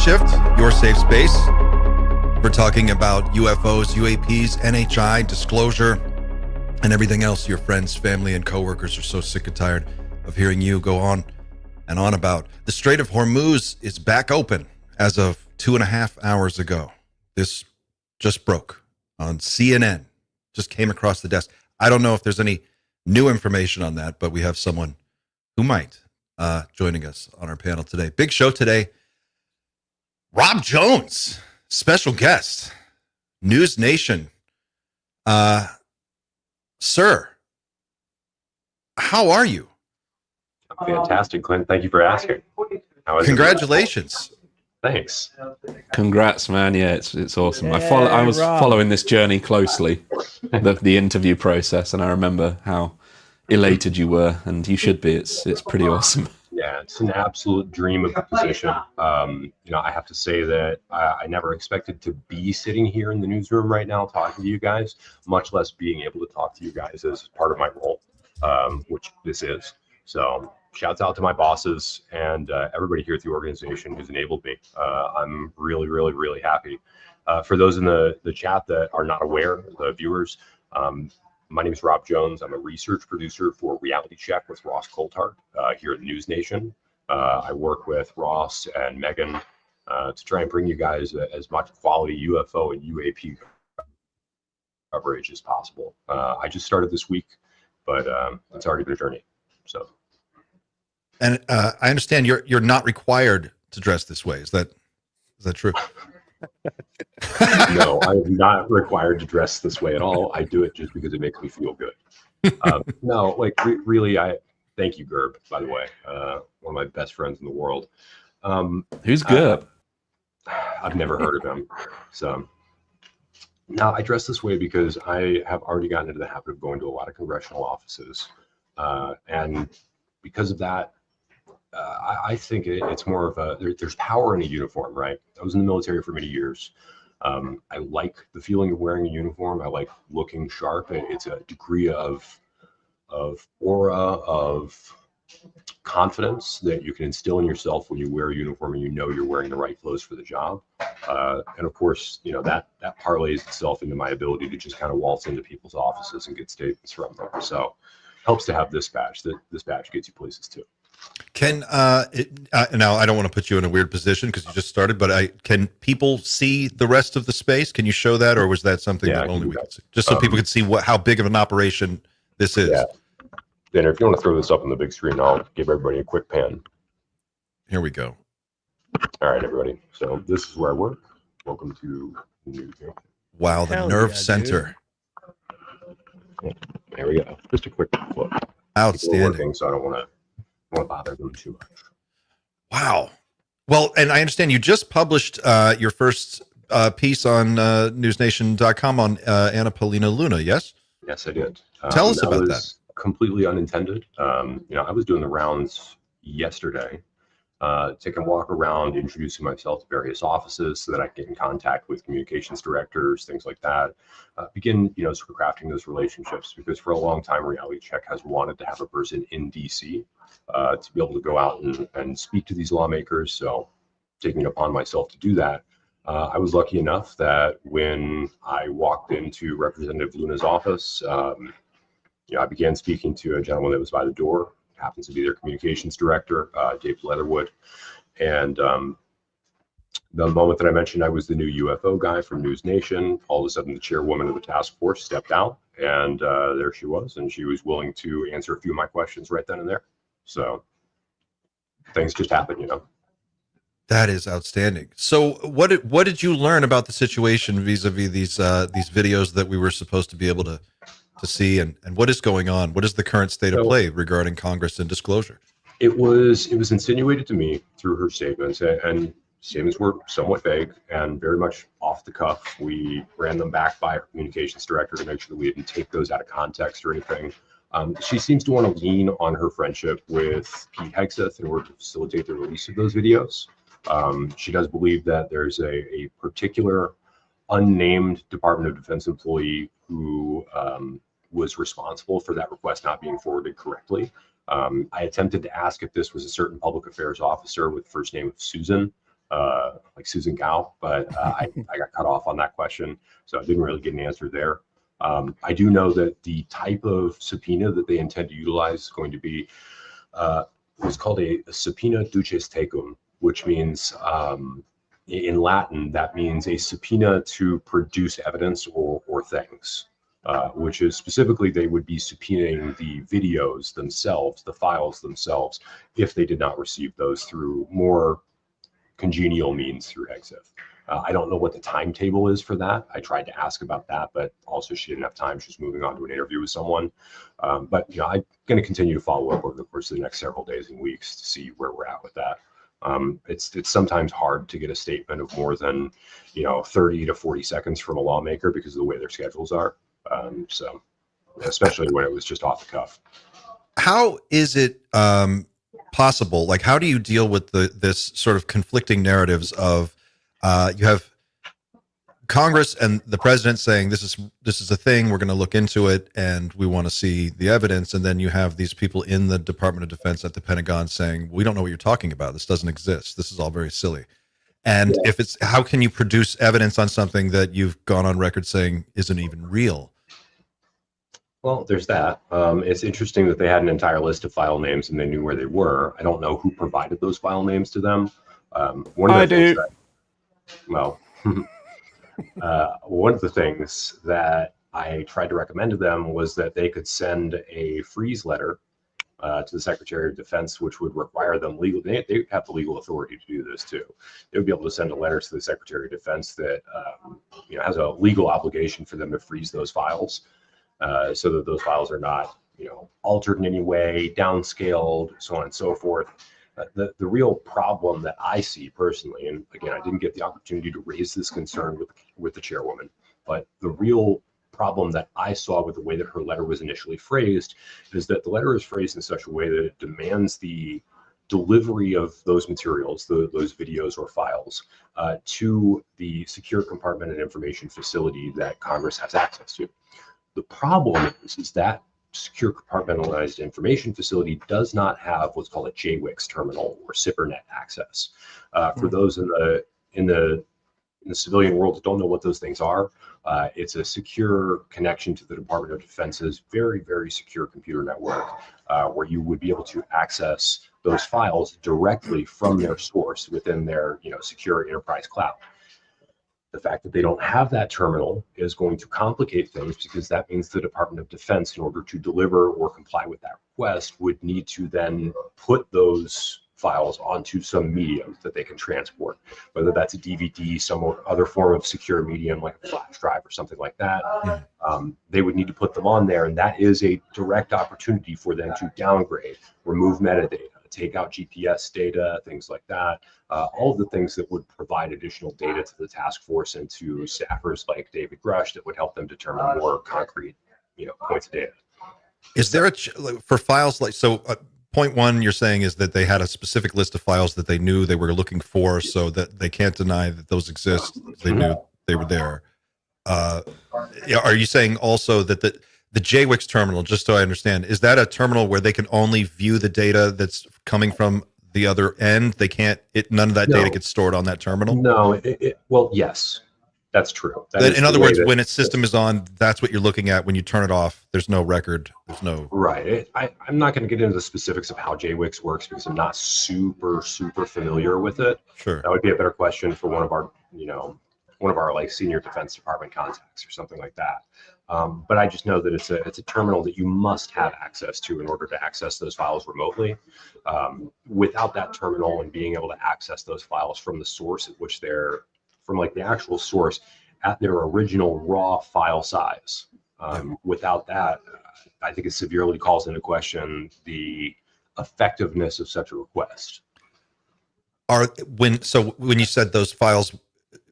Shift, your safe space. We're talking about UFOs, UAPs, NHI, disclosure, and everything else your friends, family, and coworkers are so sick and tired of hearing you go on and on about. The Strait of Hormuz is back open as of 2.5 hours ago. This just broke on CNN. Just came across the desk. I don't know if there's any new information on that, but we have someone who might joining us on our panel today. Big show today. Rob Jones, special guest, News Nation. Sir, how are you? Fantastic, Clint. Thank you for asking. Congratulations. Thanks. Congrats, man. Yeah, it's awesome. I was following this journey closely, the interview process, and I remember how elated you were, and you should be. It's pretty awesome. Yeah, it's an absolute dream of a position. I have to say that I never expected to be sitting here in the newsroom right now talking to you guys, much less being able to talk to you guys as part of my role, which this is. So shouts out to my bosses and everybody here at the organization who's enabled me. I'm really, really, really happy. For those in the chat that are not aware, the viewers, my name is Rob Jones. I'm a research producer for Reality Check with Ross Coulthard here at News Nation. I work with Ross and Megan to try and bring you guys as much quality UFO and UAP coverage as possible. I just started this week, but it's already been a journey. So, and I understand you're not required to dress this way. Is that true? No, I'm not required to dress this way at all. I do it just because it makes me feel good. Really, I thank you, Gerb, by the way, one of my best friends in the world. Who's Gerb? I've never heard of him. So now I dress this way because I have already gotten into the habit of going to a lot of congressional offices. And because of that, I think it's more of there's power in a uniform, right? I was in the military for many years. I like the feeling of wearing a uniform. I like looking sharp. It's a degree of aura, of confidence that you can instill in yourself when you wear a uniform and you know you're wearing the right clothes for the job. And of course, that parlays itself into my ability to just kind of waltz into people's offices and get statements from them. So helps to have this badge. This badge gets you places too. Can now I don't want to put you in a weird position because you just started, but can people see the rest of the space? Can you show that, or was that something that only we could see? Just so people could see how big of an operation this is. Yeah. Then if you want to throw this up on the big screen, I'll give everybody a quick pan. Here we go. All right, everybody. So this is where I work. Welcome to the News Nation. Wow, the nerve center. There we go. Just a quick look. Outstanding. So I don't want to bother them too much. Wow. Well, and I understand you just published your first piece on newsnation.com on Anna Paulina Luna, yes? Yes, I did. Tell us about that. Completely unintended. I was doing the rounds yesterday, taking a walk around, introducing myself to various offices so that I can get in contact with communications directors, things like that. Begin, sort of crafting those relationships, because for a long time, Reality Check has wanted to have a person in DC to be able to go out and speak to these lawmakers. So taking it upon myself to do that. I was lucky enough that when I walked into Representative Luna's office, I began speaking to a gentleman that was by the door, happens to be their communications director, Dave Leatherwood. And the moment that I mentioned I was the new UFO guy from News Nation, all of a sudden the chairwoman of the task force stepped out, and there she was, and she was willing to answer a few of my questions right then and there. So things just happen, That is outstanding. So what did you learn about the situation vis-a-vis these videos that we were supposed to be able to see, and what is going on? What is the current state of play regarding Congress and disclosure? It was insinuated to me through her statements, and statements were somewhat vague and very much off the cuff. We ran them back by our communications director to make sure that we didn't take those out of context or anything. She seems to want to lean on her friendship with Pete Hegseth in order to facilitate the release of those videos. She does believe that there's a particular unnamed Department of Defense employee who was responsible for that request not being forwarded correctly. I attempted to ask if this was a certain public affairs officer with the first name of Susan. like Susan Gao, but I got cut off on that question, so I didn't really get an answer there. I do know that the type of subpoena that they intend to utilize is going to be what's called a subpoena duces tecum, which means in Latin, that means a subpoena to produce evidence or things, which is specifically they would be subpoenaing the videos themselves, the files themselves, if they did not receive those through more congenial means through EXIF. I don't know what the timetable is for that. I tried to ask about that, but also she didn't have time. She's moving on to an interview with someone. But I'm going to continue to follow up over the course of the next several days and weeks to see where we're at with that. It's sometimes hard to get a statement of more than 30 to 40 seconds from a lawmaker because of the way their schedules are. So especially when it was just off the cuff. How is it possible? Like, how do you deal with this sort of conflicting narratives of you have Congress and the president saying this is a thing, we're going to look into it and we want to see the evidence, and then you have these people in the Department of Defense at the Pentagon saying we don't know what you're talking about, this doesn't exist, this is all very silly. And if it's, how can you produce evidence on something that you've gone on record saying isn't even real? Well, there's that. It's interesting that they had an entire list of file names and they knew where they were. I don't know who provided those file names to them. One of the things that I tried to recommend to them was that they could send a freeze letter to the Secretary of Defense, which would require them legally, they have the legal authority to do this too. They would be able to send a letter to the Secretary of Defense that has a legal obligation for them to freeze those files. So that those files are not, altered in any way, downscaled, so on and so forth. The real problem that I see personally, and again, I didn't get the opportunity to raise this concern with the chairwoman, but the real problem that I saw with the way that her letter was initially phrased is that the letter is phrased in such a way that it demands the delivery of those materials, those videos or files, to the secure compartmented information facility that Congress has access to. The problem is that secure compartmentalized information facility does not have what's called a JWICS terminal or SIPRNet access. For those in the civilian world that don't know what those things are, it's a secure connection to the Department of Defense's very, very secure computer network, where you would be able to access those files directly from their source within their secure enterprise cloud. The fact that they don't have that terminal is going to complicate things, because that means the Department of Defense, in order to deliver or comply with that request, would need to then put those files onto some medium that they can transport, whether that's a DVD, some other form of secure medium like a flash drive or something like that. They would need to put them on there, and that is a direct opportunity for them to downgrade, remove metadata, take out GPS data, things like that. All of the things that would provide additional data to the task force and to staffers like David Grush that would help them determine more concrete, points of data. Is there for files like, so point one you're saying is that they had a specific list of files that they knew they were looking for, so that they can't deny that those exist. They knew they were there. Are you saying also that the JWICS terminal, just so I understand, is that a terminal where they can only view the data that's coming from the other end? They can't, none of that data gets stored on that terminal? No, well, yes, that's true. In other words, when its system is on, that's what you're looking at. When you turn it off, there's no record. There's no... Right. I'm not going to get into the specifics of how JWICS works because I'm not super familiar with it. Sure. That would be a better question for one of our like senior Defense Department contacts or something like that. But I just know that it's a terminal that you must have access to in order to access those files remotely. Without that terminal and being able to access those files from the source at which they're from, like the actual source at their original raw file size. Without that, I think it severely calls into question the effectiveness of such a request. When you said those files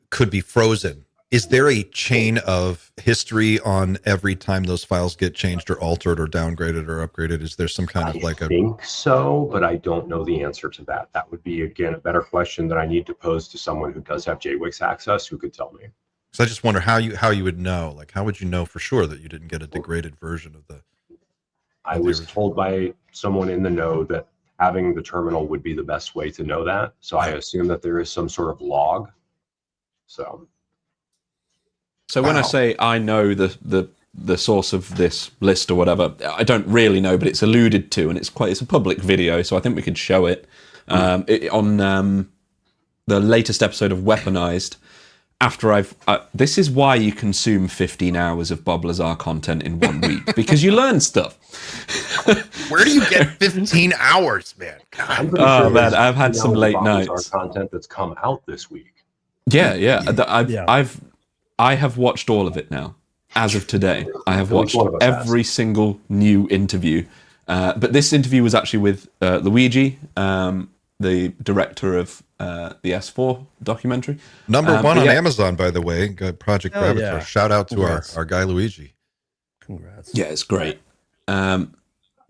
could be frozen, is there a chain of history on every time those files get changed or altered or downgraded or upgraded? Is there some kind of I think so, but I don't know the answer to that. That would be, again, a better question that I need to pose to someone who does have JWICS access who could tell me. So I just wonder how you would know. Like, how would you know for sure that you didn't get a degraded version of the... I was told by someone in the know that having the terminal would be the best way to know that. So I assume that there is some sort of log. So when I say I know the source of this list or whatever, I don't really know, but it's alluded to, and it's a public video, so I think we could show it, on the latest episode of Weaponized. After this is why you consume 15 hours of Bob Lazar content in 1 week, because you learn stuff. Where do you get 15 hours, man? Oh man, I've had some late nights. Our content that's come out this week. Yeah. I have watched all of it now. As of today, I have watched every single new interview. But this interview was actually with Luigi, the director of the S4 documentary. Number one on Amazon, by the way, Project Rabbit. Yeah. Shout out to our guy Luigi. Congrats. Yeah, it's great. But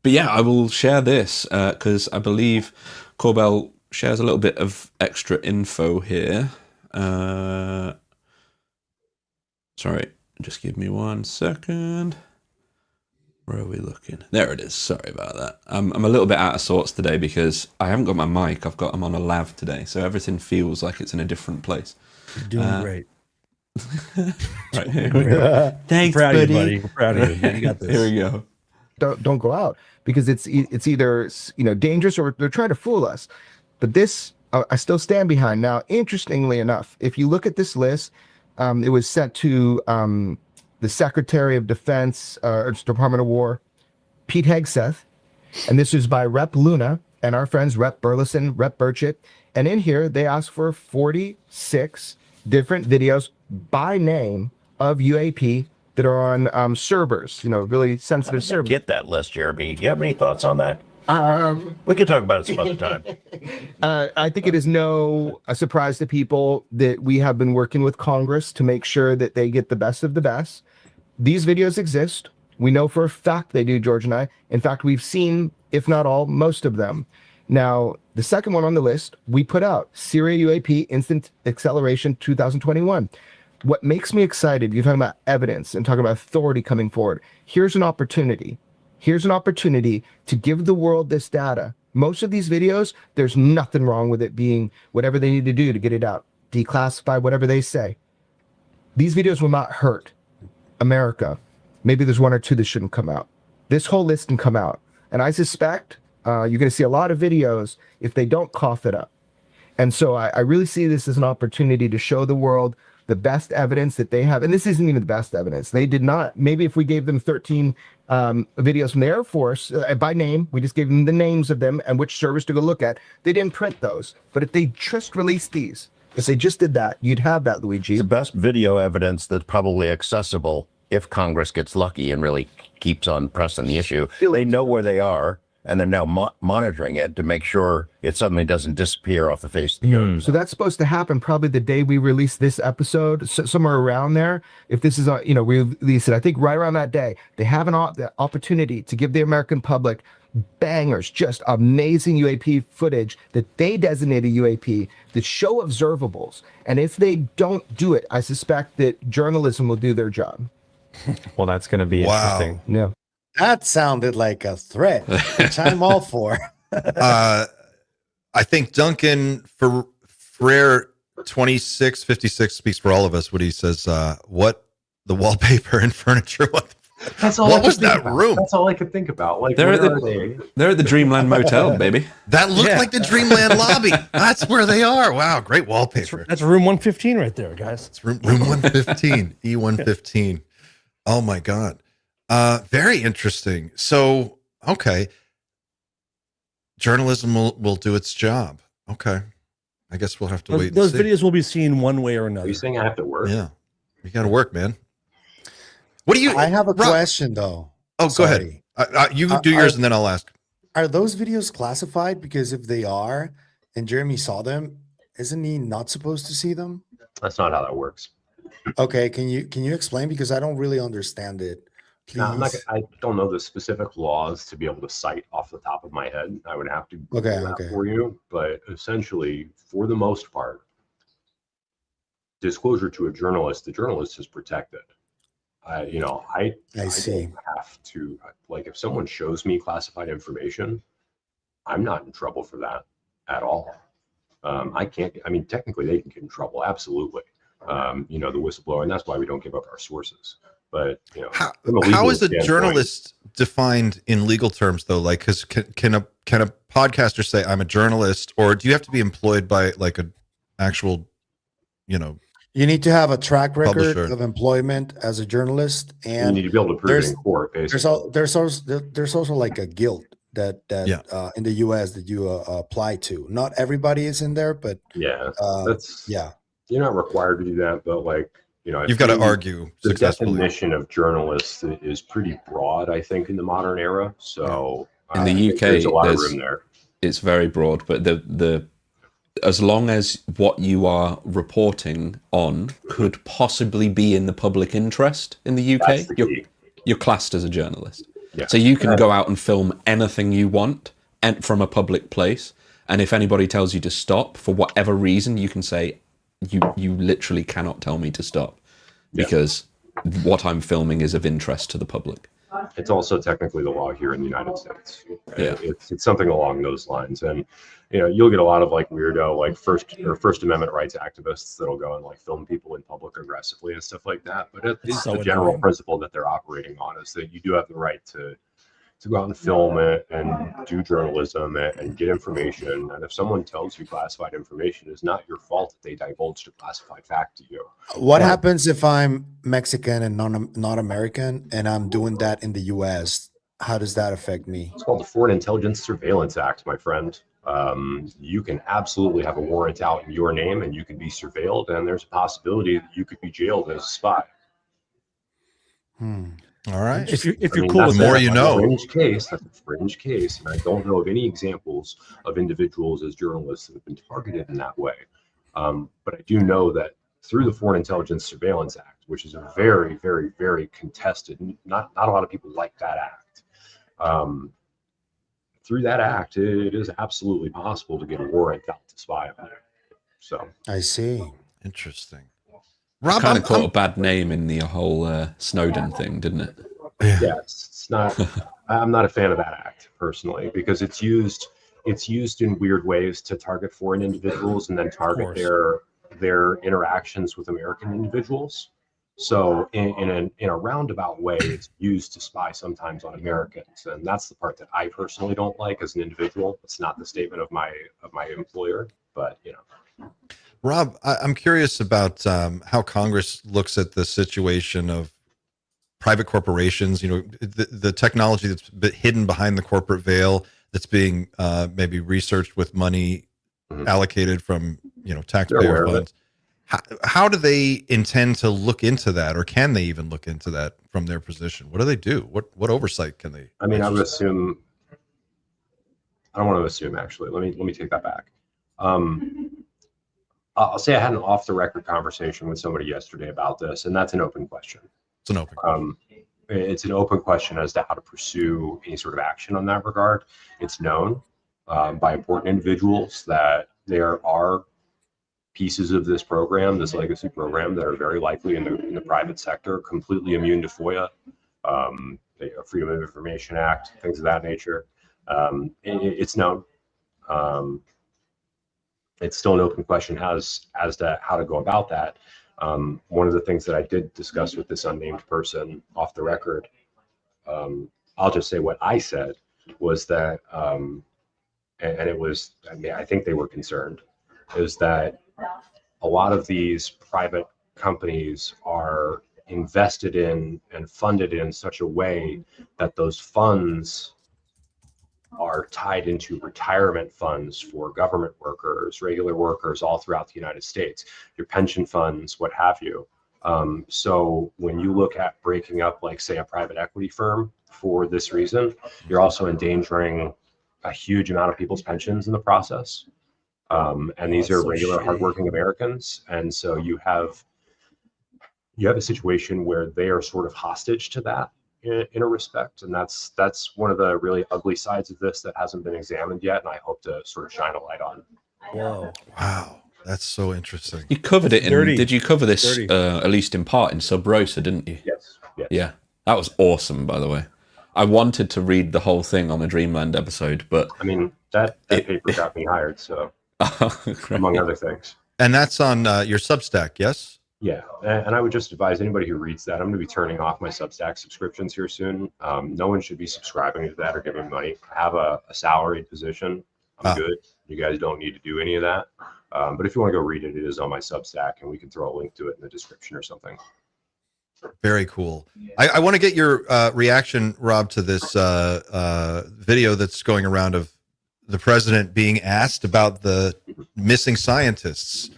yeah, I will share this because I believe Corbell shares a little bit of extra info here. Sorry, just give me 1 second. Where are we looking? There it is. Sorry about that. I'm a little bit out of sorts today because I haven't got my mic. I'm on a lav today, so everything feels like it's in a different place. You're doing great. Right here. Thanks, proud buddy. Of you, buddy. We're proud of you. You got this. Here we go. Don't go out because it's either dangerous or they're trying to fool us. But this I still stand behind. Now, interestingly enough, if you look at this list, it was sent to the Secretary of Defense, Department of War, Pete Hegseth, and this is by Rep Luna and our friends Rep Burleson, Rep Burchett. And in here, they asked for 46 different videos by name of UAP that are on servers, really sensitive servers. Get that list, Jeremy. Do you have any thoughts on that? We can talk about it some other time. I think it is no surprise to people that we have been working with Congress to make sure that they get the best of the best. These videos exist. We know for a fact they do, George and I. In fact, we've seen, if not all, most of them. Now, the second one on the list, we put out Syria UAP Instant Acceleration 2021. What makes me excited, you're talking about evidence and talking about authority coming forward. Here's an opportunity. Here's an opportunity to give the world this data. Most of these videos, there's nothing wrong with it being whatever they need to do to get it out. Declassify, whatever they say. These videos will not hurt America. Maybe there's 1 or 2 that shouldn't come out. This whole list can come out. And I suspect you're going to see a lot of videos if they don't cough it up. And so I really see this as an opportunity to show the world the best evidence that they have. And this isn't even the best evidence. They did not. Maybe if we gave them 13 videos from the Air Force by name, we just gave them the names of them and which servers to go look at. They didn't print those. But if they just released these, if they just did that, you'd have that, Luigi. The best video evidence that's probably accessible if Congress gets lucky and really keeps on pressing the issue. They know where they are, and they're now monitoring it to make sure it suddenly doesn't disappear off the face of the earth. So that's supposed to happen probably the day we release this episode, somewhere around there. If this is, we release it, I think right around that day, they have the opportunity to give the American public bangers, just amazing UAP footage that they designated UAP that show observables. And if they don't do it, I suspect that journalism will do their job. Well, that's going to be interesting. Yeah. That sounded like a threat, which I'm all for. I think Duncan Ferrer 2656 speaks for all of us when he says, what the wallpaper and furniture, what was that room? That's all I could think about. Like, they're at the Dreamland Motel, baby. That looked like the Dreamland lobby. That's where they are. Wow, great wallpaper. That's room 115 right there, guys. It's room 115, E115. Oh my God. Very interesting. So, okay. Journalism will do its job. Okay. I guess we'll have to wait. Those videos will be seen one way or another. Are you saying I have to work? Yeah. You got to work, man. What do you? I have a question though. Oh, go ahead. You do yours and then I'll ask. Are those videos classified? Because if they are, and Jeremy saw them, isn't he not supposed to see them? That's not how that works. Okay, can you explain? Because I don't really understand it. Please. No, I don't know the specific laws to be able to cite off the top of my head. I would have to Google that for you. But essentially, for the most part, disclosure to a journalist, the journalist is protected. I see. don't have to, like, if someone shows me classified information, I'm not in trouble for that at all. I can't. I mean, technically, they can get in trouble. Absolutely. You know, the whistleblower, and that's why we don't give up our sources. But you know, how is a journalist defined in legal terms, though? Like, because can a podcaster say I'm a journalist, or do you have to be employed by like an actual, you know? You need to have a track record Publisher. of employment as a journalist, and you need to be able to prove it in court. Basically, there's also like a guild that in the U.S. that you apply to. Not everybody is in there, but that's you're not required to do that, but like, you know, you've got to argue the successfully. definition of journalist is pretty broad, I think, in the modern era. So in the UK, there's a lot of room there. It's very broad, but the as long as what you are reporting on could possibly be in the public interest in the UK, you're classed as a journalist. Yeah. So you can go out and film anything you want and from a public place, and if anybody tells you to stop for whatever reason, you can say, you literally cannot tell me to stop because what I'm filming is of interest to the public. It's also technically the law here in the United States. It's something along those lines. And you know, you'll get a lot of like weirdo, like First Amendment rights activists that'll go and like film people in public aggressively and stuff like that. But it's the general principle that they're operating on is that you do have the right to go out and film it and do journalism and get information. And if someone tells you classified information, it's not your fault that they divulged a classified fact to you. What happens if I'm Mexican and not American and I'm doing that in the US? How does that affect me? It's called the Foreign Intelligence Surveillance Act, my friend. You can absolutely have a warrant out in your name and you can be surveilled, and there's a possibility that you could be jailed as a spy. All right. If you're cool with the more you know. That's a fringe case, and I don't know of any examples of individuals as journalists that have been targeted in that way. But I do know that through the Foreign Intelligence Surveillance Act, which is a very, very, very contested, not a lot of people like that act. Through that act, it is absolutely possible to get a warrant out to spy on it. So I see. Interesting. Rob, kind of caught a bad name in the whole Snowden thing, didn't it? Yeah, it's not. I'm not a fan of that act personally because it's used in weird ways to target foreign individuals and then target their interactions with American individuals. So in a roundabout way, it's used to spy sometimes on Americans, and that's the part that I personally don't like as an individual. It's not the statement of my employer, but you know. Rob, I'm curious about how Congress looks at the situation of private corporations, you know, the technology that's hidden behind the corporate veil that's being maybe researched with money allocated from, you know, taxpayer funds. How do they intend to look into that, or can they even look into that from their position? What do they do? What oversight can they? I mean, I would assume. I don't want to assume, actually. Let me take that back. I'll say I had an off-the-record conversation with somebody yesterday about this, and that's an open question. It's an open question. It's an open question as to how to pursue any sort of action on that regard. It's known by important individuals that there are pieces of this program, this legacy program, that are very likely in the private sector, completely immune to FOIA, the Freedom of Information Act, things of that nature. It's known. It's still an open question as to how to go about that. One of the things that I did discuss with this unnamed person off the record, I'll just say what I said was that, and it was, I mean, I think they were concerned, is that a lot of these private companies are invested in and funded in such a way that those funds are tied into retirement funds for government workers, regular workers all throughout the United States, your pension funds, what have you. So when you look at breaking up, like say a private equity firm for this reason, you're also endangering a huge amount of people's pensions in the process. And these are regular hardworking Americans. And so you have a situation where they are sort of hostage to that in a respect. And that's one of the really ugly sides of this that hasn't been examined yet. And I hope to sort of shine a light on. Whoa. Wow. That's so interesting. You covered it did you cover this at least in part in Sub Rosa, didn't you? Yes. Yeah. That was awesome, by the way. I wanted to read the whole thing on the Dreamland episode, but I mean, That paper got me hired, so among other things. And that's on your Substack, yes? Yeah, and I would just advise anybody who reads that, I'm going to be turning off my Substack subscriptions here soon. No one should be subscribing to that or giving money. I have a salaried position. I'm good. You guys don't need to do any of that. But if you want to go read it, it is on my Substack, and we can throw a link to it in the description or something. Very cool. I want to get your reaction, Rob, to this video that's going around of the president being asked about the missing scientists.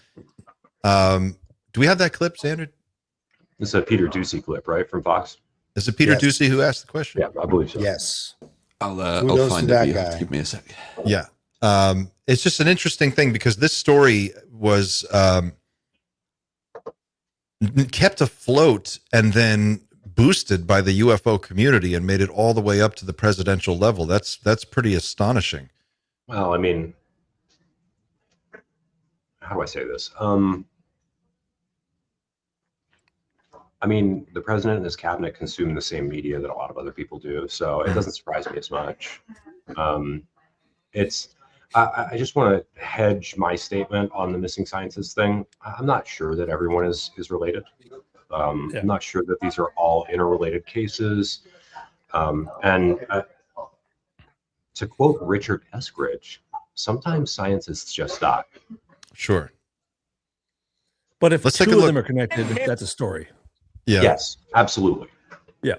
Do we have that clip, Xander? This is a Peter Ducey clip, right, from Fox? Is it Peter Ducey who asked the question? Yeah, I believe so. Yes. I'll find it. You have to give me a sec. Yeah. It's just an interesting thing because this story was kept afloat and then boosted by the UFO community and made it all the way up to the presidential level. That's pretty astonishing. Well, I mean, how do I say this? I mean, the president and his cabinet consume the same media that a lot of other people do, so it doesn't surprise me as much. I just want to hedge my statement on the missing scientists thing. I'm not sure that everyone is related. I'm not sure that these are all interrelated cases. And to quote Richard Eskridge, sometimes scientists just die. Sure. But if Let's two take a of look. them are connected, that's a story. Yeah. Yes, absolutely. Yeah.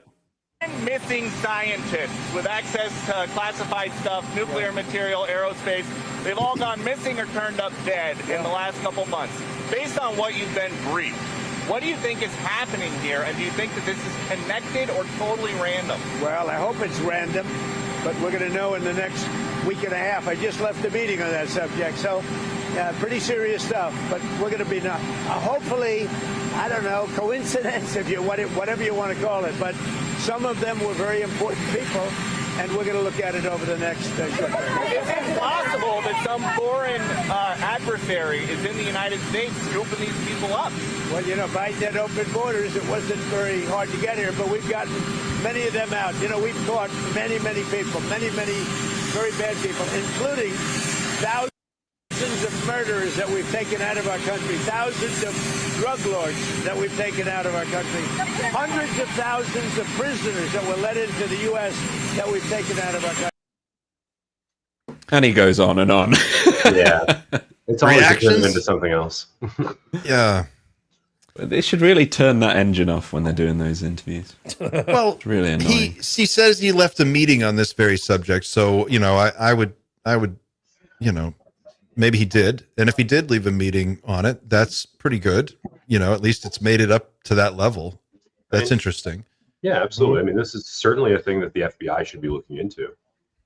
Missing scientists with access to classified stuff, nuclear material, aerospace, they've all gone missing or turned up dead in the last couple months. Based on what you've been briefed, what do you think is happening here, and do you think that this is connected or totally random? Well, I hope it's random, but we're going to know in the next week and a half. I just left a meeting on that subject, so pretty serious stuff, but we're going to be hopefully, I don't know, coincidence, if you whatever you want to call it, but some of them were very important people, and we're going to look at it over the next short period. Is it possible that some foreign adversary is in the United States scooping these people up? Well, you know, Biden had open borders. It wasn't very hard to get here, but we've gotten many of them out. You know, we've caught many people, many very bad people, including thousands of murderers that we've taken out of our country, thousands of drug lords that we've taken out of our country, hundreds of thousands of prisoners that were let into the U.S. that we've taken out of our country. And he goes on and on. Yeah. It's always to turn them into something else. Yeah. They should really turn that engine off when they're doing those interviews. Well, it's really annoying. He says he left a meeting on this very subject. So, you know, I would, you know, maybe he did. And if he did leave a meeting on it, that's pretty good. You know, at least it's made it up to that level. That's interesting. Yeah, absolutely. I mean, this is certainly a thing that the FBI should be looking into.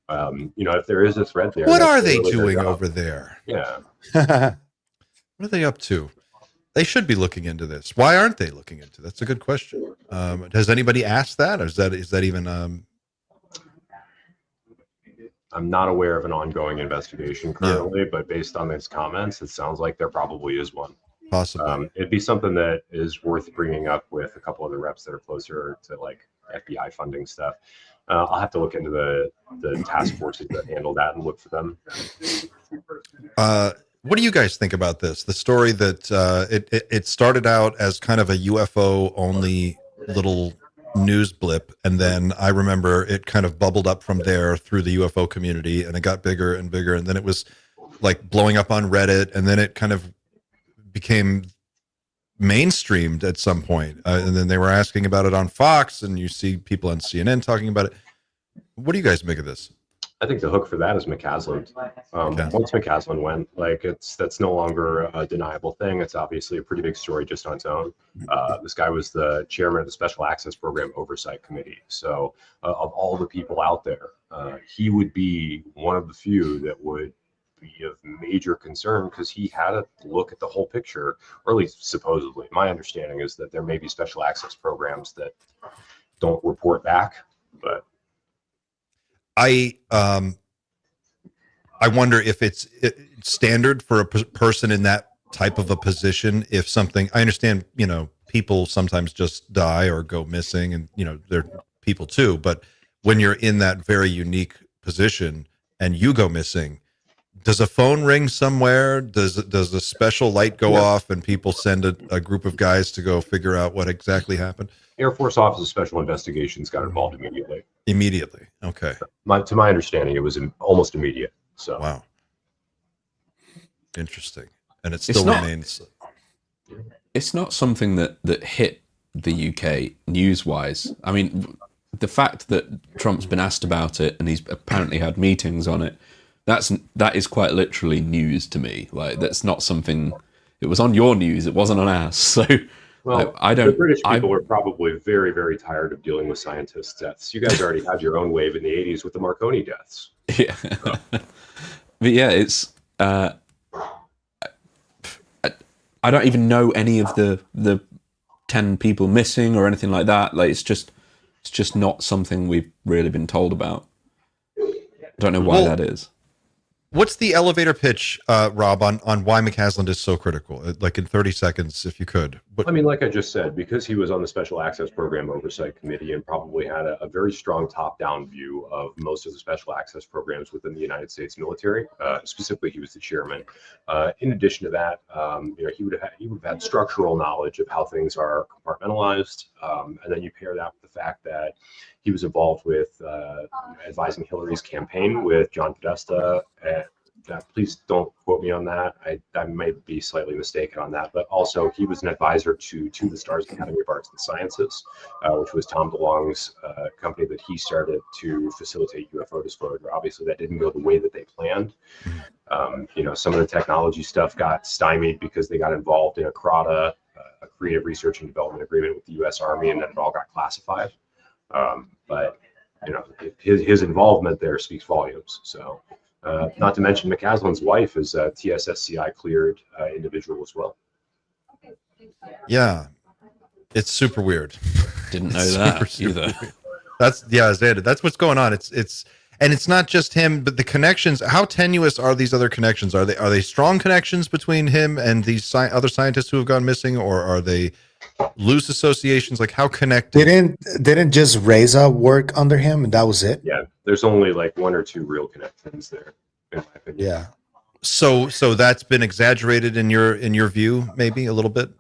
You know, if there is a threat there. What are they doing over there? Yeah. What are they up to? They should be looking into this. Why aren't they looking into? That's a good question. Has anybody asked that? Or is that even? I'm not aware of an ongoing investigation currently, but based on these comments, it sounds like there probably is one. Possibly. It'd be something that is worth bringing up with a couple of the reps that are closer to like FBI funding stuff. I'll have to look into the task forces that handle that and look for them. What do you guys think about this? The story that it started out as kind of a UFO only little news blip, and then I remember it kind of bubbled up from there through the UFO community, and it got bigger and bigger, and then it was like blowing up on Reddit, and then it kind of became mainstreamed at some point, and then they were asking about it on Fox, and you see people on CNN talking about it. What do you guys make of this? I think the hook for that is McCaslin. Once McCaslin went, like that's no longer a deniable thing. It's obviously a pretty big story just on its own. This guy was the chairman of the Special Access Program Oversight Committee. So of all the people out there, he would be one of the few that would be of major concern because he had a look at the whole picture, or at least supposedly. My understanding is that there may be special access programs that don't report back, but I wonder if it's standard for a person in that type of a position. If something, I understand, you know, people sometimes just die or go missing, and you know they're people too. But when you're in that very unique position, and you go missing, does a phone ring somewhere? Does a special light go off and people send a group of guys to go figure out what exactly happened? Air Force Office of Special Investigations got involved immediately. Immediately. Okay. To my understanding, it was almost immediate. So wow. Interesting. And it still remains. It's not something that hit the UK news-wise. I mean, the fact that Trump's been asked about it and he's apparently had meetings on it, that is quite literally news to me. Like, that's not something. It was on your news. It wasn't on ours. So, well, I don't. The British people are probably very, very tired of dealing with scientists' deaths. You guys already had your own wave in the '80s with the Marconi deaths. Yeah, so. But yeah, it's. I don't even know any of the 10 people missing or anything like that. Like, it's just not something we've really been told about. I don't know why that is. What's the elevator pitch, Rob, on why McCaslin is so critical? Like in 30 seconds, if you could. I mean, like I just said, because he was on the Special Access Program Oversight Committee and probably had a very strong top-down view of most of the special access programs within the United States military. Specifically, he was the chairman. In addition to that, he would have had structural knowledge of how things are compartmentalized, and then you pair that with the fact that he was involved with advising Hillary's campaign with John Podesta. Please don't quote me on that. I might be slightly mistaken on that. But also, he was an advisor to the Stars Academy of Arts and Sciences, which was Tom DeLonge's company that he started to facilitate UFO disclosure. Obviously, that didn't go the way that they planned. Some of the technology stuff got stymied because they got involved in a CRADA, a Creative Research and Development Agreement with the U.S. Army, and then it all got classified. But his involvement there speaks volumes. So, not to mention McCaslin's wife is a TSSCI cleared individual as well. Yeah, it's super weird. Didn't know that either. Weird. That's what's going on. And it's not just him, but the connections. How tenuous are these other connections? Are they strong connections between him and these other scientists who have gone missing, or are they loose associations? Like, how connected? Didn't just Reza work under him, and that was it? Yeah, there's only like one or two real connections there, in my opinion. Yeah. So that's been exaggerated in your view, maybe a little bit.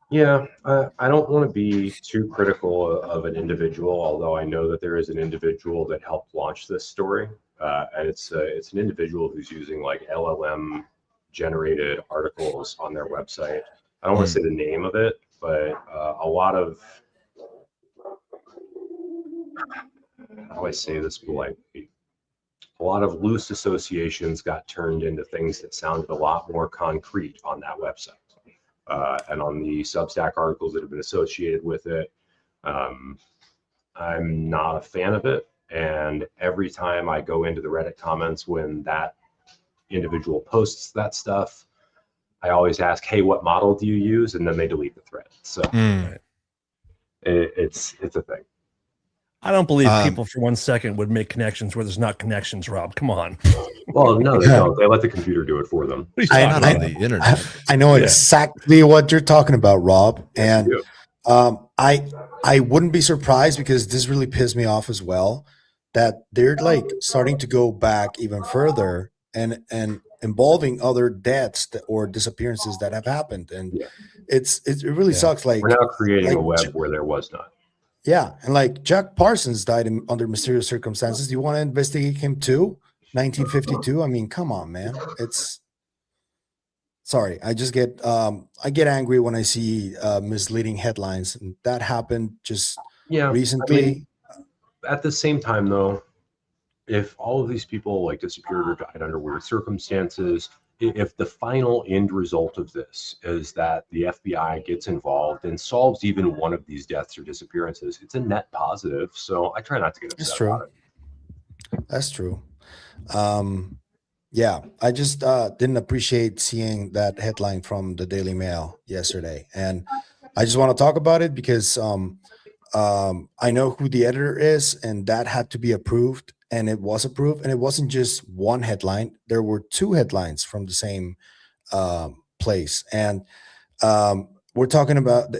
Yeah, I don't want to be too critical of an individual, although I know that there is an individual that helped launch this story, and it's an individual who's using like LLM generated articles on their website. I don't want to say the name of it, but a lot of, how do I say this politely? A lot of loose associations got turned into things that sounded a lot more concrete on that website. And on the Substack articles that have been associated with it, I'm not a fan of it. And every time I go into the Reddit comments when that individual posts that stuff, I always ask, hey, what model do you use? And then they delete the thread. So it's a thing. I don't believe people for 1 second would make connections where there's not connections, Rob. Come on. Well, no, they don't. They let the computer do it for them. The internet. I know exactly what you're talking about, Rob. And I wouldn't be surprised, because this really pissed me off as well, that they're like starting to go back even further and involving other deaths or disappearances that have happened. And it really sucks. Like, we're now creating a web where there was none. Yeah, and like Jack Parsons died under mysterious circumstances. Do you want to investigate him too? 1952. I mean, come on, man. Sorry. I just get angry when I see misleading headlines, and that happened just recently. I mean, at the same time, though, if all of these people like disappeared or died under weird circumstances, if the final end result of this is that the FBI gets involved and solves even one of these deaths or disappearances, it's a net positive. So I try not to get upset about it. That's true. I just didn't appreciate seeing that headline from the Daily Mail yesterday. And I just want to talk about it because I know who the editor is, and that had to be approved. And it was approved, and it wasn't just one headline. There were two headlines from the same place. And they were talking about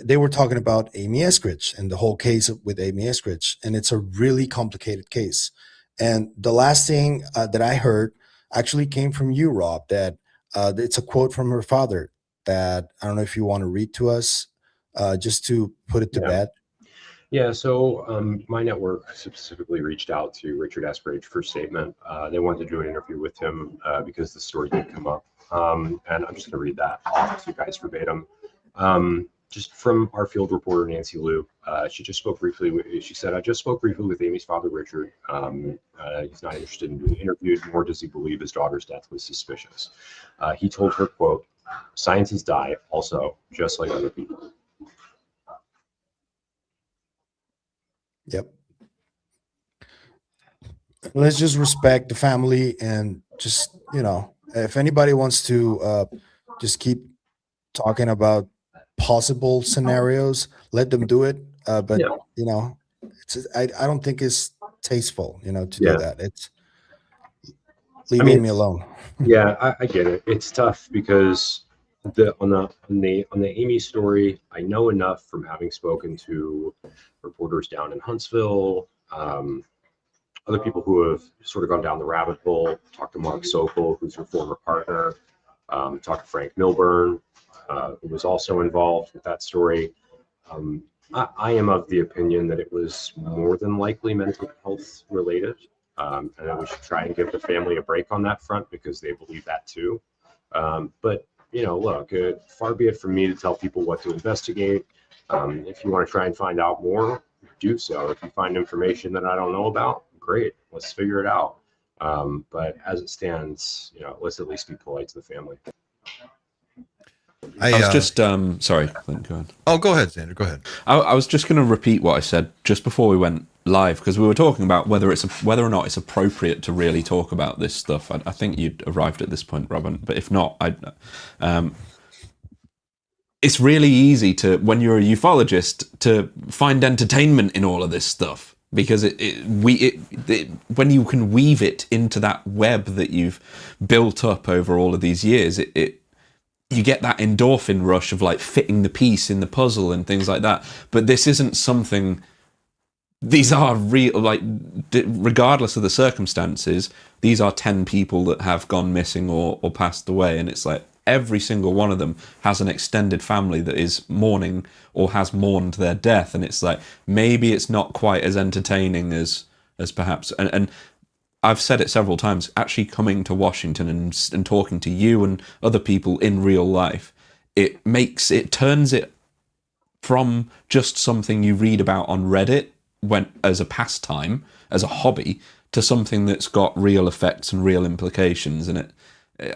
Amy Eskridge and the whole case with Amy Eskridge. And it's a really complicated case. And the last thing that I heard actually came from you, Rob, that it's a quote from her father that I don't know if you want to read to us, just to put it to bed. Yeah, so my network specifically reached out to Richard Eskridge for a statement. They wanted to do an interview with him because the story did come up. And I'm just going to read that off to you guys verbatim. Just from our field reporter, Nancy Liu, she just spoke briefly. She said, I just spoke briefly with Amy's father, Richard. He's not interested in being interviewed, nor does he believe his daughter's death was suspicious. He told her, quote, scientists die also, just like other people. Yep. Let's just respect the family and just, if anybody wants to just keep talking about possible scenarios, let them do it. But I don't think it's tasteful, to do that. It's leave Amy alone. Yeah, I get it. It's tough because on the Amy story, I know enough from having spoken to reporters down in Huntsville, other people who have sort of gone down the rabbit hole, talked to Mark Sokol, who's her former partner, talked to Frank Milburn, who was also involved with that story. I am of the opinion that it was more than likely mental health related, and that we should try and give the family a break on that front because they believe that too. But look, far be it from me to tell people what to investigate. If you want to try and find out more, do so. If you find information that I don't know about, great, let's figure it out. But as it stands, let's at least be polite to the family. I was just sorry, Clint, go ahead. Oh, go ahead, Xander. Go ahead. I was just going to repeat what I said just before we went live because we were talking about whether or not it's appropriate to really talk about this stuff. I think you'd arrived at this point, Robin. But if not, it's really easy to, when you're a ufologist, to find entertainment in all of this stuff because when you can weave it into that web that you've built up over all of these years, you get that endorphin rush of like fitting the piece in the puzzle and things like that. But this isn't something. These are real, like, regardless of the circumstances, these are 10 people that have gone missing or passed away. And it's like every single one of them has an extended family that is mourning or has mourned their death. And it's like, maybe it's not quite as entertaining as perhaps. And I've said it several times, actually coming to Washington and talking to you and other people in real life, it turns it from just something you read about on Reddit as a pastime, as a hobby, to something that's got real effects and real implications. And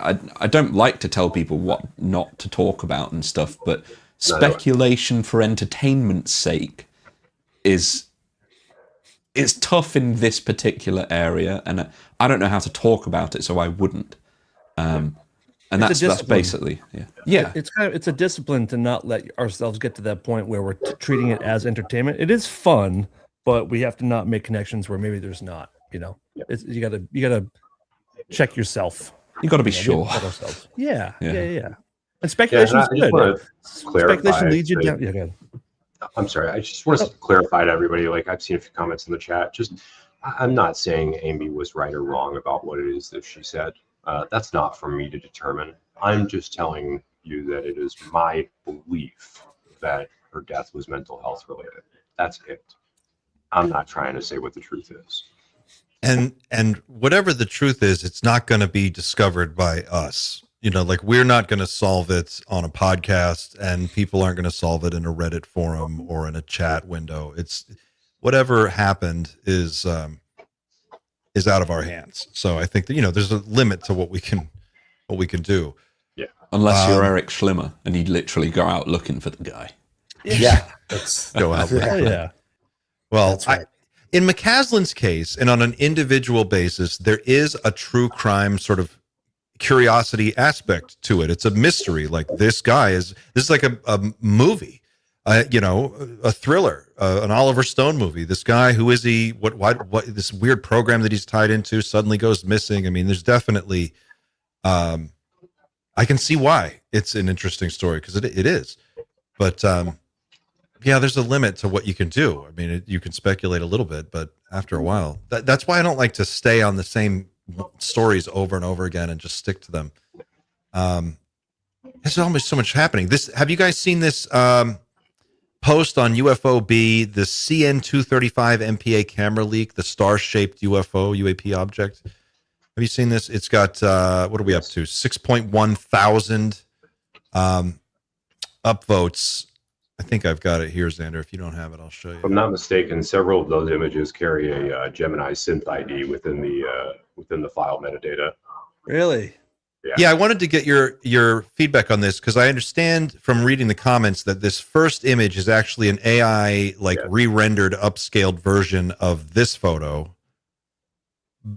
I don't like to tell people what not to talk about and stuff, but speculation for entertainment's sake it's tough in this particular area, and I don't know how to talk about it, so I wouldn't. And that's basically, yeah. It's a discipline to not let ourselves get to that point where we're treating it as entertainment. It is fun, but we have to not make connections where maybe there's not. You gotta check yourself. You got to be sure. Yeah. And speculation is good. Speculation leads you down. Yeah, good. I'm sorry. I just want to clarify to everybody. Like, I've seen a few comments in the chat. I'm not saying Amy was right or wrong about what it is that she said. That's not for me to determine. I'm just telling you that it is my belief that her death was mental health related. That's it. I'm not trying to say what the truth is. And whatever the truth is, it's not going to be discovered by us. Like, we're not going to solve it on a podcast, and people aren't going to solve it in a Reddit forum or in a chat window. It's whatever happened is out of our hands. So I think that, there's a limit to what we can do. Yeah. Unless you're Eric Schlimmer and you literally go out looking for the guy. Yeah. Go out there. Yeah. Well, that's right. In McCaslin's case, and on an individual basis, there is a true crime sort of curiosity aspect to it. It's a mystery. Like, this is like a movie, a thriller, an Oliver Stone movie. This guy, who is he? What this weird program that he's tied into suddenly goes missing. I mean, there's definitely, I can see why it's an interesting story, because it is. But Yeah, there's a limit to what you can do. I mean, you can speculate a little bit, but after a while, that's why I don't like to stay on the same stories over and over again and just stick to them. There's almost so much happening. Have you guys seen this post on UFOB, the CN-235 MPA camera leak, the star-shaped UAP object? Have you seen this? It's got, what are we up to? 6.1 thousand upvotes. I think I've got it here, Xander. If you don't have it, I'll show you. If I'm not mistaken, several of those images carry a Gemini synth ID within the file metadata. Really? Yeah, I wanted to get your feedback on this because I understand from reading the comments that this first image is actually an AI re-rendered, upscaled version of this photo.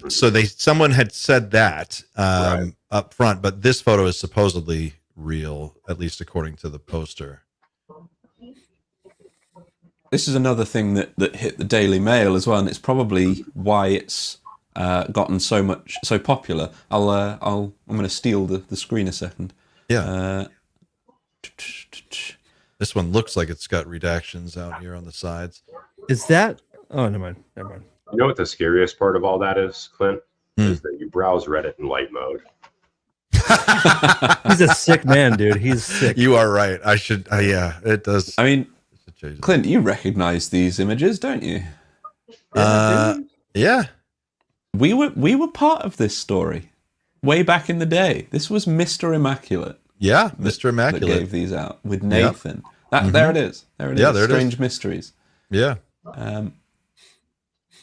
So someone had said that up front, but this photo is supposedly real, at least according to the poster. This is another thing that hit the Daily Mail as well, and it's probably why it's gotten so popular. I'm going to steal the screen a second. Yeah. This one looks like it's got redactions out here on the sides. Is that? Oh, never mind. You know what the scariest part of all that is, Clint? Is that you browse Reddit in light mode. He's a sick man, dude. He's sick. You are right. I should. Yeah, it does. I mean, Clint, you recognize these images, don't you? Yeah. We were part of this story way back in the day. This was Mr. Immaculate. Yeah, Mr. Immaculate that gave these out with Nathan. There it is. There it is. Yeah, there Strange it is. Mysteries. Yeah.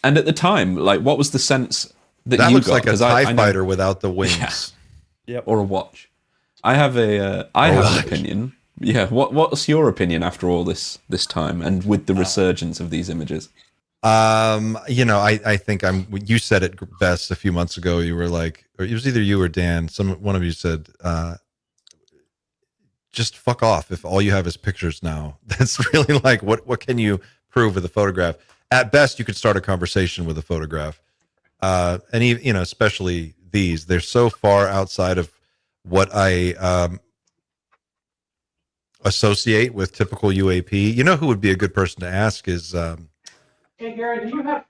And at the time, like, what was the sense that you looks got? like a TIE fighter without the wings. Yeah. Yep. Or a watch. I have an opinion. Yeah. What's your opinion after all this time and with the resurgence of these images? I think you said it best a few months ago. You were like, or it was either you or Dan. One of you said, just fuck off. If all you have is pictures now, that's really like, what can you prove with a photograph? At best, you could start a conversation with a photograph. And even, especially these, they're so far outside of what I, associate with typical UAP. You know who would be a good person to ask is, Hey, Gary, do you have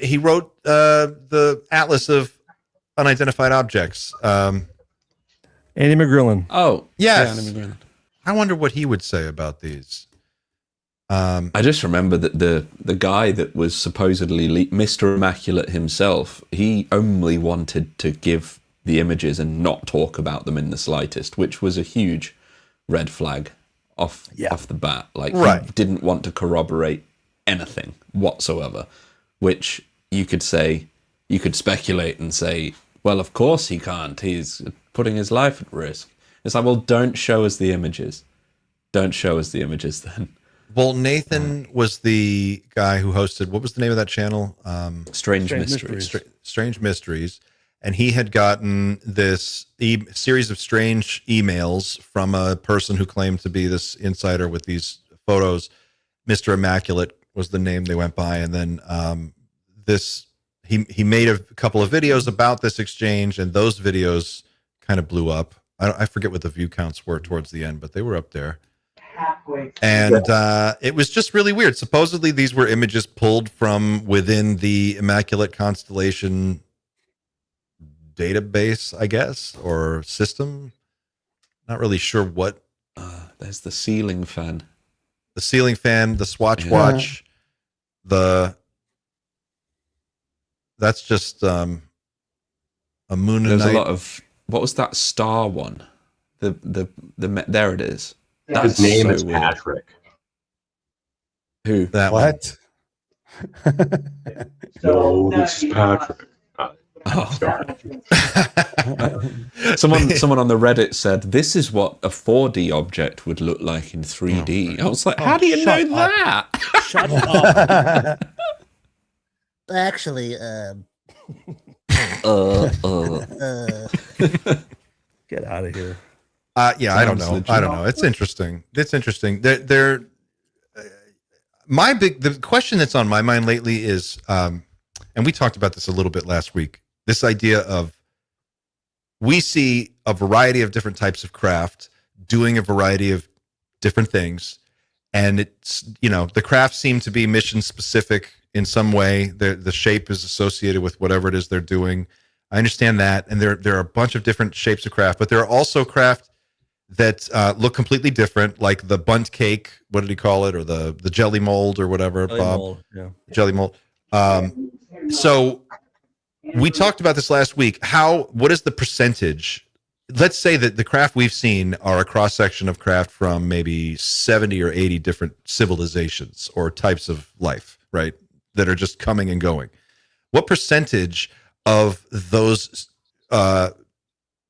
he wrote the Atlas of Unidentified Objects. Andy McGrillen. Oh, yes. Yeah, Andy McGrillen. I wonder what he would say about these. I just remember that the guy that was supposedly Mr. Immaculate himself, he only wanted to give the images and not talk about them in the slightest, which was a huge red flag off the bat. Like, he didn't want to corroborate anything whatsoever, which you could speculate and say, well, of course he can't. He's putting his life at risk. It's like, well, don't show us the images. Don't show us the images then. Well, Nathan was the guy who hosted, what was the name of that channel? Strange Mysteries. Strange Mysteries. And he had gotten this series of strange emails from a person who claimed to be this insider with these photos. Mr. Immaculate was the name they went by. And then he made a couple of videos about this exchange, and those videos kind of blew up. I forget what the view counts were towards the end, but they were up there. And it was just really weird. Supposedly these were images pulled from within the Immaculate Constellation database, I guess, or system. Not really sure what. There's the ceiling fan. The ceiling fan, the Swatch watch, that's just a moon and There's night. a lot of, what was that star one? The there it is. His name is Patrick. Who? That What? No, this is Patrick. Someone on the Reddit said, this is what a 4D object would look like in 3D. I was like, how do you know that? Shut up. Actually, Get out of here. Yeah, I don't know. It's interesting. The question that's on my mind lately is, and we talked about this a little bit last week, this idea of we see a variety of different types of craft doing a variety of different things, and it's, the craft seem to be mission specific in some way. The shape is associated with whatever it is they're doing. I understand that, and there are a bunch of different shapes of craft, but there are also craft that look completely different, like the bunt cake. What did he call it, or the jelly mold, or whatever? Jelly Bob, mold, yeah. jelly mold. So we talked about this last week. What is the percentage? Let's say that the craft we've seen are a cross section of craft from maybe 70 or 80 different civilizations or types of life, right? That are just coming and going. What percentage of those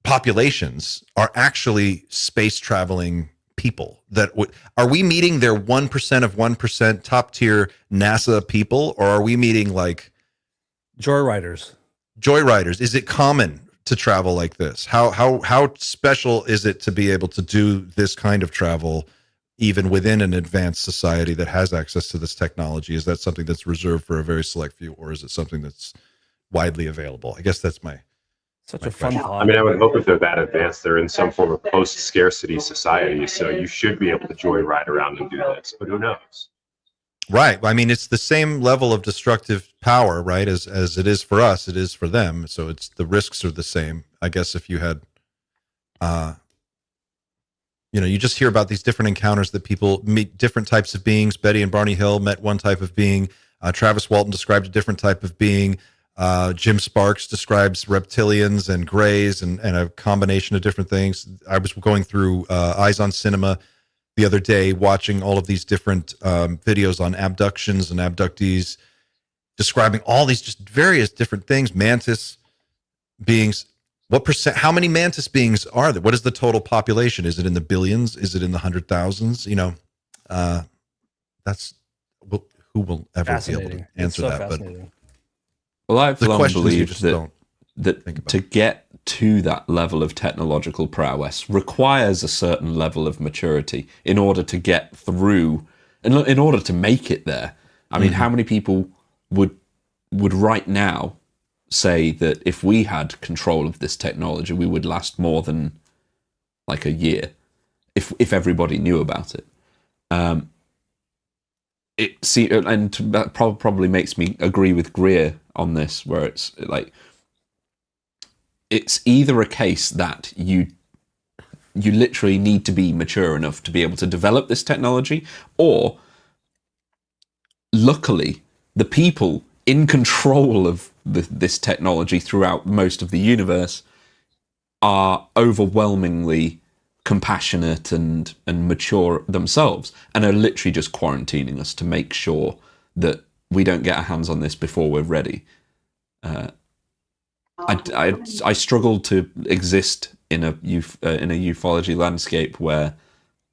populations are actually space traveling people? Are we meeting their 1% of 1% top tier NASA people, or are we meeting like joyriders? Is it common to travel like this? How special is it to be able to do this kind of travel even within an advanced society that has access to this technology? Is that something that's reserved for a very select few, or is it something that's widely available? I guess that's such a fun thought. I mean, I would hope if they're that advanced, they're in some form of post-scarcity society, so you should be able to joyride around and do this, but who knows? Right. I mean, it's the same level of destructive power, right? As it is for us, it is for them. So the risks are the same. I guess if you had, you just hear about these different encounters that people meet different types of beings. Betty and Barney Hill met one type of being. Travis Walton described a different type of being. Jim Sparks describes reptilians and grays and a combination of different things. I was going through Eyes on Cinema the other day, watching all of these different videos on abductions and abductees, describing all these just various different things. Mantis beings. What percent? How many mantis beings are there? What is the total population? Is it in the billions? Is it in the 100,000s? That's who will ever be able to answer that. But well, I've long believed that to get to that level of technological prowess requires a certain level of maturity in order to get through, in order to make it there. I mean, how many people would right now say that if we had control of this technology, we would last more than like a year if everybody knew about it? And that probably makes me agree with Greer on this, where it's like, it's either a case that you literally need to be mature enough to be able to develop this technology, or luckily the people in control of this technology throughout most of the universe are overwhelmingly compassionate and mature themselves, and are literally just quarantining us to make sure that we don't get our hands on this before we're ready. I struggle to exist in a ufology landscape where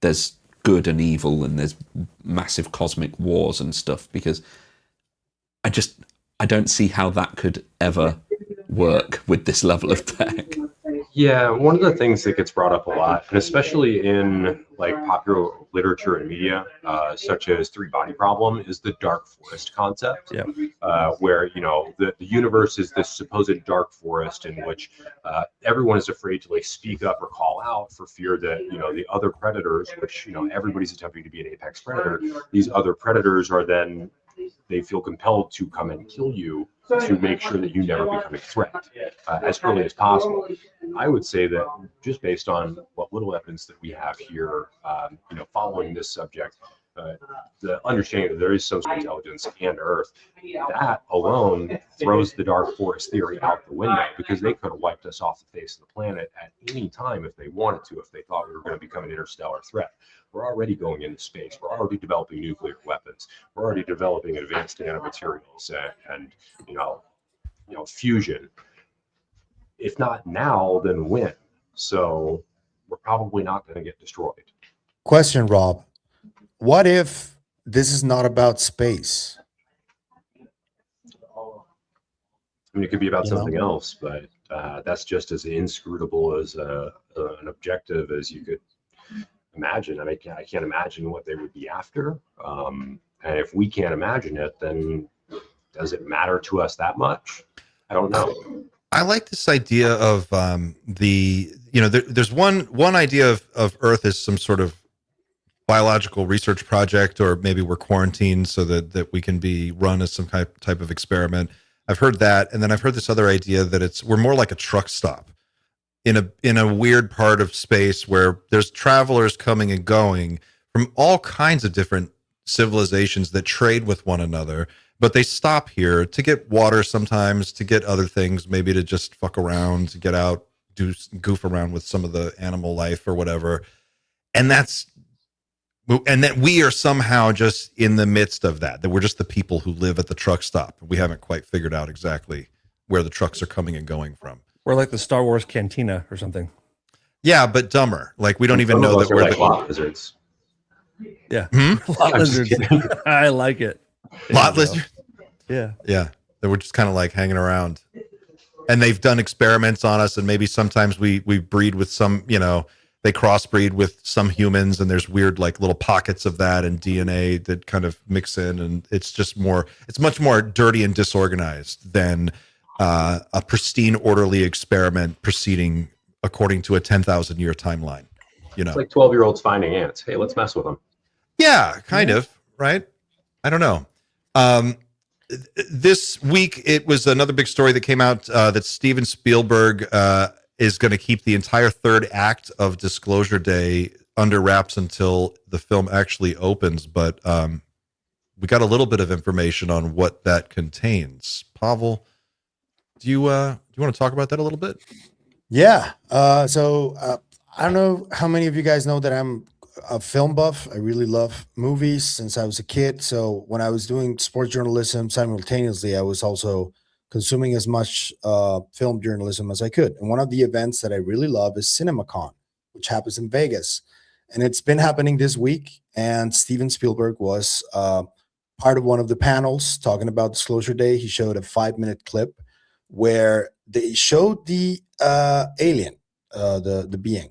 there's good and evil and there's massive cosmic wars and stuff, because I don't see how that could ever work with this level of tech. Yeah, one of the things that gets brought up a lot, and especially in like popular literature and media, such as Three Body Problem, is the dark forest concept. Yeah. Where the universe is this supposed dark forest in which everyone is afraid to like speak up or call out for fear that the other predators, which everybody's attempting to be an apex predator, these other predators are then, they feel compelled to come and kill you to make sure that you never become a threat as early as possible. I would say that just based on what little evidence that we have here, following this subject, the understanding that there is some sort of intelligence and Earth, that alone throws the dark forest theory out the window, because they could have wiped us off the face of the planet at any time if they wanted to, if they thought we were going to become an interstellar threat. We're already going into space. We're already developing nuclear weapons. We're already developing advanced nanomaterials and fusion. If not now, then when? So we're probably not going to get destroyed. Question, Rob. What if this is not about space? I mean, it could be about something else, but that's just as inscrutable as an objective as you could imagine. I mean, I can't imagine what they would be after. And if we can't imagine it, then does it matter to us that much? I don't know. I like this idea of there's one idea of Earth as some sort of biological research project, or maybe we're quarantined so that we can be run as some type of experiment. I've heard that, and then I've heard this other idea that we're more like a truck stop in a weird part of space where there's travelers coming and going from all kinds of different civilizations that trade with one another, but they stop here to get water sometimes, to get other things, maybe to just fuck around, to get out, goof around with some of the animal life or whatever. And that we are somehow just in the midst of that we're just the people who live at the truck stop. We haven't quite figured out exactly where the trucks are coming and going from. We're like the Star Wars cantina or something. Yeah, but dumber. Like we don't even know that we're like lot lizards. Yeah. Lot lizards. I like it. Lot lizards? Yeah. Yeah. They were just kind of like hanging around. And they've done experiments on us, and maybe sometimes we breed with some, they crossbreed with some humans, and there's weird like little pockets of that and DNA that kind of mix in, and it's much more dirty and disorganized than a pristine, orderly experiment proceeding according to a 10,000 year timeline. It's like 12-year-olds finding ants. Hey, let's mess with them. Yeah, kind of, right? I don't know. This week, it was another big story that came out that Steven Spielberg is going to keep the entire third act of Disclosure Day under wraps until the film actually opens. But we got a little bit of information on what that contains. Pavel, do you want to talk about that a little bit? Yeah. So I don't know how many of you guys know that I'm a film buff. I really love movies since I was a kid. So when I was doing sports journalism simultaneously, I was also consuming as much film journalism as I could. And one of the events that I really love is CinemaCon, which happens in Vegas. And it's been happening this week. And Steven Spielberg was part of one of the panels talking about Disclosure Day. He showed a 5-minute clip where they showed the alien, the being.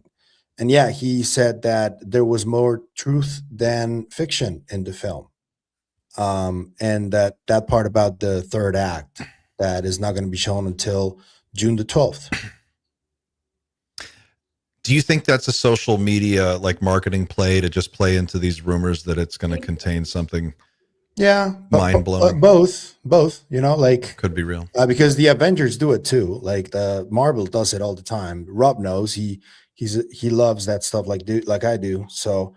And yeah, he said that there was more truth than fiction in the film. And that part about the third act that is not going to be shown until June the 12th. Do you think that's a social media like marketing play to just play into these rumors that it's going to contain something? Yeah, mind-blowing. Both, like could be real because the Avengers do it too. Like the Marvel does it all the time. Rob knows he loves that stuff like I do. So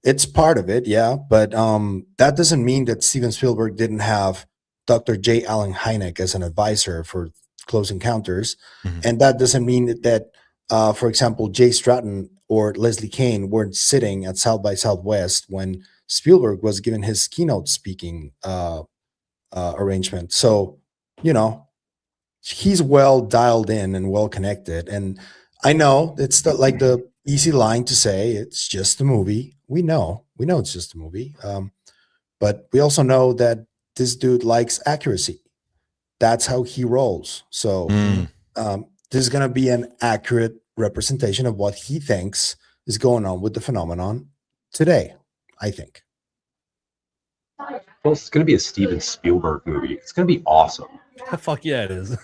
it's part of it, yeah. But that doesn't mean that Steven Spielberg didn't have Dr. J. Allen Hynek as an advisor for Close Encounters, and that doesn't mean that, for example, Jay Stratton or Leslie Kean weren't sitting at South by Southwest when Spielberg was given his keynote speaking arrangement. So, he's well dialed in and well connected. And I know it's like the easy line to say it's just a movie. We know it's just a movie. But we also know that this dude likes accuracy. That's how he rolls. So this is going to be an accurate representation of what he thinks is going on with the phenomenon today, I think. Well, it's going to be a Steven Spielberg movie. It's going to be awesome. Fuck yeah, it is.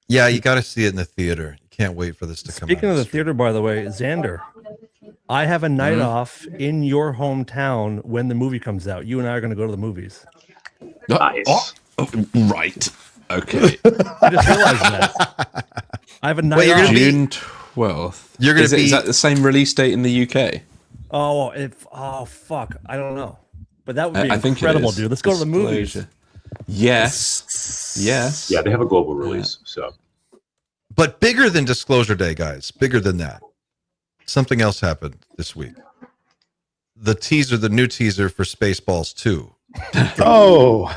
Yeah, you got to see it in the theater. You can't wait for this to come out. Speaking of the theater, by the way, Xander, I have a night off in your hometown when the movie comes out. You and I are going to go to the movies. Nice. Right. Okay. I just realized that. I have a night off. June 12th. You're going to be... Is that the same release date in the UK? Oh, fuck. I don't know. But that would be I incredible, dude. Let's go to the movies. Yes. Yeah, they have a global release. So, but bigger than Disclosure Day, guys. Bigger than that. Something else happened this week. The new teaser for Spaceballs 2. Oh.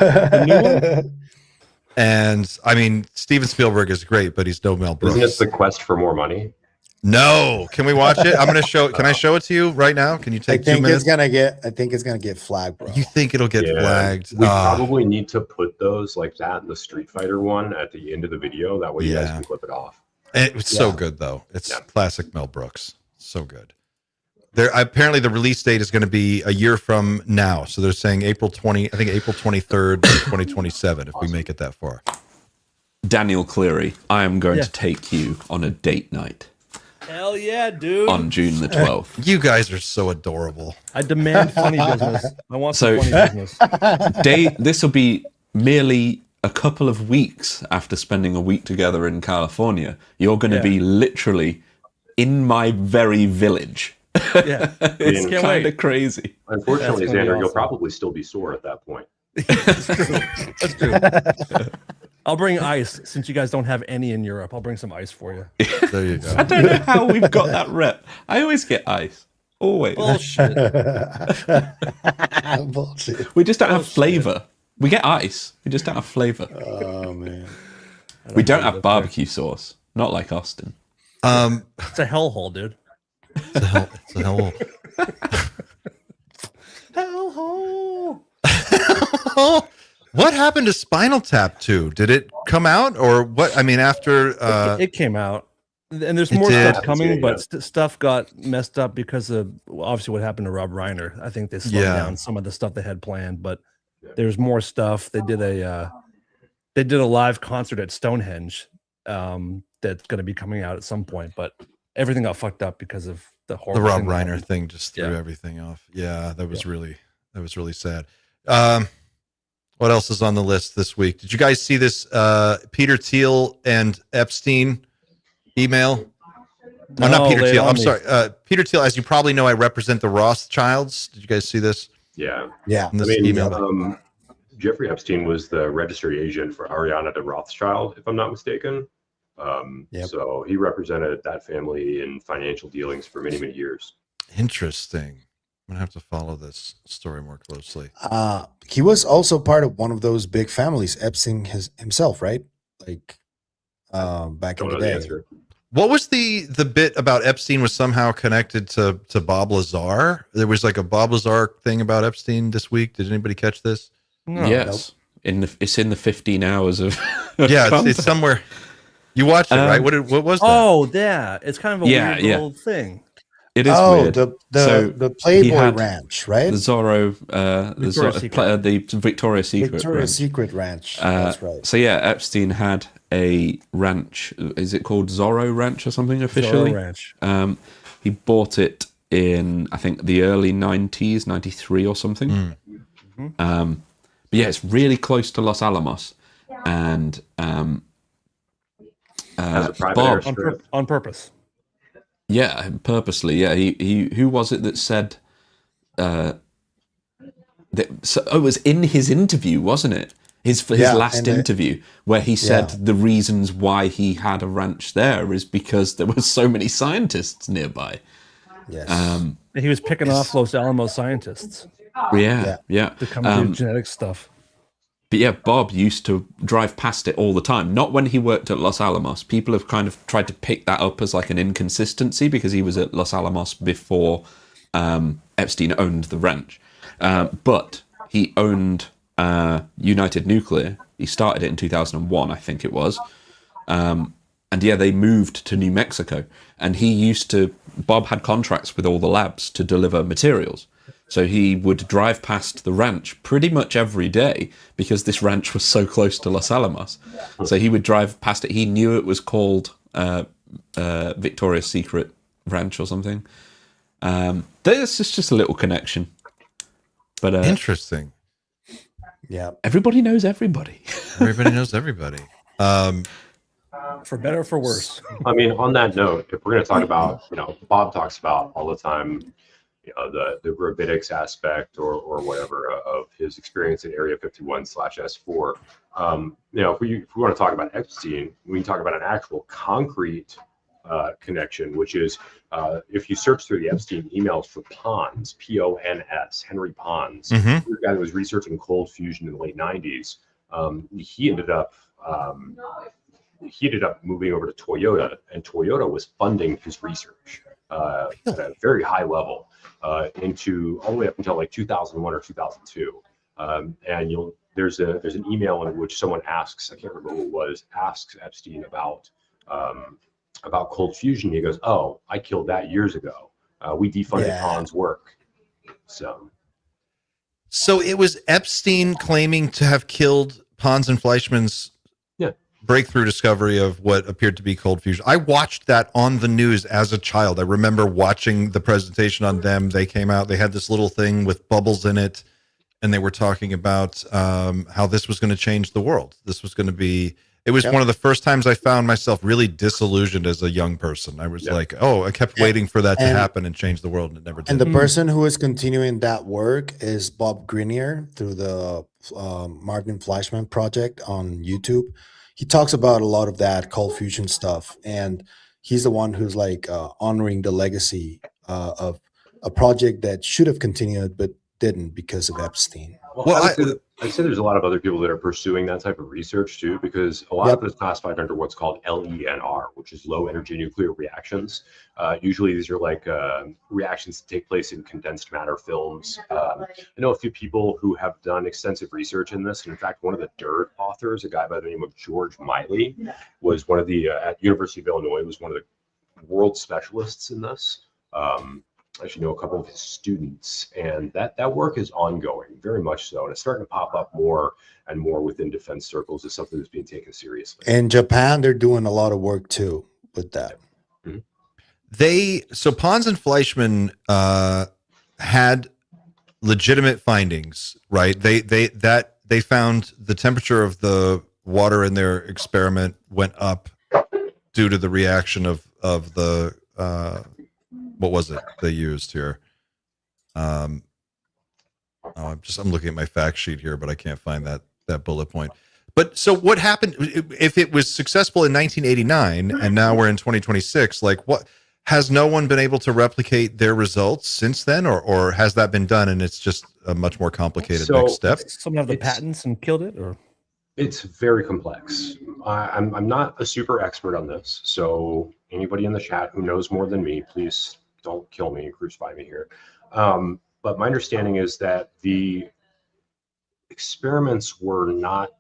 And I mean, Steven Spielberg is great, but he's no Mel Brooks. Isn't it the quest for more money? No, can we watch it? I'm gonna show. Can I show it to you right now? Can you take 2 minutes? I think it's gonna get flagged, bro. You think it'll get flagged? We probably need to put those like that in the Street Fighter one at the end of the video. That way you guys can clip it off. It's so good though. It's classic Mel Brooks. So good. There apparently the release date is going to be a year from now. So they're saying April 23rd, 2027. If we make it that far. Daniel Cleary, I am going to take you on a date night. Hell yeah, dude. on June the 12th. You guys are so adorable. I demand funny business. I want some funny business. This will be merely a couple of weeks after spending a week together in California. You're going to be literally in my very village. Yeah, it's kind of crazy. Unfortunately, Xander, you'll probably still be sore at that point. That's true. I'll bring ice since you guys don't have any in Europe. I'll bring some ice for you. There you go. I don't know how we've got that rep. I always get ice. Always. Bullshit. Bullshit. We just don't have flavor. We get ice. We just don't have flavor. Oh man. We don't have barbecue sauce. Not like Austin. It's a hellhole, dude. It's a hellhole. Hellhole. What happened to Spinal Tap 2? Did it come out or what? I mean, after it came out, and there's more stuff coming, but stuff got messed up because of obviously what happened to Rob Reiner. I think they slowed down some of the stuff they had planned, but there's more stuff. They did a live concert at Stonehenge that's going to be coming out at some point, but everything got fucked up because of the Rob Reiner thing. Just threw everything off. Yeah, that was really sad. What else is on the list this week? Did you guys see this Peter Thiel and Epstein email? No, not Peter Thiel. I'm sorry. Peter Thiel, as you probably know, I represent the Rothschilds. Did you guys see this? Yeah. Yeah. In this email? Jeffrey Epstein was the registered agent for Ariana de Rothschild, if I'm not mistaken. So he represented that family in financial dealings for many, many years. Interesting. I'm gonna have to follow this story more closely. He was also part of one of those big families, Epstein himself, right? Like back in the day. What was the bit about Epstein was somehow connected to Bob Lazar? There was like a Bob Lazar thing about Epstein this week. Did anybody catch this? No. Yes. Nope. It's in the 15 hours of yeah, it's somewhere. You watched it, right? What was that? Oh, yeah. It's kind of a weird little thing. It is weird. The Playboy Ranch, right? The Zorro, the Victoria's Secret Ranch. That's right. So yeah, Epstein had a ranch. Is it called Zorro Ranch or something officially? Zorro Ranch. He bought it in, I think, the early 90s, 93 or something. But yeah, it's really close to Los Alamos, and Bob on purpose. Yeah, purposely. Yeah, he. Who was it that said? It was in his interview, wasn't it? His last interview, where he said the reasons why he had a ranch there is because there were so many scientists nearby. Yes. He was picking off Los Alamos scientists. Yeah. To come do genetic stuff. But yeah, Bob used to drive past it all the time. Not when he worked at Los Alamos. People have kind of tried to pick that up as like an inconsistency because he was at Los Alamos before Epstein owned the ranch. But he owned United Nuclear. He started it in 2001, I think it was. And yeah, they moved to New Mexico. And Bob had contracts with all the labs to deliver materials. So he would drive past the ranch pretty much every day because this ranch was so close to Los Alamos. So he would drive past it. He knew it was called Victoria's Secret Ranch or something. There's just a little connection. But interesting. Yeah. Everybody knows everybody. Everybody knows everybody. For better or for worse. I mean, on that note, if we're going to talk about, Bob talks about all the time, the robotics aspect or whatever of his experience in Area 51/S4. If we want to talk about Epstein, we can talk about an actual concrete connection, which is if you search through the Epstein emails for Pons, P-O-N-S, Henry Pons, the guy that was researching cold fusion in the late 90s, he ended up moving over to Toyota, and Toyota was funding his research at a very high level into all the way up until like 2001 or 2002. And there's an email in which someone asks, I can't remember who it was, asks Epstein about cold fusion. He goes, "Oh, I killed that years ago. We defunded Pons' work." So it was Epstein claiming to have killed Pons and Fleischman's breakthrough discovery of what appeared to be cold fusion. I watched that on the news as a child. I remember watching the presentation on them. They came out, they had this little thing with bubbles in it, and they were talking about how this was going to change the world. This was going to be, it was one of the first times I found myself really disillusioned as a young person. I was like, oh, I kept waiting for that to happen and change the world, and it never did. And the person who is continuing that work is Bob Grenier through the Martin Fleischmann project on YouTube. He talks about a lot of that cold fusion stuff, and he's the one who's like honoring the legacy of a project that should have continued but didn't because of Epstein. Well, I'd say there's a lot of other people that are pursuing that type of research too, because a lot of it is classified under what's called LENR, which is low energy nuclear reactions. Usually these are like reactions that take place in condensed matter films. I know a few people who have done extensive research in this. And in fact, one of the DIRT authors, a guy by the name of George Miley, was one of the, at University of Illinois, was one of the world specialists in this. I should know a couple of his students, and that work is ongoing, very much so, and it's starting to pop up more and more within defense circles as something that's being taken seriously. In Japan, they're doing a lot of work too with that. So Pons and Fleischmann had legitimate findings, right? They found the temperature of the water in their experiment went up due to the reaction of the what was it they used here? I'm looking at my fact sheet here, but I can't find that bullet point. But so what happened if it was successful in 1989 and now we're in 2026? Like, what, has no one been able to replicate their results since then, or has that been done and it's just a much more complicated next step? Someone have the patents and killed it, or? It's very complex. I'm not a super expert on this, so anybody in the chat who knows more than me, please don't kill me and crucify me here. But my understanding is that the experiments were not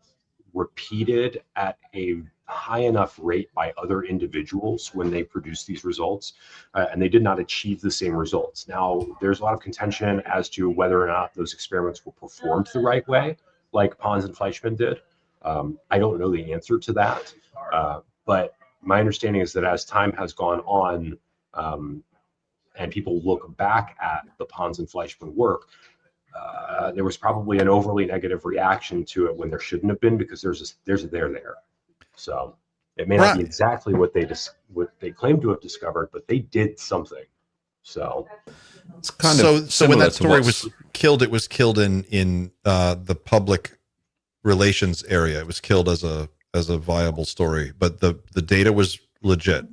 repeated at a high enough rate by other individuals when they produced these results, and they did not achieve the same results. Now, there's a lot of contention as to whether or not those experiments were performed the right way, like Pons and Fleischmann did. I don't know the answer to that, but my understanding is that as time has gone on, and people look back at the Pons and Fleischmann work, there was probably an overly negative reaction to it when there shouldn't have been, because there's a there. So it may not be exactly what they claim to have discovered, but they did something. So it's kind of so when that story was killed, it was killed in the public relations area. It was killed as a viable story, but the data was legit.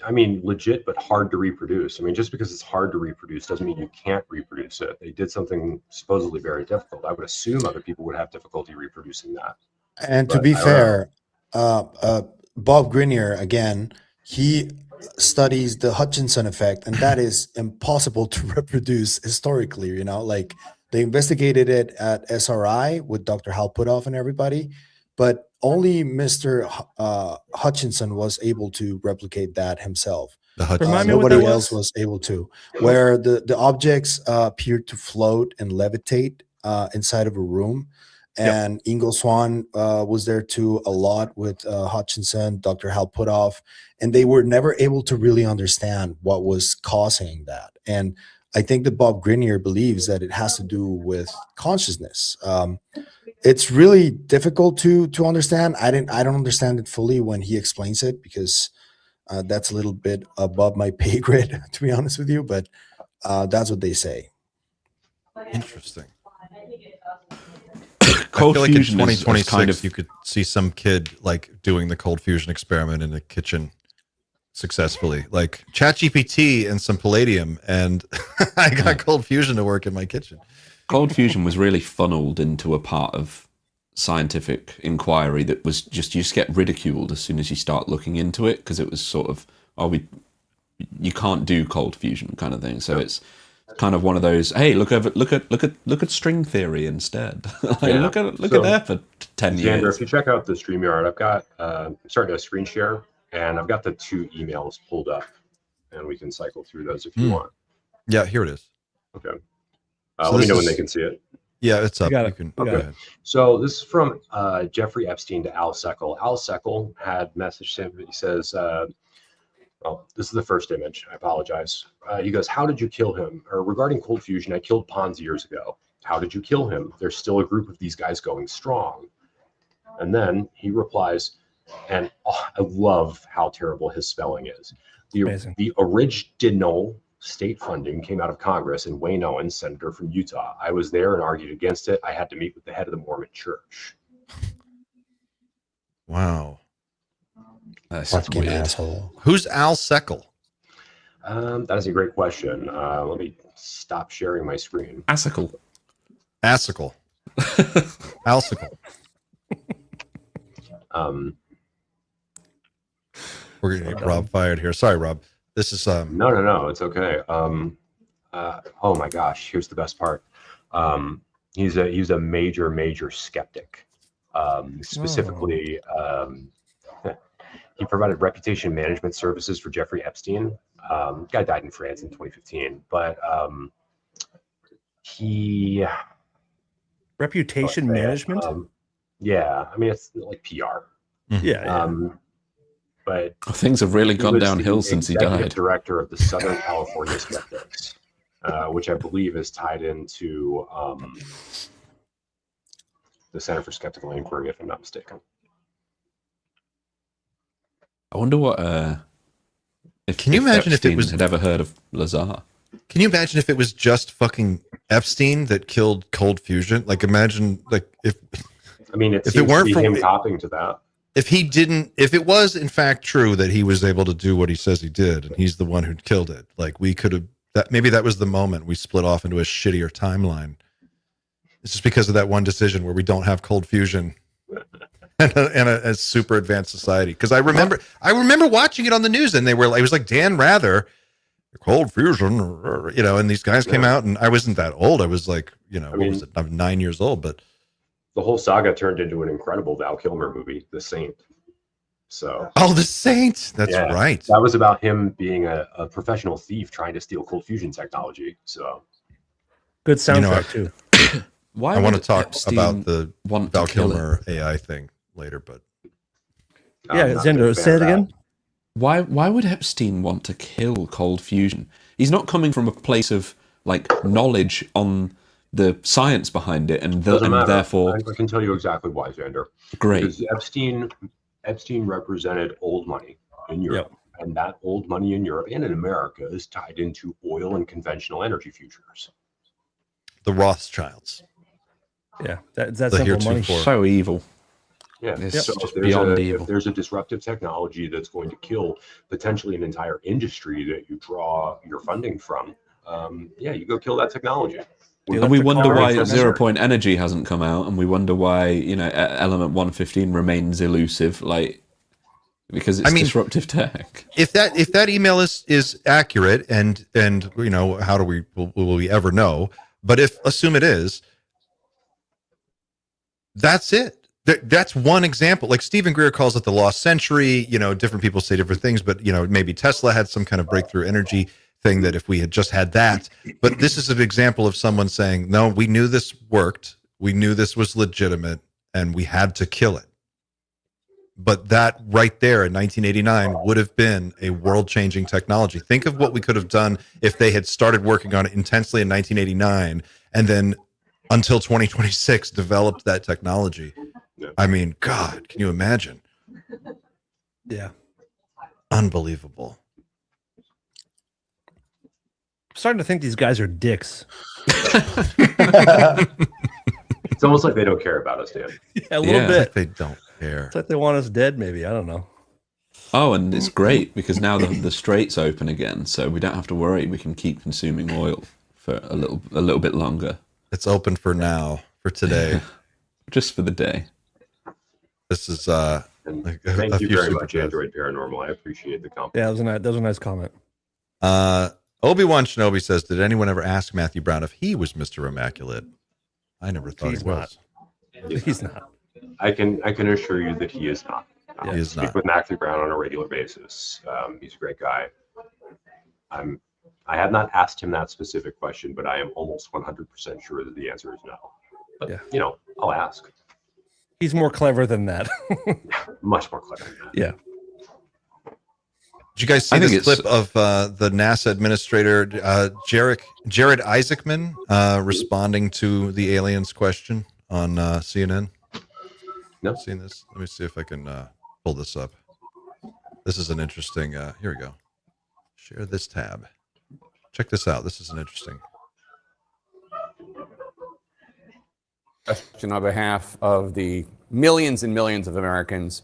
I mean, legit, but hard to reproduce. I mean, just because it's hard to reproduce doesn't mean you can't reproduce it. They did something supposedly very difficult. I would assume other people would have difficulty reproducing that. And to be fair, Bob Grenier, again, he studies the Hutchinson effect, and that is impossible to reproduce historically. You know, like they investigated it at SRI with Dr. Hal Puthoff and everybody, but only Mr. Hutchinson was able to replicate that himself. Nobody else was able to. Where the objects appeared to float and levitate inside of a room. And Ingo Swann was there too a lot with Hutchinson, Dr. Hal Puthoff, and they were never able to really understand what was causing that. And I think that Bob Grenier believes that it has to do with consciousness. It's really difficult to understand. I don't understand it fully when he explains it, because that's a little bit above my pay grade, to be honest with you. But that's what they say. Interesting. Cold I feel fusion like in 2026, kind of, you could see some kid like doing the cold fusion experiment in the kitchen successfully, like ChatGPT and some palladium, and I got cold fusion to work in my kitchen. Cold fusion was really funneled into a part of scientific inquiry that was just, you just get ridiculed as soon as you start looking into it, because it was sort of, you can't do cold fusion kind of thing. So it's kind of one of those, hey, look at string theory instead. Look at that for 10 years. Xander, if you check out the StreamYard, I've got starting to screen share, and I've got the 2 emails pulled up, and we can cycle through those if you want. Yeah, here it is. Okay. Let me know when they can see it. Yeah, it's up. got You it. can We got go it. ahead. So this is from Jeffrey Epstein to Al Seckel. Al Seckel had messaged him. He says, "Oh, this is the first image. I apologize." He goes, "How did you kill him?" Or regarding cold fusion, I killed Pons years ago. How did you kill him? There's still a group of these guys going strong. And then he replies, and I love how terrible his spelling is. The original state funding came out of Congress and Wayne Owens, senator from Utah. I was there and argued against it. I had to meet with the head of the Mormon church. Wow. That's Fucking weird. asshole. Who's Al Seckel? That is a great question. Let me stop sharing my screen. Asicle. Asicle. Alsicle. We're gonna get Rob fired here. Sorry, Rob. This is No, it's okay. Oh my gosh, here's the best part. He's a major skeptic. Specifically, he provided reputation management services for Jeffrey Epstein. Guy died in France in 2015, but he reputation management. Yeah, I mean it's like PR. Yeah. But things have really gone downhill since he died. Director of the Southern California Skeptics, which I believe is tied into the Center for Skeptical Inquiry, if I'm not mistaken. I wonder what. Can you imagine Epstein if it was had ever heard of Lazar? Can you imagine if it was just fucking Epstein that killed cold fusion? Like, imagine like if. I mean, if it weren't for him copying to that. If it was in fact true that he was able to do what he says he did, and he's the one who killed it, like we could have, maybe that was the moment we split off into a shittier timeline. It's just because of that one decision where we don't have cold fusion and a super advanced society. Because I remember watching it on the news, and it was like Dan Rather, cold fusion, and these guys came out, and I wasn't that old. I was like, I'm 9 years old, but. The whole saga turned into an incredible Val Kilmer movie, The Saint. So. Oh, The Saint. That's right. That was about him being a professional thief trying to steal cold fusion technology. So. Good soundtrack too. Why I want to talk Epstein about the Val Kilmer it? AI thing later, but. Yeah, Zendo, say it again. Why would Epstein want to kill cold fusion? He's not coming from a place of like knowledge on the science behind it, and therefore I can tell you exactly why, Xander. Great. Because Epstein represented old money in Europe, and that old money in Europe and in America is tied into oil and conventional energy futures. The Rothschilds. Yeah, that's simple money. So evil. Yeah, it's so just if there's a disruptive technology that's going to kill potentially an entire industry that you draw your funding from, you go kill that technology. And we wonder why 0 Point Energy hasn't come out, and we wonder why Element 115 remains elusive, because it's disruptive tech. If that email is accurate, and how will we ever know? But assume it is, that's it. That's one example. Like Stephen Greer calls it the lost century. Different people say different things, but maybe Tesla had some kind of breakthrough energy thing that if we had just had that. But this is an example of someone saying, no, we knew this worked, we knew this was legitimate, and we had to kill it. But that right there in 1989 would have been a world-changing technology. Think of what we could have done if they had started working on it intensely in 1989 and then until 2026 developed that technology. I mean, God, can you imagine? Yeah. Unbelievable. I'm starting to think these guys are dicks. It's almost like they don't care about us, Dan. Yeah, a little bit. Like they don't care. It's like they want us dead, maybe. I don't know. Oh, and it's great because now the strait's open again, so we don't have to worry. We can keep consuming oil for a little bit longer. It's open for now, for today. Just for the day. This is thank you very much, Android Paranormal. I appreciate the compliment. Yeah, that was a nice comment. Obi-Wan Shinobi says, did anyone ever ask Matthew Brown if he was Mr. Immaculate? I never thought he was. He's not. I can assure you that he is not. He is speak not. with Matthew Brown on a regular basis. He's a great guy. I have not asked him that specific question, but I am almost 100% sure that the answer is no. But, I'll ask. He's more clever than that. Much more clever than that. Yeah. Did you guys see this clip of the NASA administrator, Jared Isaacman, responding to the aliens question on CNN? No. Seen this? Let me see if I can pull this up. This is an interesting, here we go. Share this tab. Check this out. This is an interesting. On behalf of the millions and millions of Americans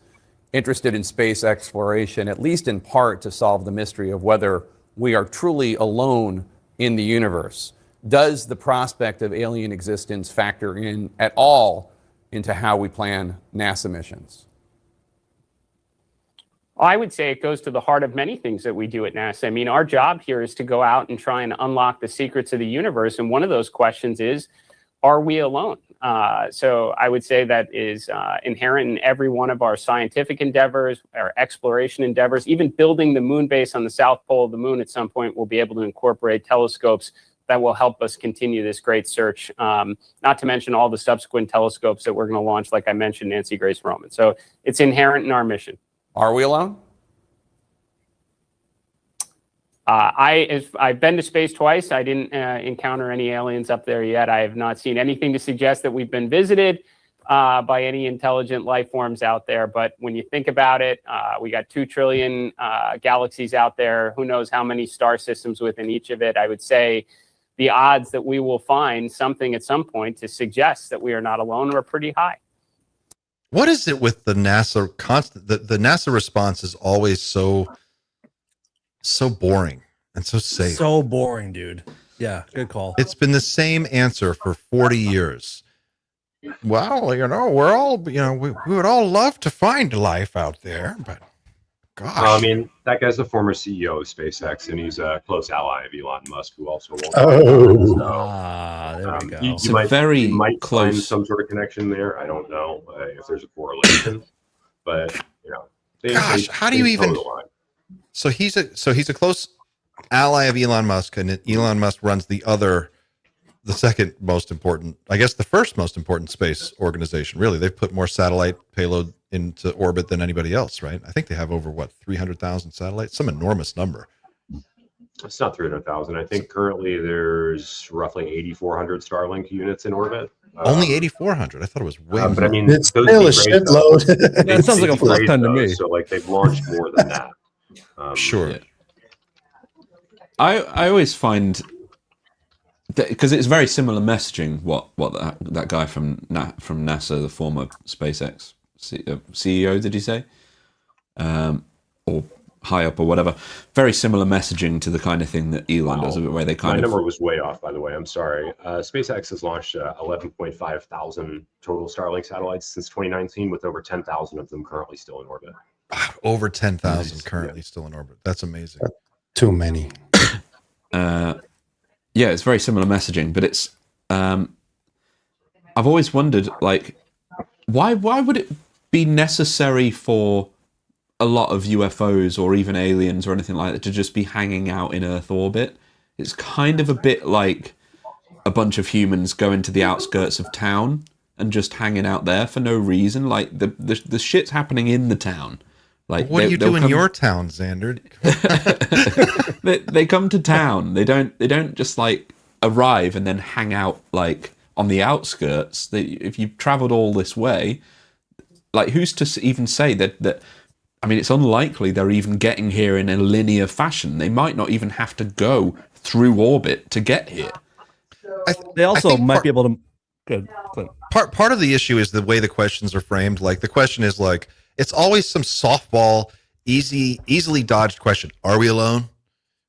interested in space exploration, at least in part to solve the mystery of whether we are truly alone in the universe. Does the prospect of alien existence factor in at all into how we plan NASA missions? I would say it goes to the heart of many things that we do at NASA. I mean, our job here is to go out and try and unlock the secrets of the universe. And one of those questions is, are we alone? So I would say that is inherent in every one of our scientific endeavors, our exploration endeavors. Even building the moon base on the south pole of the moon at some point will be able to incorporate telescopes that will help us continue this great search, not to mention all the subsequent telescopes that we're going to launch, like I mentioned, Nancy Grace Roman. So it's inherent in our mission. Are we alone? I've been to space twice. I didn't encounter any aliens up there yet. I have not seen anything to suggest that we've been visited by any intelligent life forms out there. But when you think about it, we got 2 trillion galaxies out there. Who knows how many star systems within each of it? I would say the odds that we will find something at some point to suggest that we are not alone are pretty high. What is it with the NASA the NASA response is always so boring and so safe. So boring, dude. Yeah, good call. It's been the same answer for 40 years. Well, we're all, we would all love to find life out there, but gosh. I mean, that guy's the former CEO of SpaceX, and he's a close ally of Elon Musk, who also won't. There we go. You might find some sort of connection there. I don't know if there's a correlation, but gosh, how do you even? So he's a close ally of Elon Musk, and Elon Musk runs the second most important, I guess the first most important space organization. Really, they've put more satellite payload into orbit than anybody else, right? I think they have over 300,000 satellites, some enormous number. It's not 300,000. I think currently there's roughly 8,400 Starlink units in orbit. Only 8,400. I thought it was way more. But I mean, it's still a shitload. That sounds like a full ton to me. So they've launched more than that. Sure. Yeah. I always find because it's very similar messaging. What that guy from NASA, the former SpaceX CEO, did he say, or high up or whatever? Very similar messaging to the kind of thing that Elon does, where they kind My of. number was way off, by the way. I'm sorry. SpaceX has launched 11.5 thousand total Starlink satellites since 2019, with over 10,000 of them currently still in orbit. Over 10,000 currently still in orbit. That's amazing. Too many. Yeah, it's very similar messaging, but it's. I've always wondered, why would it be necessary for a lot of UFOs or even aliens or anything like that to just be hanging out in Earth orbit? It's kind of a bit like a bunch of humans going to the outskirts of town and just hanging out there for no reason. Like the shit's happening in the town. Like, what do you do in your town, Xander? they come to town. They don't just arrive and then hang out on the outskirts. If you've traveled all this way, who's to even say that? I mean, it's unlikely they're even getting here in a linear fashion. They might not even have to go through orbit to get here. They also might be able to. Good. Part of the issue is the way the questions are framed. The question is it's always some softball, easily dodged question. Are we alone?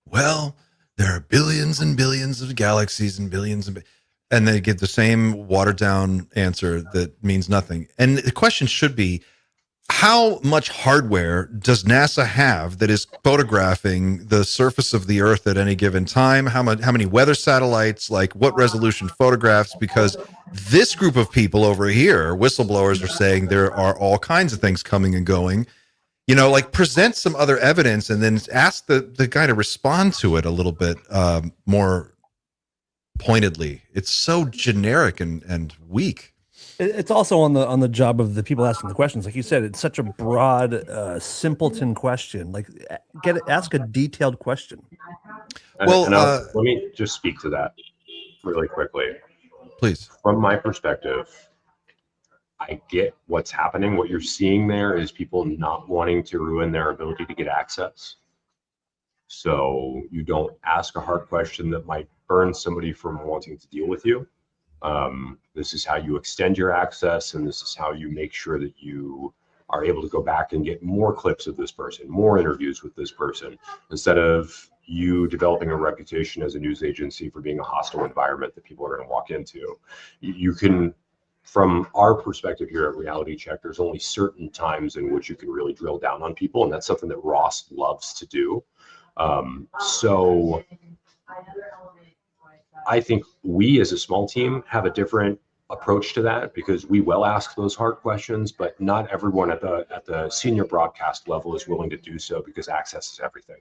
Well, there are billions and billions of galaxies and billions and they give the same watered down answer that means nothing. And the question should be, how much hardware does NASA have that is photographing the surface of the Earth at any given time? How many weather satellites? What resolution photographs? Because this group of people over here, whistleblowers, are saying there are all kinds of things coming and going. Present some other evidence and then ask the guy to respond to it a little bit more pointedly. It's so generic and weak. It's also on the job of the people asking the questions. Like you said, it's such a broad, simpleton question. Like, ask a detailed question. Well, let me just speak to that really quickly. Please. From my perspective, I get what's happening. What you're seeing there is people not wanting to ruin their ability to get access. So you don't ask a hard question that might burn somebody from wanting to deal with you. This is how you extend your access, and this is how you make sure that you are able to go back and get more clips of this person, more interviews with this person, instead of you developing a reputation as a news agency for being a hostile environment that people are going to walk into. You can, from our perspective here at Reality Check, there's only certain times in which you can really drill down on people, and that's something that Ross loves to do. So I think we as a small team have a different approach to that, because we will ask those hard questions, but not everyone at the senior broadcast level is willing to do so, because access is everything.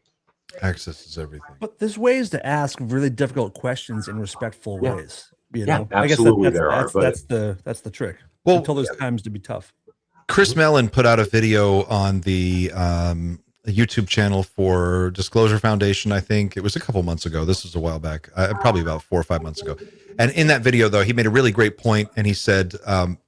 Access is everything. But there's ways to ask really difficult questions in respectful ways. You know, absolutely, that's the trick. Well, until there's times to be tough. Chris Mellon put out a video on the YouTube channel for Disclosure Foundation. I think it was a couple months ago. This was a while back, probably about 4 or 5 months ago. And in that video, though, he made a really great point, and he said,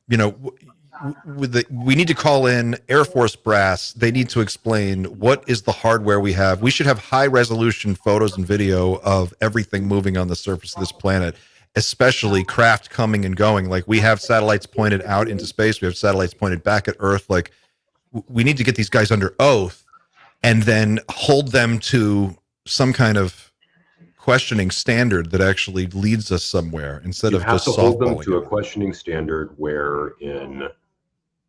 we need to call in Air Force brass. They need to explain what is the hardware we have. We should have high resolution photos and video of everything moving on the surface of this planet, especially craft coming and going. Like, we have satellites pointed out into space. We have satellites pointed back at Earth. Like, we need to get these guys under oath and then hold them to some kind of questioning standard that actually leads us somewhere, instead of just hold them to a questioning standard wherein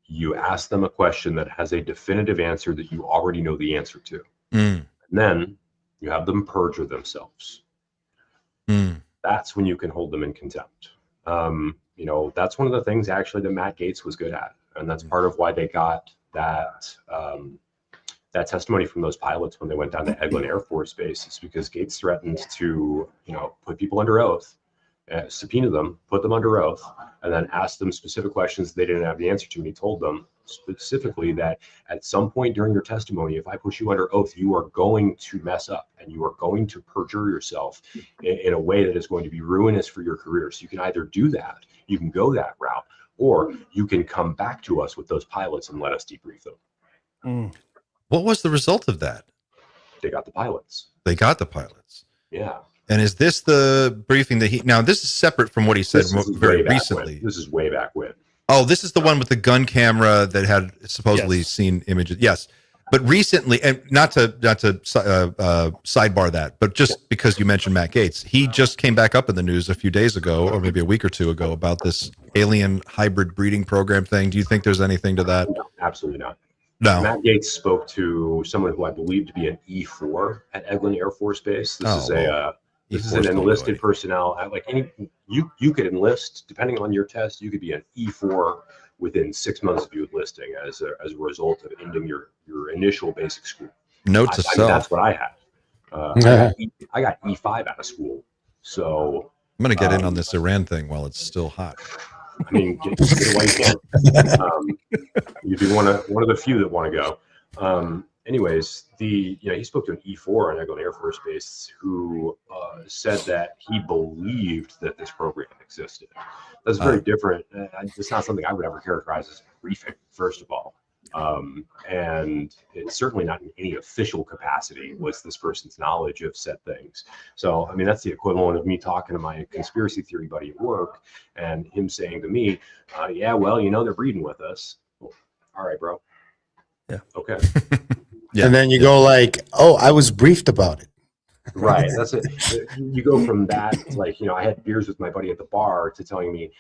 you ask them a question that has a definitive answer that you already know the answer to. And then you have them perjure themselves. That's when you can hold them in contempt. That's one of the things actually that Matt Gaetz was good at, and that's part of why they got that testimony from those pilots when they went down to Eglin Air Force Base, is because Gaetz threatened to, put people under oath, subpoena them, put them under oath, and then ask them specific questions they didn't have the answer to. And he told them specifically that at some point during your testimony, if I put you under oath, you are going to mess up and you are going to perjure yourself in a way that is going to be ruinous for your career. So you can either do that, you can go that route, or you can come back to us with those pilots and let us debrief them. What was the result of that? They got the pilots. They got the pilots. Yeah. And is this the briefing that now this is separate from what he said very recently. This is way back when. Oh, this is the one with the gun camera that had supposedly seen images. Yes. But recently, and not to sidebar that, but just because you mentioned Matt Gaetz, he just came back up in the news a few days ago, or maybe a week or two ago, about this alien hybrid breeding program thing. Do you think there's anything to that? No, absolutely not. No. Matt Gaetz spoke to someone who I believe to be an E4 at Eglin Air Force Base. This is an enlisted personnel. You could enlist, depending on your test, you could be an E4 within 6 months of you enlisting as a result of ending your initial basic school. Note to self. That's what I had. I got E5 out of school. So I'm going to get in on this Iran thing while it's still hot. I mean, get it while you can. You'd be one of the few that want to go. Anyways, he spoke to an E4 on Eglin Air Force Base who said that he believed that this program existed. That's very different. It's not something I would ever characterize as a briefing, first of all. And it's certainly not in any official capacity was this person's knowledge of said things. So, I mean, that's the equivalent of me talking to my conspiracy theory buddy at work and him saying to me, yeah, well, they're breeding with us. Well, all right, bro. Yeah. Okay. Yeah. And then you go like, oh, I was briefed about it. Right. That's it. You go from that, I had beers with my buddy at the bar to telling me,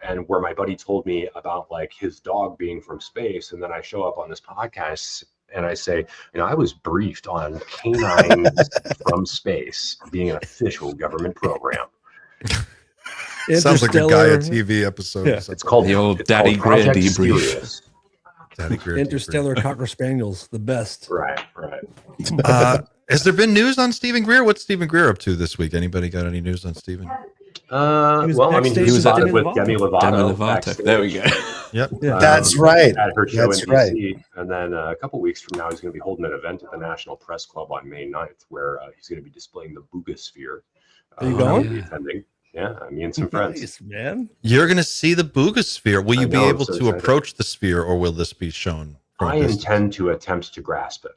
and where my buddy told me about his dog being from space. And then I show up on this podcast and I say, I was briefed on canines from space being an official government program. Sounds like a Gaia TV episode. Yeah. It's called the old Daddy Greer debrief. Interstellar Cocker Spaniels, the best. Right. Has there been news on Stephen Greer? What's Stephen Greer up to this week? Anybody got any news on Stephen? Well, I mean, he was spotted with Demi Lovato. There we go. Yep. That's right. At her show That's in DC. And then a couple weeks from now, he's going to be holding an event at the National Press Club on May 9th, where he's going to be displaying the Boogosphere. Are you going? Attending. Yeah, me and some friends. Nice, man. You're going to see the Boogosphere. Will you be able to approach the sphere, or will this be shown? I intend to attempt to grasp it.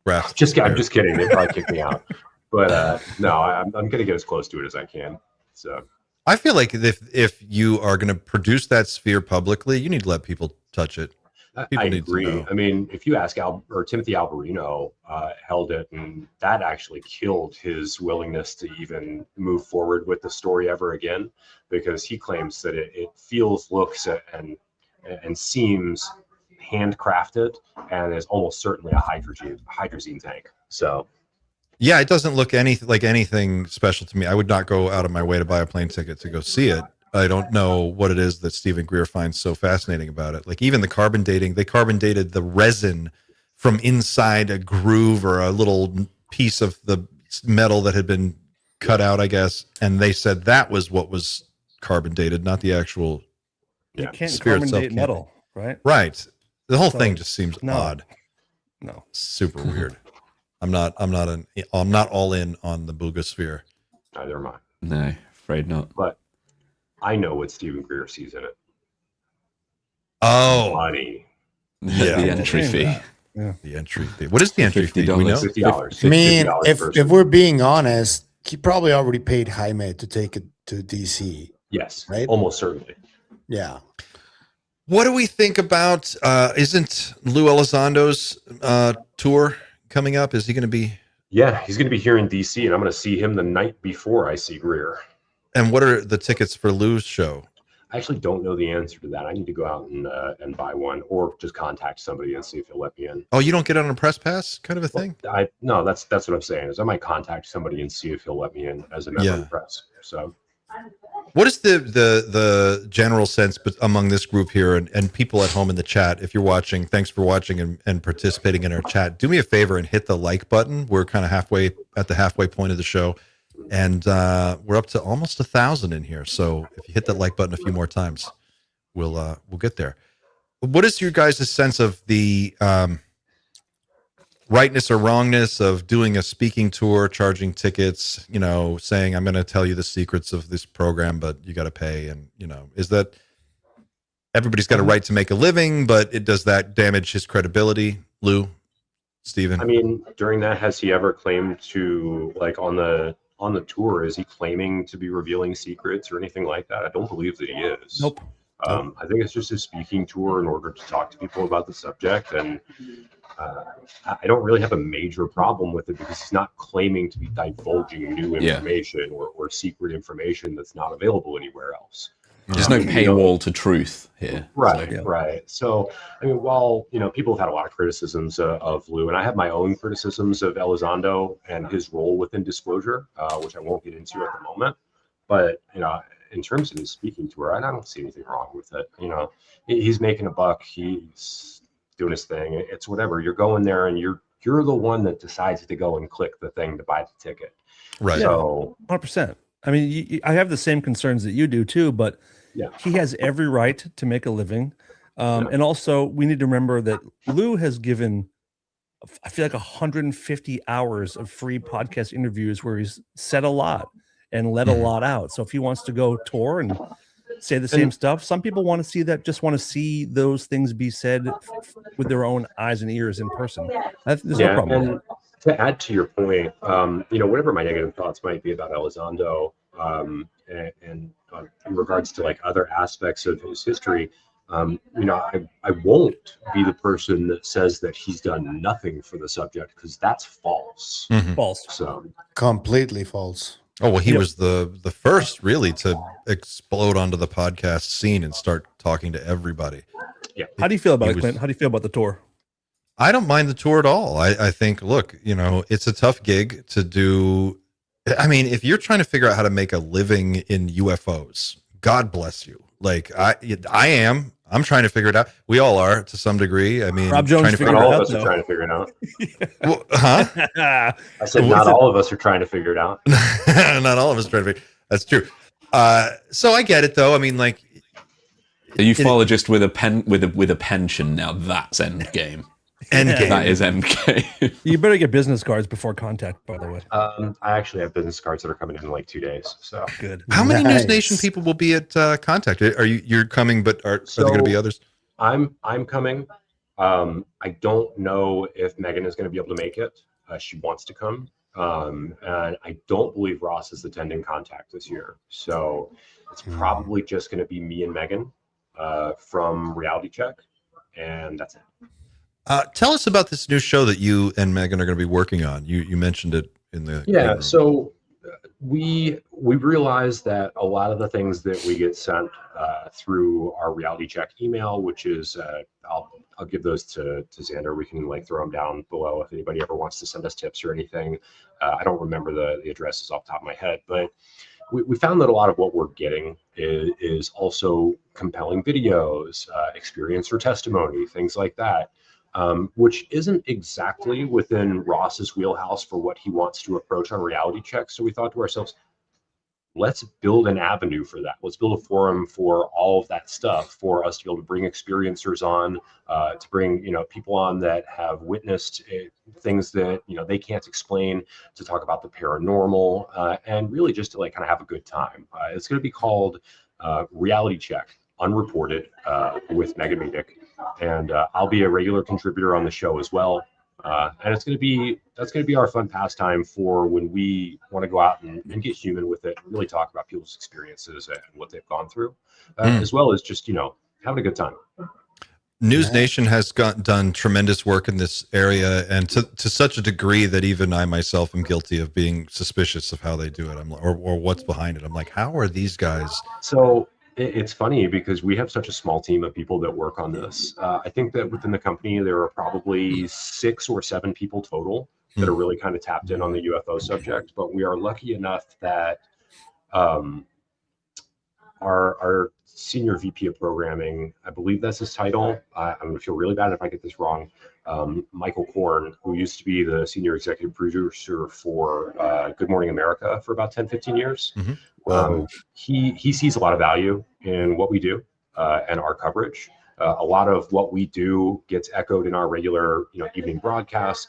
Grasp. I'm just kidding. They probably kick me out. But no, I'm going to get as close to it as I can. So I feel like if you are going to produce that sphere publicly, you need to let people touch it. People I need agree. to know. I mean, if you ask Timothy Alberino held it, and that actually killed his willingness to even move forward with the story ever again, because he claims that it feels, looks, and seems handcrafted, and is almost certainly a hydrazine tank. So. Yeah, it doesn't look like anything special to me. I would not go out of my way to buy a plane ticket to go see it. I don't know what it is that Stephen Greer finds so fascinating about it. Like even the carbon dating, they carbon dated the resin from inside a groove or a little piece of the metal that had been cut out, I guess. And they said that was what was carbon dated, not the actual You can't sphere carbon itself date metal, right? Right. The whole So, thing just seems odd. No. Super weird. I'm not all in on the Boogosphere. Neither am I. No, afraid not. But I know what Stephen Greer sees in it. Oh, money. Yeah, the entry fee. Yeah. The entry fee. What is the entry fee? Do we know? $50. I mean, $50 if we're being honest, he probably already paid Jaime to take it to DC. Yes, right? Almost certainly. Yeah. What do we think about? Isn't Lou Elizondo's tour coming up? Is he going to be? Yeah, he's going to be here in DC, and I'm going to see him the night before I see Greer. And what are the tickets for Lou's show? I actually don't know the answer to that. I need to go out and buy one, or just contact somebody and see if he'll let me in. Oh, you don't get on a press pass kind of a thing? No, that's what I'm saying. Is I might contact somebody and see if he'll let me in as a member of the press. So, what is the general sense among this group here and people at home in the chat? If you're watching, thanks for watching and participating in our chat. Do me a favor and hit the like button. We're kind of at the halfway point of the show. And we're up to almost 1,000 in here. So if you hit that like button a few more times, we'll get there. What is your guys' sense of the rightness or wrongness of doing a speaking tour, charging tickets, saying, I'm going to tell you the secrets of this program, but you got to pay. And, is that everybody's got a right to make a living, but does that damage his credibility? Lou, Stephen? I mean, during that, has he ever claimed to, like, on the tour, is he claiming to be revealing secrets or anything like that? I don't believe that he is. Nope. I think it's just a speaking tour in order to talk to people about the subject. And I don't really have a major problem with it because he's not claiming to be divulging new information or secret information that's not available anywhere else. There's no paywall to truth here. Right, right. So, I mean, while, people have had a lot of criticisms of Lou, and I have my own criticisms of Elizondo and his role within disclosure, which I won't get into at the moment. But, in terms of his speaking tour, I don't see anything wrong with it. He's making a buck. He's doing his thing. It's whatever. You're going there and you're the one that decides to go and click the thing to buy the ticket. Right. So 100%. I mean, I have the same concerns that you do too, but he has every right to make a living. And also we need to remember that Lou has given, I feel like 150 hours of free podcast interviews where he's said a lot and let a lot out. So if he wants to go tour and say the same stuff, some people want to see that, just want to see those things be said with their own eyes and ears in person. There's no problem with that. To add to your point, whatever my negative thoughts might be about Elizondo, and in regards to like other aspects of his history, I won't be the person that says that he's done nothing for the subject, because that's false. Mm-hmm. False. So completely false. Oh, well, he was the first really to explode onto the podcast scene and start talking to everybody. Yeah. How do you feel about it, Clint? How do you feel about the tour? I don't mind the tour at all. I think, look, it's a tough gig to do. I mean, if you're trying to figure out how to make a living in UFOs, God bless you. Like I'm trying to figure it out. We all are to some degree. I mean, Rob Jones all of us are trying to figure it out. Well, huh? I said not all of us are trying to figure it out. Not all of us are trying to figure. That's true. So I get it though. I mean, like, a ufologist with a pension. Now that's endgame. Endgame. That is endgame. You better get business cards before contact, by the way. I actually have business cards that are coming in like 2 days. So good. How many News Nation people will be at Contact? Are you're coming? But are there going to be others? I'm coming. I don't know if Megan is going to be able to make it. She wants to come. And I don't believe Ross is attending Contact this year. So it's probably just going to be me and Megan from Reality Check. And that's it. Tell us about this new show that you and Megan are going to be working on. You mentioned it in the room. So we realize that a lot of the things that we get sent through our Reality Check email, which is I'll give those to Xander. We can like throw them down below if anybody ever wants to send us tips or anything. I don't remember the addresses off the top of my head, but we found that a lot of what we're getting is also compelling videos, experience or testimony, things like that. Which isn't exactly within Ross's wheelhouse for what he wants to approach on Reality Check. So we thought to ourselves, let's build an avenue for that. Let's build a forum for all of that stuff for us to be able to bring experiencers on, to bring people on that have witnessed things that they can't explain, to talk about the paranormal, and really just to like kind of have a good time. It's going to be called Reality Check Unreported with Megan Medic. And I'll be a regular contributor on the show as well. And that's going to be our fun pastime for when we want to go out and get human with it, and really talk about people's experiences and what they've gone through, as well as just, having a good time. News Nation has done tremendous work in this area, and to such a degree that even I myself am guilty of being suspicious of how they do it. Or what's behind it. I'm like, how are these guys? So it's funny because we have such a small team of people that work on this. I think that within the company, there are probably 6 or 7 people total that are really kind of tapped in on the UFO subject. But we are lucky enough that our senior VP of programming, I believe that's his title. I'm going to feel really bad if I get this wrong. Michael Korn, who used to be the senior executive producer for Good Morning America for about 10, 15 years. He sees a lot of value in what we do and our coverage. A lot of what we do gets echoed in our regular, evening broadcasts.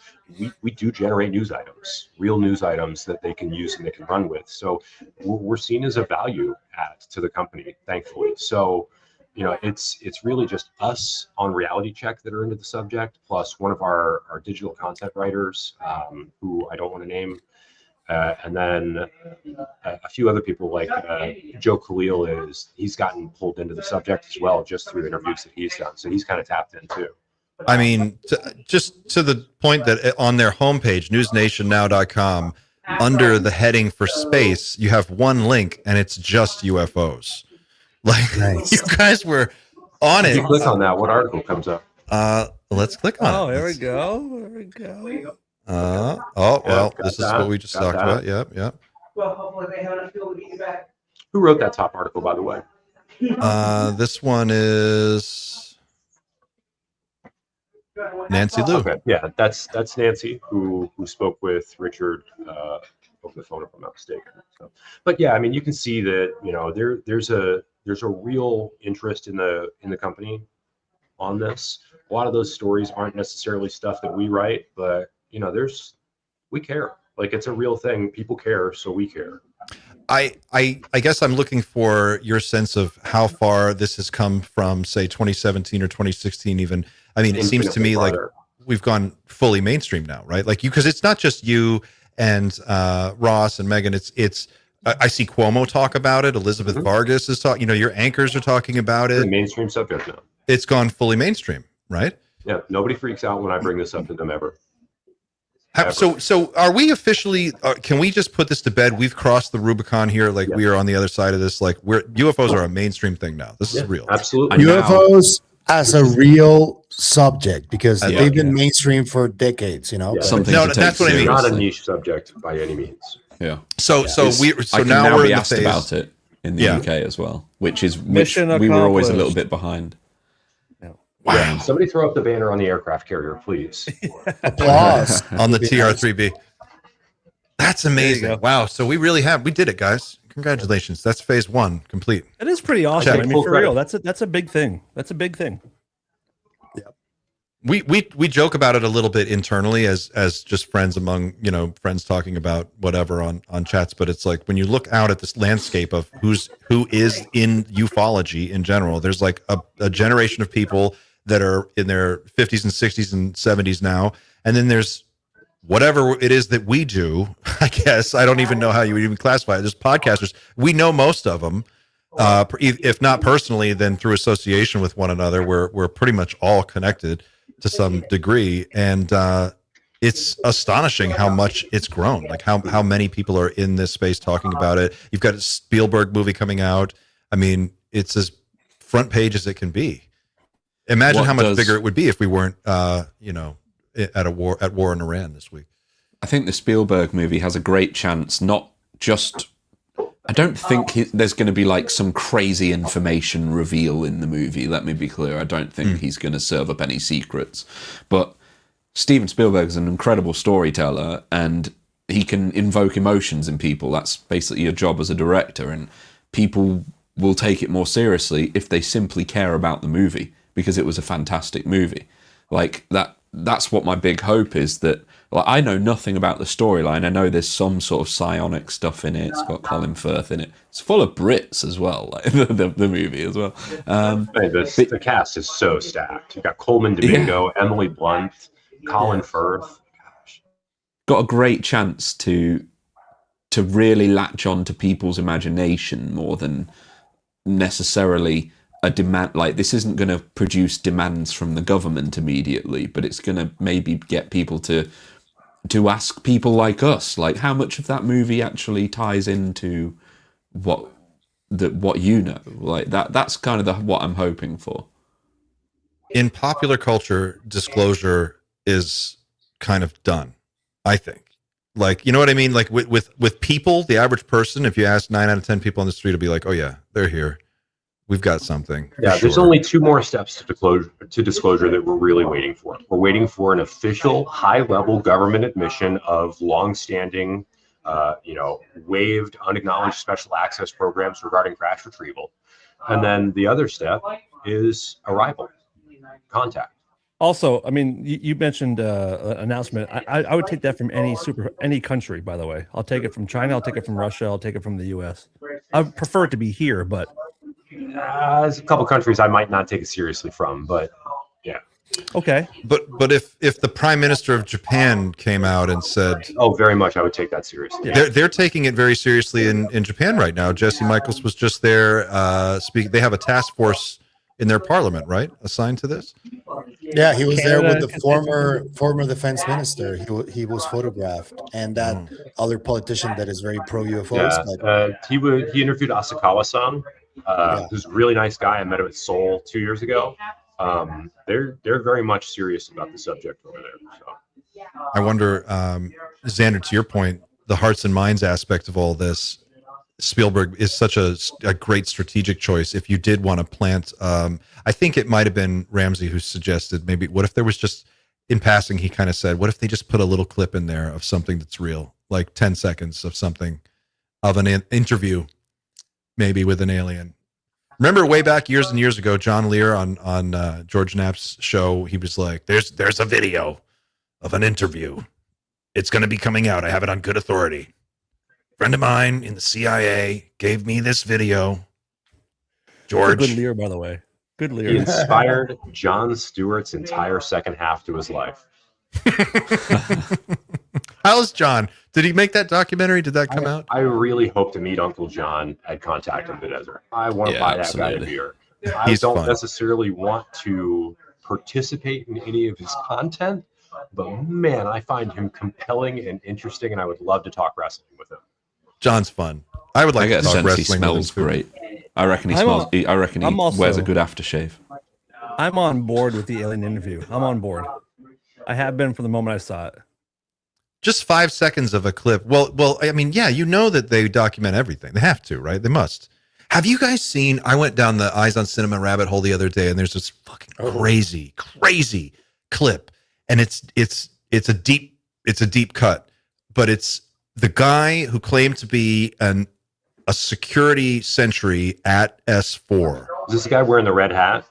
We do generate news items, real news items that they can use and they can run with. So we're seen as a value add to the company, thankfully. So, it's really just us on Reality Check that are into the subject, plus one of our digital content writers, who I don't want to name. And then a few other people like Joe Khalil he's gotten pulled into the subject as well, just through interviews that he's done. So he's kind of tapped in too. I mean, just to the point that on their homepage, newsnationnow.com, under the heading for space, you have one link and it's just UFOs. Like, nice. You guys were on it. If you click on that, what article comes up? Let's click on it. Oh, here we go. There we go. This is what we just talked about. Yep. Well, hopefully they have enough fuel to get you back. Who wrote that top article, by the way? This one is Nancy Liu. Okay, yeah, that's Nancy who spoke with Richard over the phone, if I'm not mistaken. So, but yeah, I mean, you can see that there's a real interest in the company on this. A lot of those stories aren't necessarily stuff that we write, but we care. Like, it's a real thing. People care, so we care. I guess I'm looking for your sense of how far this has come from, say, 2017 or 2016 even. I mean, it seems to me like we've gone fully mainstream now, right? Like because it's not just you and Ross and Megan. It's I see Cuomo talk about it. Elizabeth Vargas is talking. Your anchors are talking about it. Mainstream subject now. It's gone fully mainstream, right? Yeah. Nobody freaks out when I bring this up to them ever. So are we officially? Can we just put this to bed? We've crossed the Rubicon here. Like we are on the other side of this. Like UFOs are a mainstream thing now. This is real. Absolutely. UFOs as a real subject because they've been mainstream for decades. Something. That's what I mean. Not a niche subject by any means. Yeah. So now we're in the asked phase about it in the UK as well, which Mission we were always a accomplished. little bit behind. Wow. Yeah. Somebody throw up the banner on the aircraft carrier, please. Applause on the TR-3B. That's amazing. Wow. So we did it, guys. Congratulations. That's phase 1 complete. It is pretty awesome. Check. I mean, Full for credit. real, that's a big thing. That's a big thing. We joke about it a little bit internally as just friends among, friends talking about whatever on chats, but it's like when you look out at this landscape of who is in ufology in general, there's like a generation of people that are in their 50s and 60s and 70s now, and then there's whatever it is that we do. I guess I don't even know how you would even classify it. There's podcasters. We know most of them. If not personally, then through association with one another. We're pretty much all connected to some degree, and it's astonishing how much it's grown. Like how many people are in this space talking about it. You've got a Spielberg movie coming out. I mean, it's as front page as it can be. Imagine how much bigger it would be if we weren't, at war in Iran this week. I think the Spielberg movie has a great chance, not just. I don't think there's going to be like some crazy information reveal in the movie. Let me be clear. I don't think he's going to serve up any secrets. But Steven Spielberg is an incredible storyteller, and he can invoke emotions in people. That's basically your job as a director. And people will take it more seriously if they simply care about the movie, because it was a fantastic movie. Like that's what my big hope is, that I know nothing about the storyline. I know there's some sort of psionic stuff in it. It's got Colin Firth in it. It's full of Brits as well, like the movie as well. The cast is so stacked. You've got Coleman Domingo, Emily Blunt, Colin Firth. Gosh. Got a great chance to really latch on to people's imagination more than necessarily a demand. Like, this isn't going to produce demands from the government immediately, but it's going to maybe get people to ask people like us, like, how much of that movie actually ties into what you know. Like that's kind of what I'm hoping for. In popular culture, disclosure is kind of done, I think. Like, you know what I mean? Like with people, the average person, if you ask 9 out of 10 people on the street, will be like, oh yeah, they're here. We've got something. Yeah, there's only 2 more steps to disclosure that we're really waiting for. We're waiting for an official high-level government admission of long-standing, waived, unacknowledged special access programs regarding crash retrieval. And then the other step is arrival, contact. Also, I mean, you mentioned announcement. I would take that from any country, by the way. I'll take it from China. I'll take it from Russia. I'll take it from the U.S. I prefer it to be here, but there's a couple countries I might not take it seriously from, but yeah. Okay. But if the Prime Minister of Japan came out and said, oh, very much, I would take that seriously. They're taking it very seriously in Japan right now. Jesse Michaels was just there speaking. They have a task force in their parliament, right, assigned to this. Yeah, he was there with the former defense minister. He was photographed, and that other politician that is very pro UFOs. Yeah, he interviewed Asakawa-san, who's a really nice guy. I met him at Seoul 2 years ago. They're very much serious about the subject over there. So. I wonder, Xander, to your point, the hearts and minds aspect of all this. Spielberg is such a great strategic choice. If you did want to plant, I think it might have been Ramsey who suggested maybe, what if there was just, in passing, he kind of said, what if they just put a little clip in there of something that's real, like 10 seconds of something, of an interview, maybe with an alien. Remember way back years and years ago, John Lear on George Knapp's show, he was like, there's a video of an interview. It's going to be coming out. I have it on good authority. Friend of mine in the CIA gave me this video. George. Good Lear, by the way. Good Lear. He inspired Jon Stewart's entire second half to his life. How's John? Did he make that documentary? Did that come out? I really hope to meet Uncle John at Contact in the Desert. I want to buy that guy a beer. I don't necessarily want to participate in any of his content, but man, I find him compelling and interesting, and I would love to talk wrestling with him. John's fun. I would like to talk wrestling. He smells great. I reckon he smells. I reckon he wears a good aftershave. I'm on board with the alien interview. I'm on board. I have been from the moment I saw it. Just 5 seconds of a clip. Well. I mean, yeah, you know that they document everything. They have to, right? They must. Have you guys seen? I went down the Eyes on Cinema rabbit hole the other day, and there's this fucking crazy clip, and it's a deep cut, but it's the guy who claimed to be an a security sentry at S4. Is this the guy wearing the red hat?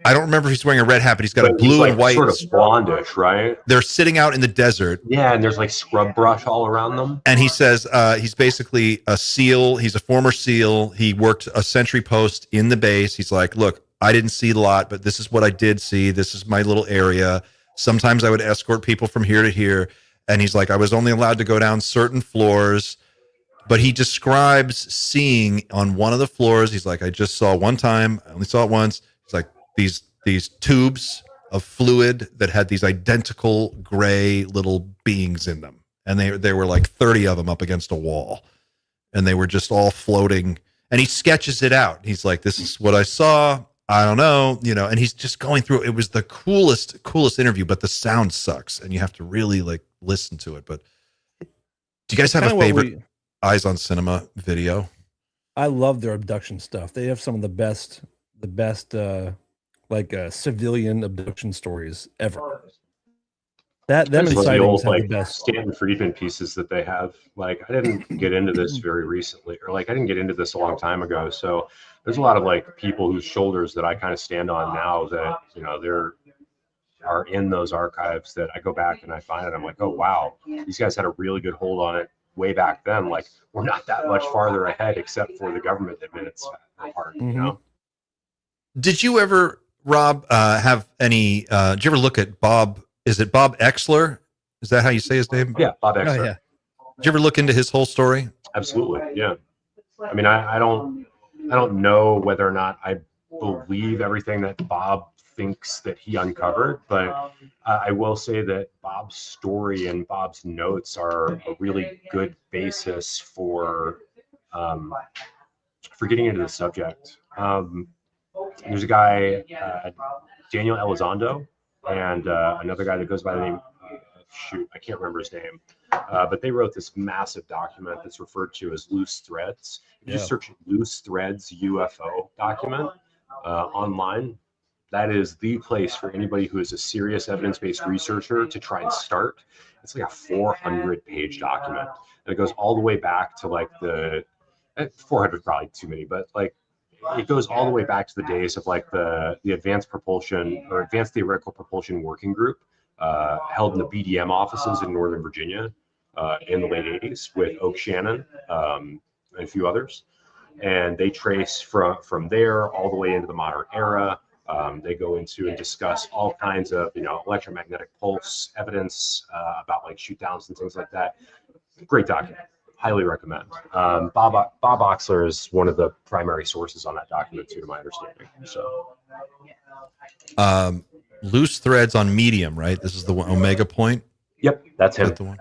I don't remember if he's wearing a red hat, but he's got a blue and white. Sort of blondish, right? They're sitting out in the desert. Yeah, and there's like scrub brush all around them. And he says he's basically a SEAL. He's a former SEAL. He worked a sentry post in the base. He's like, look, I didn't see a lot, but this is what I did see. This is my little area. Sometimes I would escort people from here to here. And he's like, I was only allowed to go down certain floors. But he describes seeing on one of the floors, he's like, I just saw one time. I only saw it once. It's like these tubes of fluid that had these identical gray little beings in them. And there were like 30 of them up against a wall. And they were just all floating. And he sketches it out. He's like, this is what I saw. I don't know, and he's just going through. It was the coolest interview, but the sound sucks. And you have to really like listen to it. But do you guys have a favorite Eyes on Cinema video? I love their abduction stuff. They have some of the best civilian abduction stories ever. Them and the sightings old have like the best. Stanton Friedman pieces that they have. Like I didn't get into this very recently, or like I didn't get into this a long time ago. So there's a lot of like people whose shoulders that I kind of stand on now that they're are in those archives that I go back and I find it. I'm like, oh wow, these guys had a really good hold on it way back then. Like we're not that much farther ahead, except for the government admits apart. Did you ever, Rob, have any? Did you ever look at Bob? Is it Bob Exler? Is that how you say his name? Yeah, Bob Exler. Oh, yeah. Did you ever look into his whole story? Absolutely, yeah. I mean, I don't know whether or not I believe everything that Bob thinks that he uncovered, but I will say that Bob's story and Bob's notes are a really good basis for getting into the subject. There's a guy, Daniel Elizondo, and another guy that goes by the name, I can't remember his name, but they wrote this massive document that's referred to as Loose Threads. If you just search Loose Threads UFO document online, that is the place for anybody who is a serious evidence-based researcher to try and start. It's like a 400-page document, and it goes all the way back to like 400 probably too many, but like it goes all the way back to the days of like the Advanced Propulsion or Advanced Theoretical Propulsion Working Group held in the BDM offices in Northern Virginia in the late 80s with Oak Shannon and a few others. And they trace from there all the way into the modern era. They go into and discuss all kinds of, electromagnetic pulse evidence about like shoot downs and things like that. Great document. Highly recommend. Bob Oxler is one of the primary sources on that document too, to my understanding. So, Loose Threads on Medium, right? This is the one, Omega Point. Yep, that's him. Is that the one?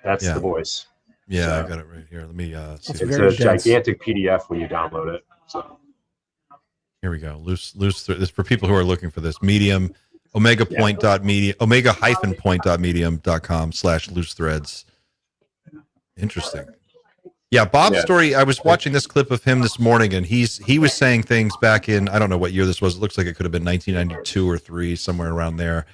That's the voice. Yeah, so, I got it right here. Let me see. It's a gigantic PDF when you download it. So here we go. Loose Threads. This for people who are looking for this. Medium, omega.point.medium.com/loose threads. Interesting. Yeah, Bob's story. I was watching this clip of him this morning, and he was saying things back in, I don't know what year this was. It looks like it could have been 1992 or 3, somewhere around there.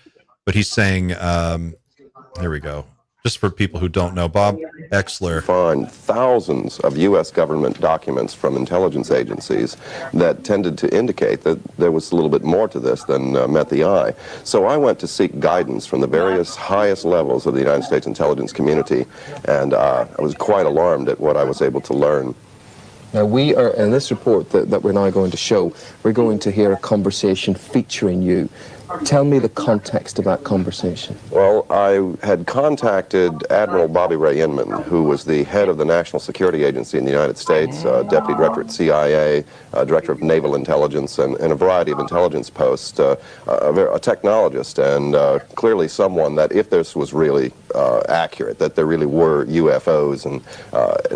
But he's saying, here we go. Just for people who don't know, Bob Exler. Find thousands of U.S. government documents from intelligence agencies that tended to indicate that there was a little bit more to this than met the eye. So I went to seek guidance from the various highest levels of the United States intelligence community, and I was quite alarmed at what I was able to learn. Now we are, in this report that we're now going to show, we're going to hear a conversation featuring you. Tell me the context of that conversation. Well, I had contacted Admiral Bobby Ray Inman, who was the head of the National Security Agency in the United States, Deputy Director at CIA, Director of Naval Intelligence, and a variety of intelligence posts, a technologist, and clearly someone that if this was really accurate, that there really were UFOs and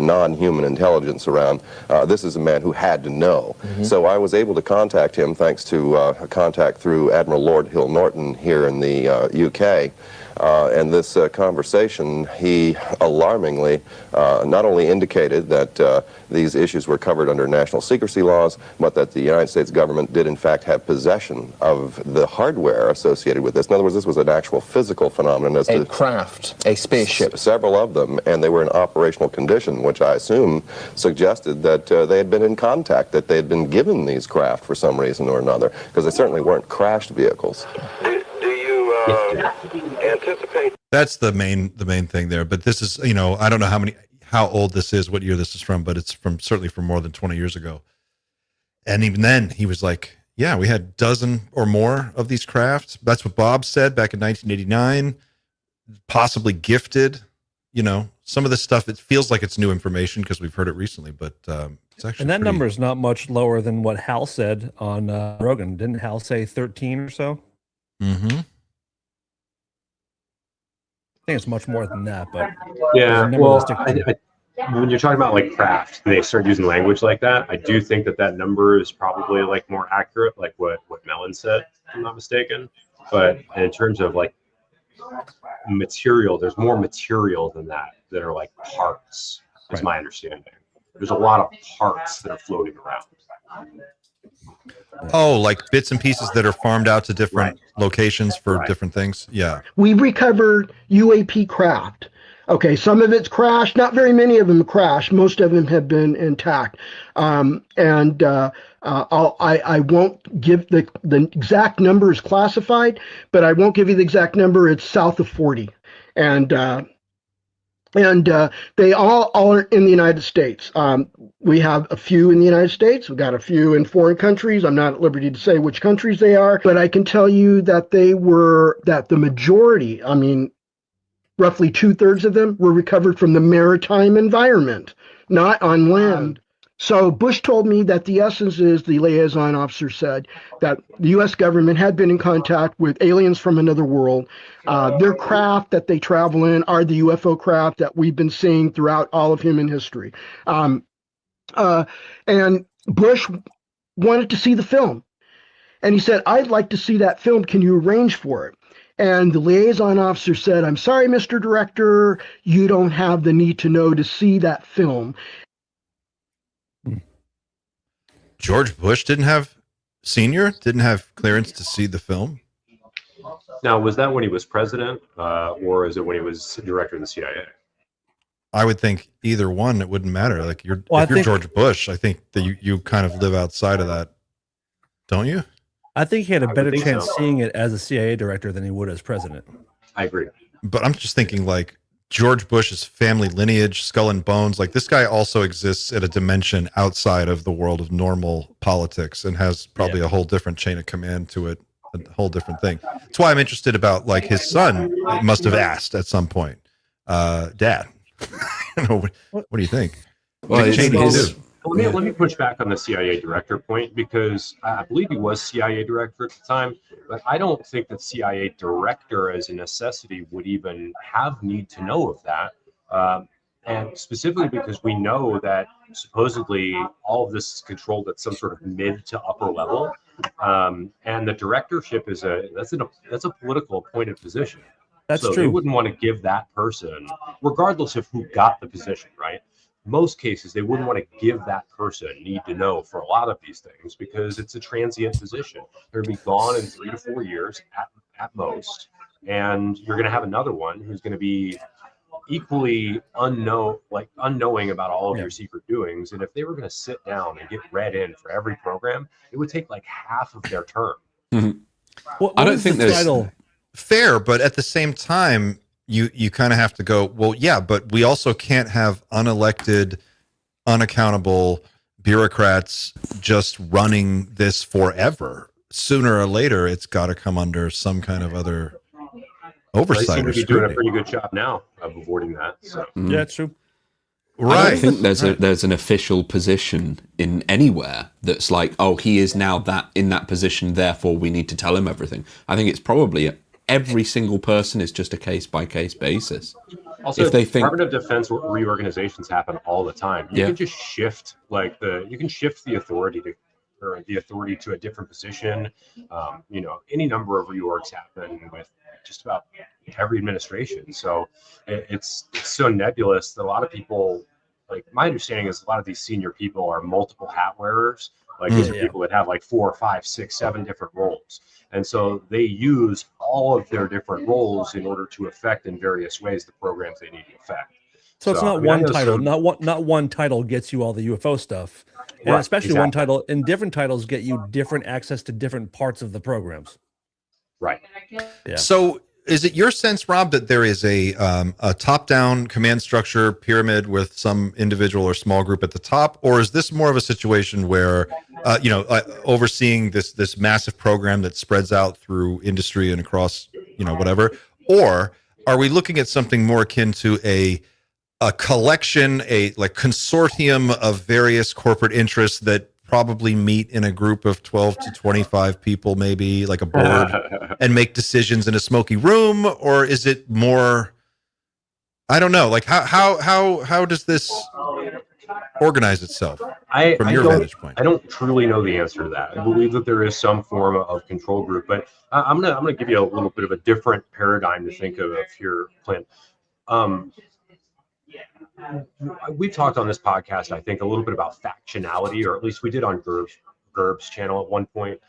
non-human intelligence around, this is a man who had to know. So I was able to contact him thanks to a contact through Admiral Lord Hill Norton here in the UK. And this conversation, he alarmingly not only indicated that these issues were covered under national secrecy laws, but that the United States government did in fact have possession of the hardware associated with this. In other words, this was an actual physical phenomenon. As a craft, a spaceship. Several of them, and they were in operational condition, which I assume suggested that they had been in contact, that they had been given these craft for some reason or another, because they certainly weren't crashed vehicles. Do you anticipate? That's the main thing there. But this is, I don't know how old this is, what year this is from, but it's certainly from more than 20 years ago. And even then, he was like, yeah, we had a dozen or more of these crafts. That's what Bob said back in 1989, possibly gifted. Some of this stuff, it feels like it's new information because we've heard it recently, but it's actually. And that number is not much lower than what Hal said on Rogan. Didn't Hal say 13 or so? Mm-hmm. I think it's much more than that, but yeah. Well, when you're talking about like craft, they start using language like that. I do think that number is probably like more accurate, like what Mellon said, if I'm not mistaken. But in terms of like material, there's more material than that are like parts, is my understanding. There's a lot of parts that are floating around. Oh, like bits and pieces that are farmed out to different locations for different things. Yeah. We recovered UAP craft. Okay, some of it's crashed. Not very many of them crashed. Most of them have been intact. I won't give the exact number is classified, but I won't give you the exact number. It's south of 40, and they all are in the United States. We have a few in the United States. We've got a few in foreign countries. I'm not at liberty to say which countries they are, but I can tell you that the majority, roughly 2/3 of them were recovered from the maritime environment, not on land. So Bush told me that the essence is, the liaison officer said, that the U.S. government had been in contact with aliens from another world. Their craft that they travel in are the UFO craft that we've been seeing throughout all of human history. And Bush wanted to see the film. And he said, I'd like to see that film. Can you arrange for it? And the liaison officer said, I'm sorry, Mr. Director, you don't have the need to know to see that film. George Bush didn't have clearance to see the film? Now, was that when he was president, or is it when he was director of the CIA? I would think either one, it wouldn't matter. Like if you're George Bush, I think that you kind of live outside of that, don't you? I think he had a better chance seeing it as a CIA director than he would as president. I agree. But I'm just thinking like George Bush's family lineage, skull and bones, like this guy also exists at a dimension outside of the world of normal politics and has probably a whole different chain of command to it, a whole different thing. That's why I'm interested about like his son must have asked at some point, Dad, what do you think? Let me push back on the CIA director point, because I believe he was CIA director at the time, but I don't think that CIA director as a necessity would even have need to know of that. And specifically because we know that supposedly all of this is controlled at some sort of mid to upper level. And the directorship is that's a political appointed position. That's so true. They wouldn't want to give that person, regardless of who got the position, right? Most cases, they wouldn't want to give that person need to know for a lot of these things, because it's a transient position. They're going to be gone in 3 to 4 years at most. And you're going to have another one who's going to be equally unknowing about all of your secret doings. And if they were going to sit down and get read in for every program, it would take like half of their term. Mm-hmm. I don't think there's fair, but at the same time, you kind of have to go, well, yeah, but we also can't have unelected, unaccountable bureaucrats just running this forever. Sooner or later, it's got to come under some kind of other oversight. They seem to be doing a pretty good job now of avoiding that. So. Yeah, it's true. Right. I don't think there's an official position in anywhere that's like, oh, he is now in that position, therefore we need to tell him everything. I think it's probably every single person is just a case-by-case basis. Also, if they Department of Defense reorganizations happen all the time. You can just shift the authority to a different position. Any number of reorgs happen with just about every administration. So it's so nebulous that a lot of people, like, my understanding is a lot of these senior people are multiple hat wearers. Like, these are people that have like 4, 5, 6, 7 different roles. And so they use all of their different roles in order to affect in various ways the programs they need to affect. So it's not one title, not one title gets you all the UFO stuff. And Right, especially exactly. one title, and different titles get you different access to different parts of the programs. Right. Yeah. So is it your sense, Rob, that there is a top-down command structure pyramid with some individual or small group at the top, or is this more of a situation where, overseeing this massive program that spreads out through industry and across, whatever, or are we looking at something more akin to a collection, a consortium of various corporate interests that probably meet in a group of 12 to 25 people, maybe like a board, and make decisions in a smoky room? Or is it more, I don't know, like how does this organize itself from your vantage point? I don't truly know the answer to that. I believe that there is some form of control group, but I'm gonna give you a little bit of a different paradigm to think of here, Clint. We've talked on this podcast, I think, a little bit about factionality, or at least we did on Gerb's channel at one point.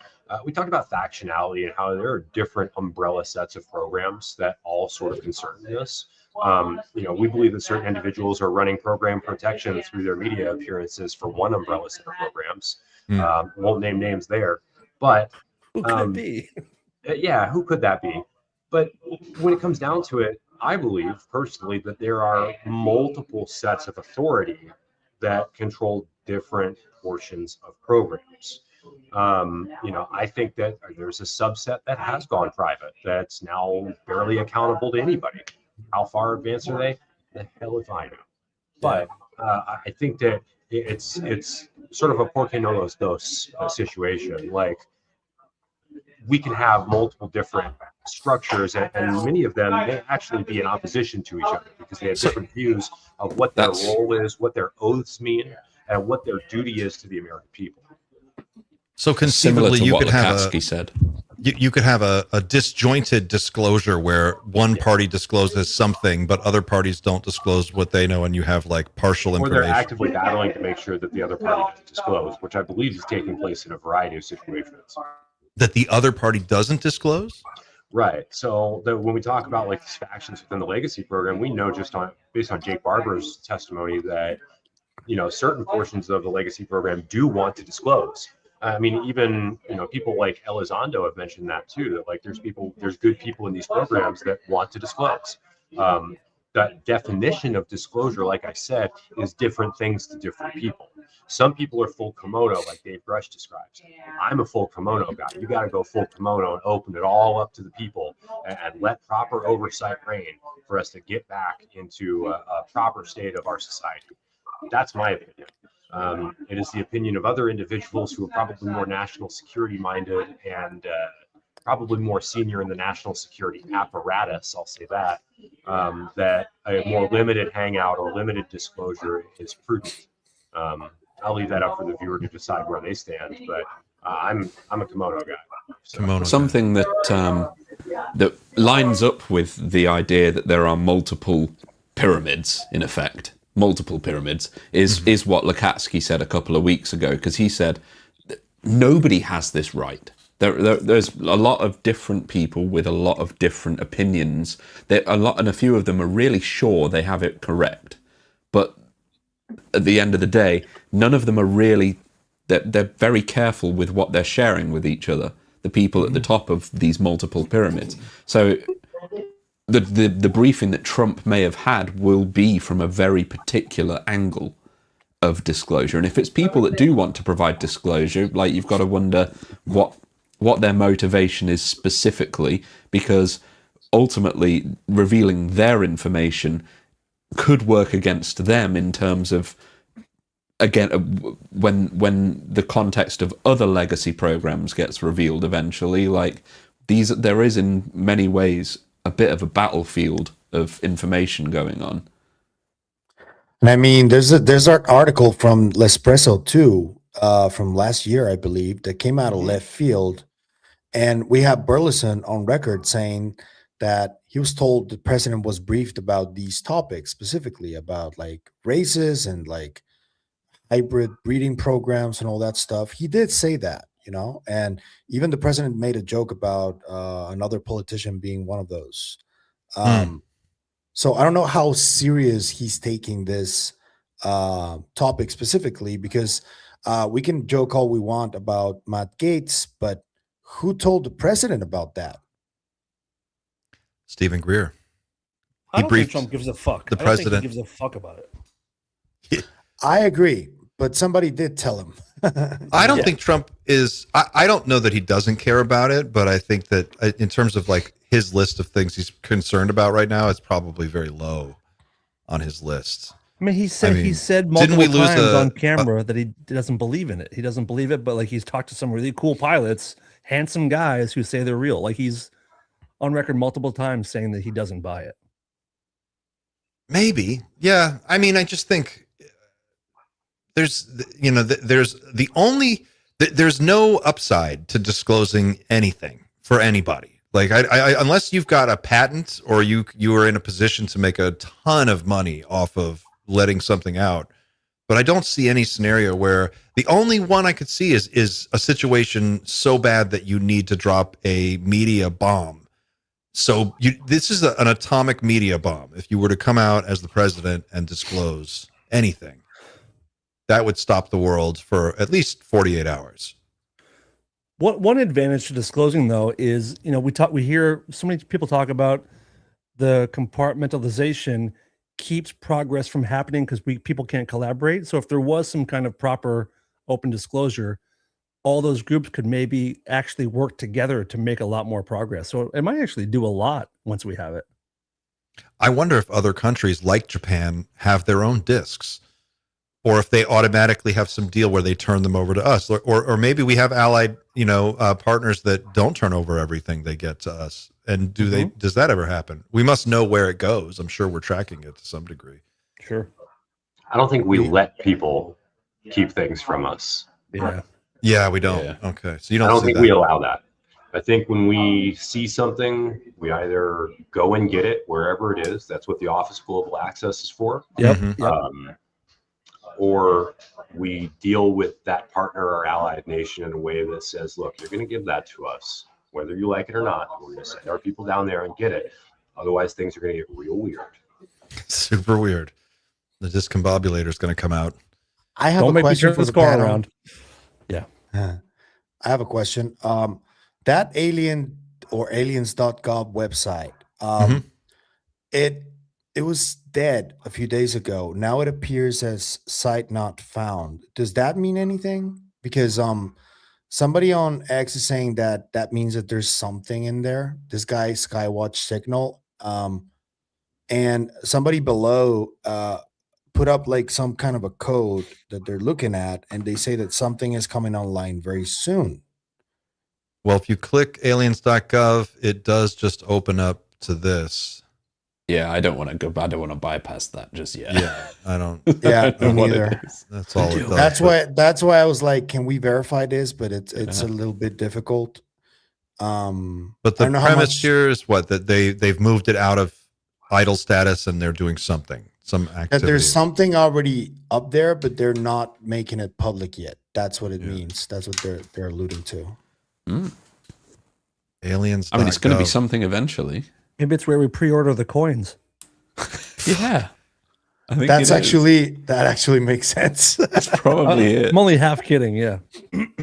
We talked about factionality and how there are different umbrella sets of programs that all sort of concern this. We believe that certain individuals are running program protection through their media appearances for one umbrella set of programs. Won't name names there, but who could it be? Yeah, who could that be? But when it comes down to it, I believe personally that there are multiple sets of authority that control different portions of programs. I think that there's a subset that has gone private that's now barely accountable to anybody. How far advanced are they? The hell if I know. But I think that it's sort of a por qué no los dos situation. Like, we can have multiple different structures, and many of them may actually be in opposition to each other because they have different views of what their role is, what their oaths mean, and what their duty is to the American people. So conceivably, you could have you could have a disjointed disclosure where one party discloses something, but other parties don't disclose what they know, and you have like partial information. Or they're actively battling to make sure that the other party doesn't disclose, which I believe is taking place in a variety of situations. That the other party doesn't disclose? Right. So when we talk about like these factions within the legacy program, we know based on Jake Barber's testimony that, certain portions of the legacy program do want to disclose. I mean, even, people like Elizondo have mentioned that too, that like there's good people in these programs that want to disclose. That definition of disclosure, like I said, is different things to different people. Some people are full kimono, like Dave Grush describes. I'm a full kimono guy. You got to go full kimono and open it all up to the people and let proper oversight reign for us to get back into a proper state of our society. That's my opinion. It is the opinion of other individuals who are probably more national security minded and probably more senior in the national security apparatus, I'll say that, that a more limited hangout or limited disclosure is prudent. I'll leave that up for the viewer to decide where they stand, but I'm a kimono guy. So. Something that that lines up with the idea that there are multiple pyramids, in effect, multiple pyramids, is what Lukatsky said a couple of weeks ago, because he said nobody has this right. There's a lot of different people with a lot of different opinions. And a few of them are really sure they have it correct, but at the end of the day, none of them are really. They're very careful with what they're sharing with each other. The people at the top of these multiple pyramids. So the briefing that Trump may have had will be from a very particular angle of disclosure. And if it's people that do want to provide disclosure, like, you've got to wonder what their motivation is specifically, because ultimately revealing their information could work against them in terms of, again, when the context of other legacy programs gets revealed eventually, like there is in many ways a bit of a battlefield of information going on. And I mean, there's an article from L'Espresso too, from last year, I believe, that came out of left field, and we have Burleson on record saying that he was told the president was briefed about these topics, specifically about like races and like hybrid breeding programs and all that stuff. He did say that, you know, and even the president made a joke about another politician being one of those. So I don't know how serious he's taking this topic specifically, because we can joke all we want about Matt Gaetz, but who told the president about that? Stephen Greer. I don't think Trump gives a fuck. The I don't think president. he gives a fuck about it. I agree, but somebody did tell him. I don't think Trump is. I don't know that he doesn't care about it, but I think that in terms of like his list of things he's concerned about right now, it's probably very low on his list. I mean, he said multiple times on camera that he doesn't believe in it. He doesn't believe it, but like he's talked to some really cool pilots, handsome guys who say they're real. Like he's on record multiple times saying that he doesn't buy it. Maybe, yeah. I mean, I just think there's no upside to disclosing anything for anybody. Like, I unless you've got a patent or you are in a position to make a ton of money off of letting something out. But I don't see any scenario where the only one I could see is a situation so bad that you need to drop a media bomb. So this is an atomic media bomb. If you were to come out as the president and disclose anything, that would stop the world for at least 48 hours. One advantage to disclosing, though, is, you know, we hear so many people talk about the compartmentalization keeps progress from happening because people can't collaborate. So if there was some kind of proper open disclosure, all those groups could maybe actually work together to make a lot more progress. So it might actually do a lot once we have it. I wonder if other countries like Japan have their own discs, or if they automatically have some deal where they turn them over to us, or maybe we have allied, partners that don't turn over everything they get to us. And does that ever happen? We must know where it goes. I'm sure we're tracking it to some degree. Sure. I don't think we let people keep things from us. Yeah, we don't. Yeah. Okay. So you don't. I don't think we allow that. I think when we see something, we either go and get it wherever it is. That's what the Office of Global Access is for. Yep. Or we deal with that partner or allied nation in a way that says, look, you're going to give that to us, whether you like it or not. We're going to send our people down there and get it. Otherwise, things are going to get real weird. Super weird. The discombobulator is going to come out. I have a question for the panel. Around. Yeah. I have a question. That alien or aliens.gov website, it was dead a few days ago. Now it appears as site not found. Does that mean anything? Because somebody on X is saying that means that there's something in there. This guy Skywatch Signal, and somebody below put up like some kind of a code that they're looking at, and they say that something is coming online very soon. Well, if you click aliens.gov, it does just open up to this. Yeah, I don't want to go. I don't want to bypass that just yet. Yeah, I don't. Yeah, me neither. That's all it does. That's why I was like, can we verify this? But it's a little bit difficult. But the premise here is that they've moved it out of idle status and they're doing something, some activity. That there's something already up there, but they're not making it public yet. That's what it means. That's what they're alluding to. Aliens. I mean, it's going to be something eventually. Maybe it's where we pre-order the coins. Yeah. I think that actually makes sense. That's probably it. I'm only half kidding. Yeah.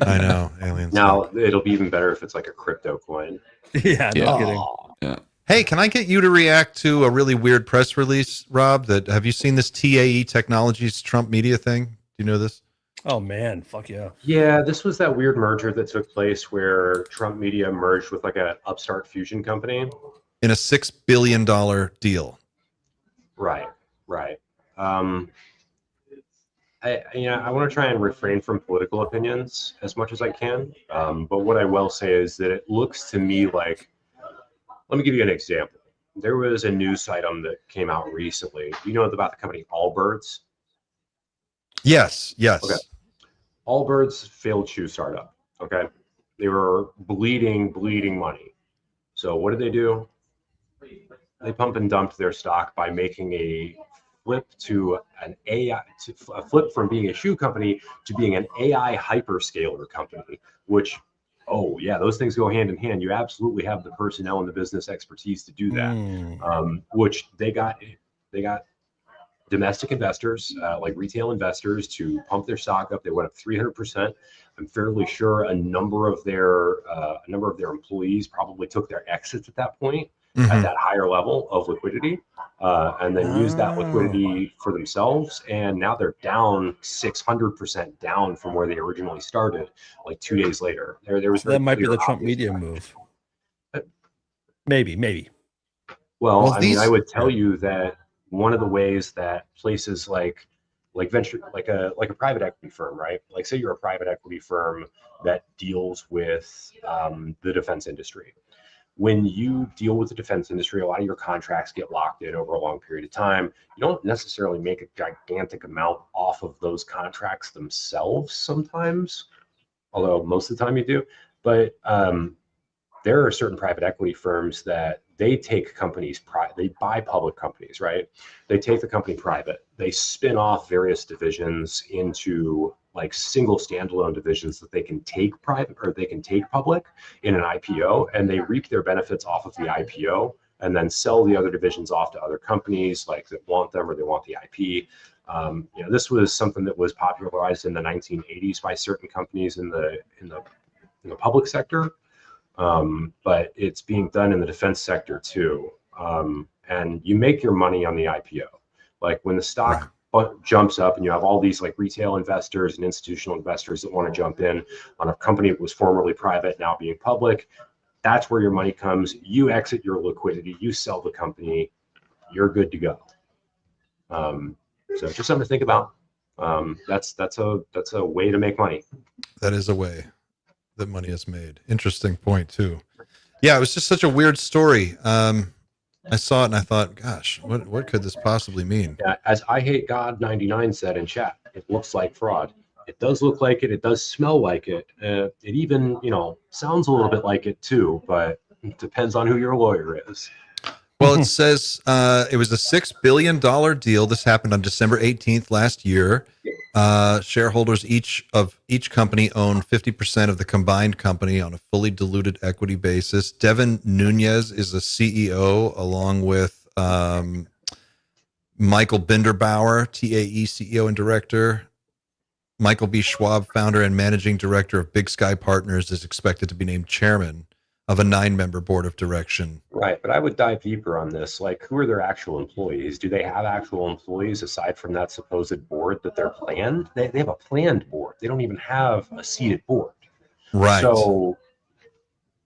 I know. Aliens. Now it'll be even better if it's like a crypto coin. Yeah. No kidding. Yeah. Hey, can I get you to react to a really weird press release, Rob? Have you seen this TAE Technologies Trump media thing? Do you know this? Oh man, fuck yeah. Yeah, this was that weird merger that took place where Trump Media merged with like an upstart fusion company. In a $6 billion deal. Right. I want to try and refrain from political opinions as much as I can. But what I will say is that it looks to me like, let me give you an example. There was a news item that came out recently. You know about the company Allbirds? Yes. Okay. Allbirds failed shoe startup. Okay. They were bleeding money. So what did they do? they pump and dumped their stock by making a flip to an AI, a flip from being a shoe company to being an AI hyperscaler company, which, oh yeah, those things go hand in hand. You absolutely have the personnel and the business expertise to do that, which they got domestic investors, like retail investors, to pump their stock up. They went up 300%. I'm fairly sure a number of their employees probably took their exits at that point, at that higher level of liquidity, and then used that liquidity for themselves. And now they're down 600% down from where they originally started, like 2 days later. There was that might be the Trump media move. Maybe. Well, I mean, I would tell you that one of the ways that places like venture, like a private equity firm, right? Like, say you're a private equity firm that deals with the defense industry. When you deal with the defense industry, a lot of your contracts get locked in over a long period of time. You don't necessarily make a gigantic amount off of those contracts themselves sometimes, although most of the time you do. But there are certain private equity firms that they take companies private. They buy public companies, right? They take the company private. They spin off various divisions into like single standalone divisions that they can take private or they can take public in an IPO, and they reap their benefits off of the IPO and then sell the other divisions off to other companies like that want them or they want the IP. This was something that was popularized in the 1980s by certain companies in the public sector. But it's being done in the defense sector too. And you make your money on the IPO. Like when the stock jumps up and you have all these like retail investors and institutional investors that want to jump in on a company that was formerly private, now being public, that's where your money comes. You exit your liquidity, you sell the company, you're good to go. So just something to think about. That's a way to make money. That is a way that money is made. Interesting point too. Yeah, it was just such a weird story. I saw it and I thought, gosh, what could this possibly mean? Yeah, as I Hate God 99 said in chat, it looks like fraud. It does look like it. It does smell like it. It even, sounds a little bit like it too, but it depends on who your lawyer is. Well, it says it was a $6 billion deal. This happened on December 18th last year. Shareholders of each company own 50% of the combined company on a fully diluted equity basis. Devin Nunes is the CEO, along with Michael Binderbauer, TAE CEO and director. Michael B. Schwab, founder and managing director of Big Sky Partners, is expected to be named chairman of a 9-member board of direction. Right, but I would dive deeper on this. Like, who are their actual employees? Do they have actual employees aside from that supposed board that they're planned? They have a planned board. They don't even have a seated board. Right. So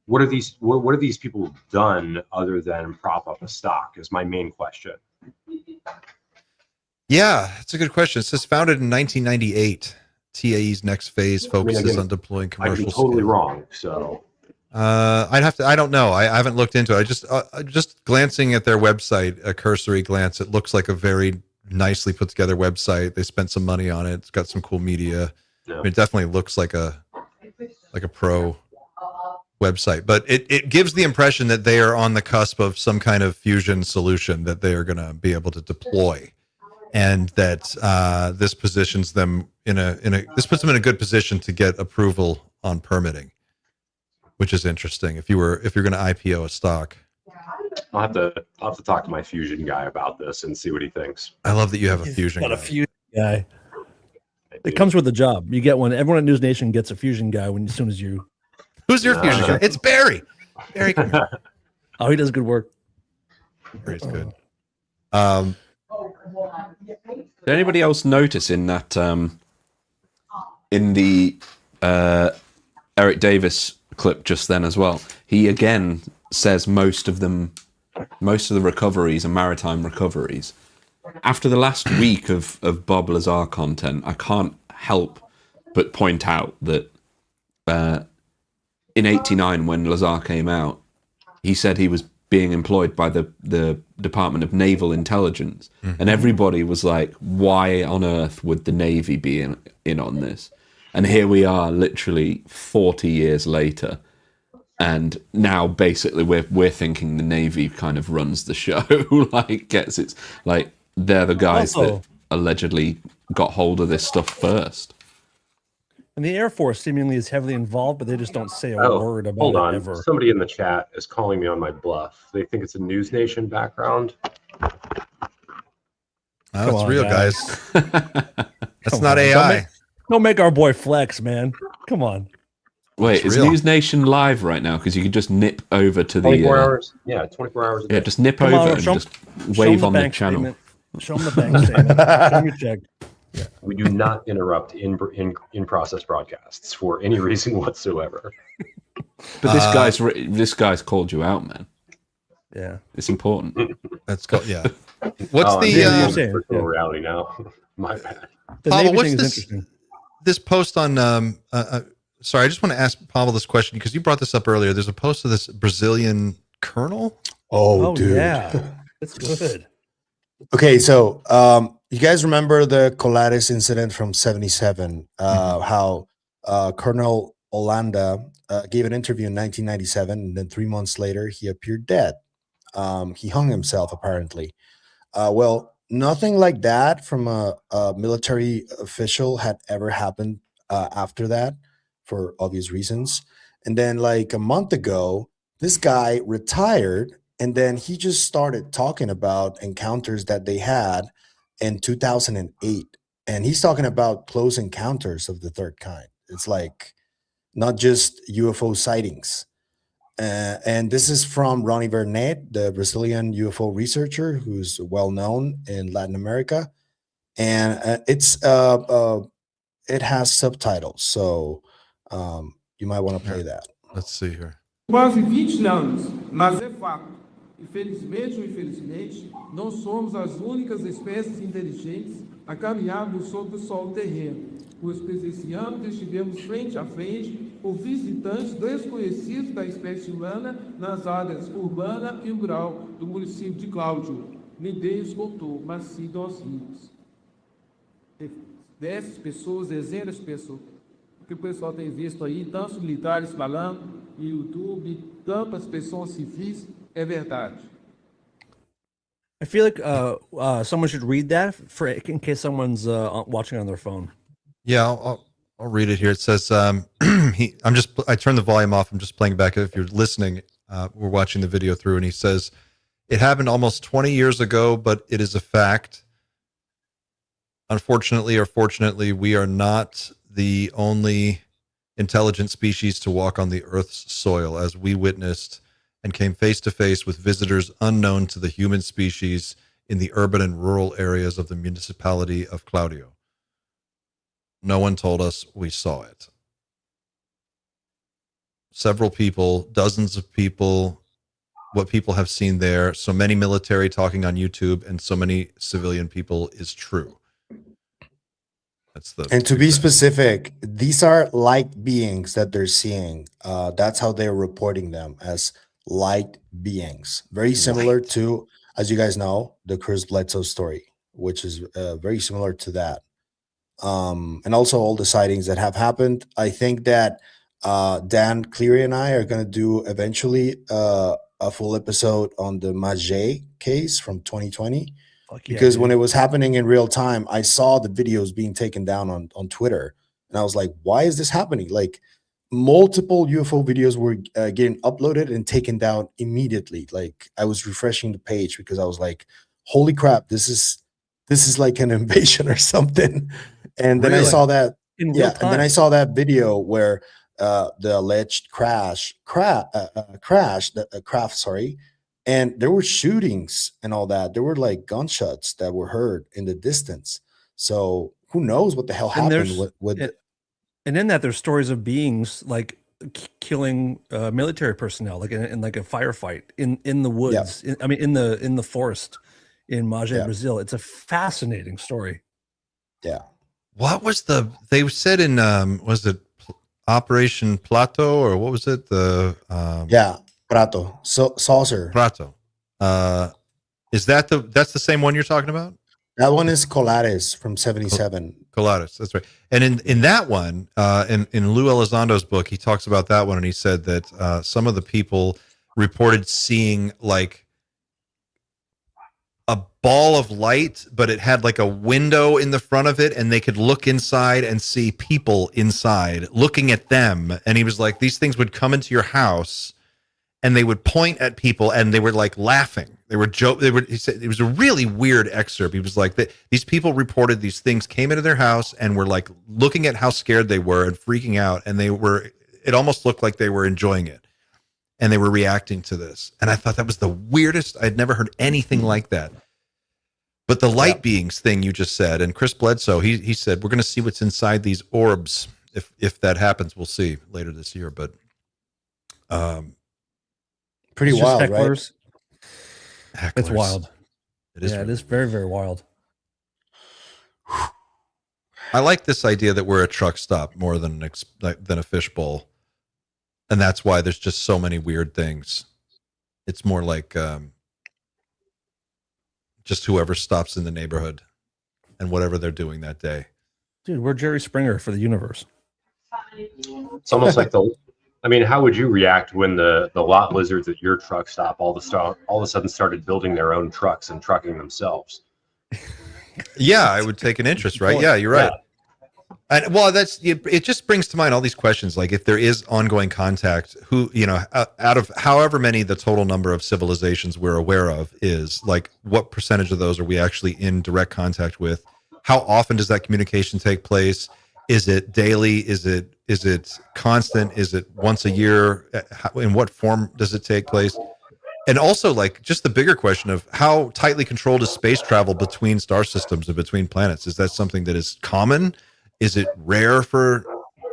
what are these people done other than prop up a stock is my main question. Yeah, it's a good question. It says founded in 1998. TAE's next phase focuses on deploying commercial. I could be totally wrong, so I don't know. I haven't looked into it. I just glancing at their website, a cursory glance, it looks like a very nicely put together website. They spent some money on it. It's got some cool media. Yeah. I mean, it definitely looks like a pro website, but it gives the impression that they are on the cusp of some kind of fusion solution that they are going to be able to deploy, and that this positions them this puts them in a good position to get approval on permitting, which is interesting. If you're going to IPO a stock, I'll have to talk to my fusion guy about this and see what he thinks. I love that you have a fusion guy. A fusion guy. It comes with the job. You get one. Everyone at News Nation gets a fusion guy as soon as you. Who's your fusion guy? It's Barry. Barry. Oh, he does good work. Barry's good. Did anybody else notice in that in the Eric Davis clip just then as well, he again says most of the recoveries are maritime recoveries. After the last week of Bob Lazar content, I can't help but point out that in '89, when Lazar came out, he said he was being employed by the Department of Naval Intelligence, and everybody was like, why on earth would the Navy be in on this? And here we are literally 40 years later, And now basically we're thinking the Navy kind of runs the show, like gets its like they're the guys that allegedly got hold of this stuff first. And the Air Force seemingly is heavily involved, but they just don't say a word about hold it on. ever. Somebody in the chat is calling me on my bluff. They think it's a News Nation background. Oh, it's real, guys. That's not AI. Don't make our boy flex, man. Come on. Wait, is News Nation live right now? Because you could just nip over to the 24 hours. Yeah, 24 hours a day. Yeah, just nip over and just wave on the channel. Statement. Show them the bank statement. Show them your check. Yeah. We do not interrupt in process broadcasts for any reason whatsoever. But this guy's called you out, man. Yeah, it's important. That's called What's the virtual reality now? My bad. Pavel, what's this post on? Sorry, I just want to ask Pavel this question because you brought this up earlier. There's a post of this Brazilian colonel. Oh, dude, yeah, that's good. Okay, so you guys remember the Colares incident from '77? How Colonel Holanda gave an interview in 1997, and then 3 months later he appeared dead. He hung himself apparently. Well, nothing like that from a military official had ever happened after that, for obvious reasons. And then like a month ago, this guy retired, and then he just started talking about encounters that they had in 2008. And he's talking about close encounters of the third kind. It's like not just UFO sightings. And this is from Ronnie Vernet, the Brazilian UFO researcher who's well known in Latin America. And it has subtitles, so you might want to play that. Let's see here. Quase 20 anos, mas é fato. Infelizmente ou infelizmente, não somos as únicas espécies inteligentes a caminharmos sobre o solo terreno, pois presenciamos e estivemos frente a frente com visitantes desconhecidos da espécie humana nas áreas urbana e rural do município de Cláudio. Ninguém os contou, mas sim nós vimos. Dessas pessoas, dezenas de pessoas, que o pessoal tem visto aí, tantos militares falando no YouTube, tantas pessoas civis, é verdade. I feel like someone should read that in case someone's watching on their phone. Yeah, I'll read it here. It says, I turned the volume off. I'm just playing back. If you're listening, we're watching the video through, and he says, it happened almost 20 years ago, but it is a fact. Unfortunately or fortunately, we are not the only intelligent species to walk on the Earth's soil, as we witnessed and came face to face with visitors unknown to the human species in the urban and rural areas of the municipality of Claudio. No one told us we saw it. Several people, dozens of people, what people have seen there, so many military talking on YouTube, and so many civilian people is true. And to be specific, these are light beings that they're seeing. That's how they're reporting them, as light beings. Very similar to, as you guys know, the Chris Bledsoe story, which is very similar to that. And also all the sightings that have happened. I think that Dan Cleary and I are going to do eventually a full episode on the Maget case from 2020. Because when it was happening in real time, I saw the videos being taken down on Twitter, and I was like, why is this happening? Like, multiple UFO videos were getting uploaded and taken down immediately. Like, I was refreshing the page because I was like, holy crap, this is like an invasion or something. And then I saw that, and then I saw that video where the alleged crash, and there were shootings and all that. There were like gunshots that were heard in the distance. So who knows what the hell happened with and in that, there's stories of beings like killing military personnel, like in like a firefight in the woods. Yeah. In the forest in Maget, Brazil. It's a fascinating story. Yeah. What was they said in was it Operation Plato, or what was it? Prato. Saucer. Prato. Is that's the same one you're talking about? That one is Colares from 77. Colares, that's right. And in that one, in Lou Elizondo's book, he talks about that one, and he said that some of the people reported seeing like a ball of light, but it had like a window in the front of it, and they could look inside and see people inside looking at them. And he was like, these things would come into your house and they would point at people and they were like laughing. They were he said it was a really weird excerpt. He was like, these people reported these things came into their house and were like looking at how scared they were and freaking out. And it almost looked like they were enjoying it. And they were reacting to this. And I thought that was the weirdest. I'd never heard anything like that. But the light beings thing you just said, and Chris Bledsoe, he said, we're going to see what's inside these orbs. If that happens, we'll see later this year. But pretty wild, right? Hecklers. It's wild. It is. Yeah, it is very, very wild. I like this idea that we're a truck stop more than a fishbowl. And that's why there's just so many weird things. It's more like just whoever stops in the neighborhood and whatever they're doing that day. Dude, we're Jerry Springer for the universe. It's almost like how would you react when the lot lizards at your truck stop all of a sudden started building their own trucks and trucking themselves? Yeah, I would take an interest, right? Yeah, you're right. And well, it just brings to mind all these questions. Like if there is ongoing contact, out of however many the total number of civilizations we're aware of is, like, what percentage of those are we actually in direct contact with? How often does that communication take place? Is it daily? Is it constant? Is it once a year? In what form does it take place? And also, like, just the bigger question of how tightly controlled is space travel between star systems and between planets? Is that something that is common? Is it rare for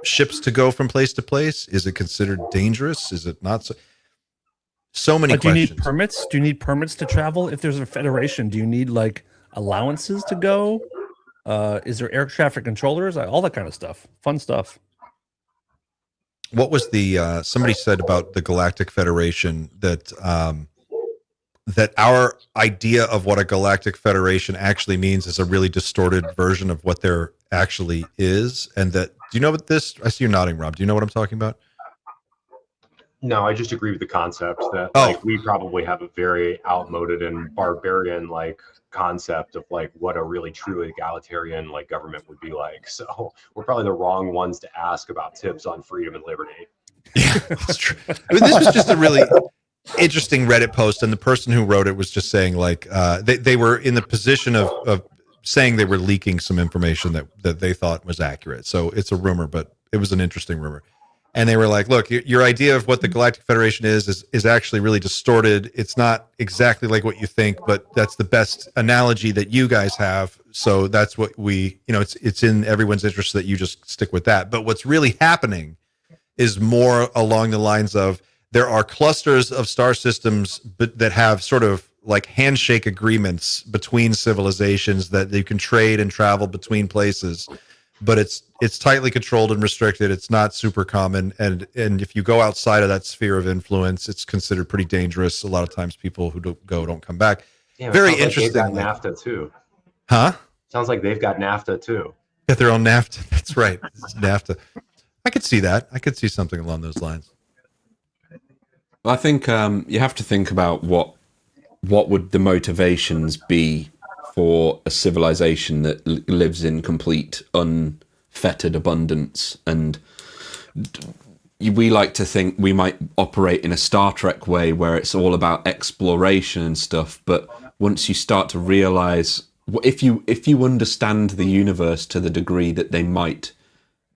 ships to go from place to place? Is it considered dangerous? Is it not? So many questions. Do you need permits? Do you need permits to travel? If there's a federation, do you need like allowances to go? Is there air traffic controllers? All that kind of stuff. Fun stuff. What was the somebody said about the Galactic Federation that that our idea of what a Galactic Federation actually means is a really distorted version of what there actually is? And that, do you know what this? I see you nodding, Rob. Do you know what I'm talking about? No, I just agree with the concept that we probably have a very outmoded and barbarian concept of what a really truly egalitarian government would be like. So we're probably the wrong ones to ask about tips on freedom and liberty. Yeah, that's true. I mean, this was just a really interesting Reddit post, and the person who wrote it was just saying they were in the position of saying they were leaking some information that they thought was accurate. So it's a rumor, but it was an interesting rumor. And they were like, look, your idea of what the Galactic Federation is actually really distorted. It's not exactly like what you think, but that's the best analogy that you guys have. So that's what it's in everyone's interest that you just stick with that. But what's really happening is more along the lines of there are clusters of star systems that have sort of like handshake agreements between civilizations that you can trade and travel between places. But it's tightly controlled and restricted. It's not super common, and if you go outside of that sphere of influence, it's considered pretty dangerous. A lot of times, people who don't come back. Yeah, very interesting. They've got NAFTA too. Huh? Sounds like they've got NAFTA too. Got their own NAFTA. That's right. It's NAFTA. I could see that. I could see something along those lines. I think you have to think about what would the motivations be for a civilization that lives in complete unfettered abundance. And we like to think we might operate in a Star Trek way where it's all about exploration and stuff. But once you start to realize, if you understand the universe to the degree that they might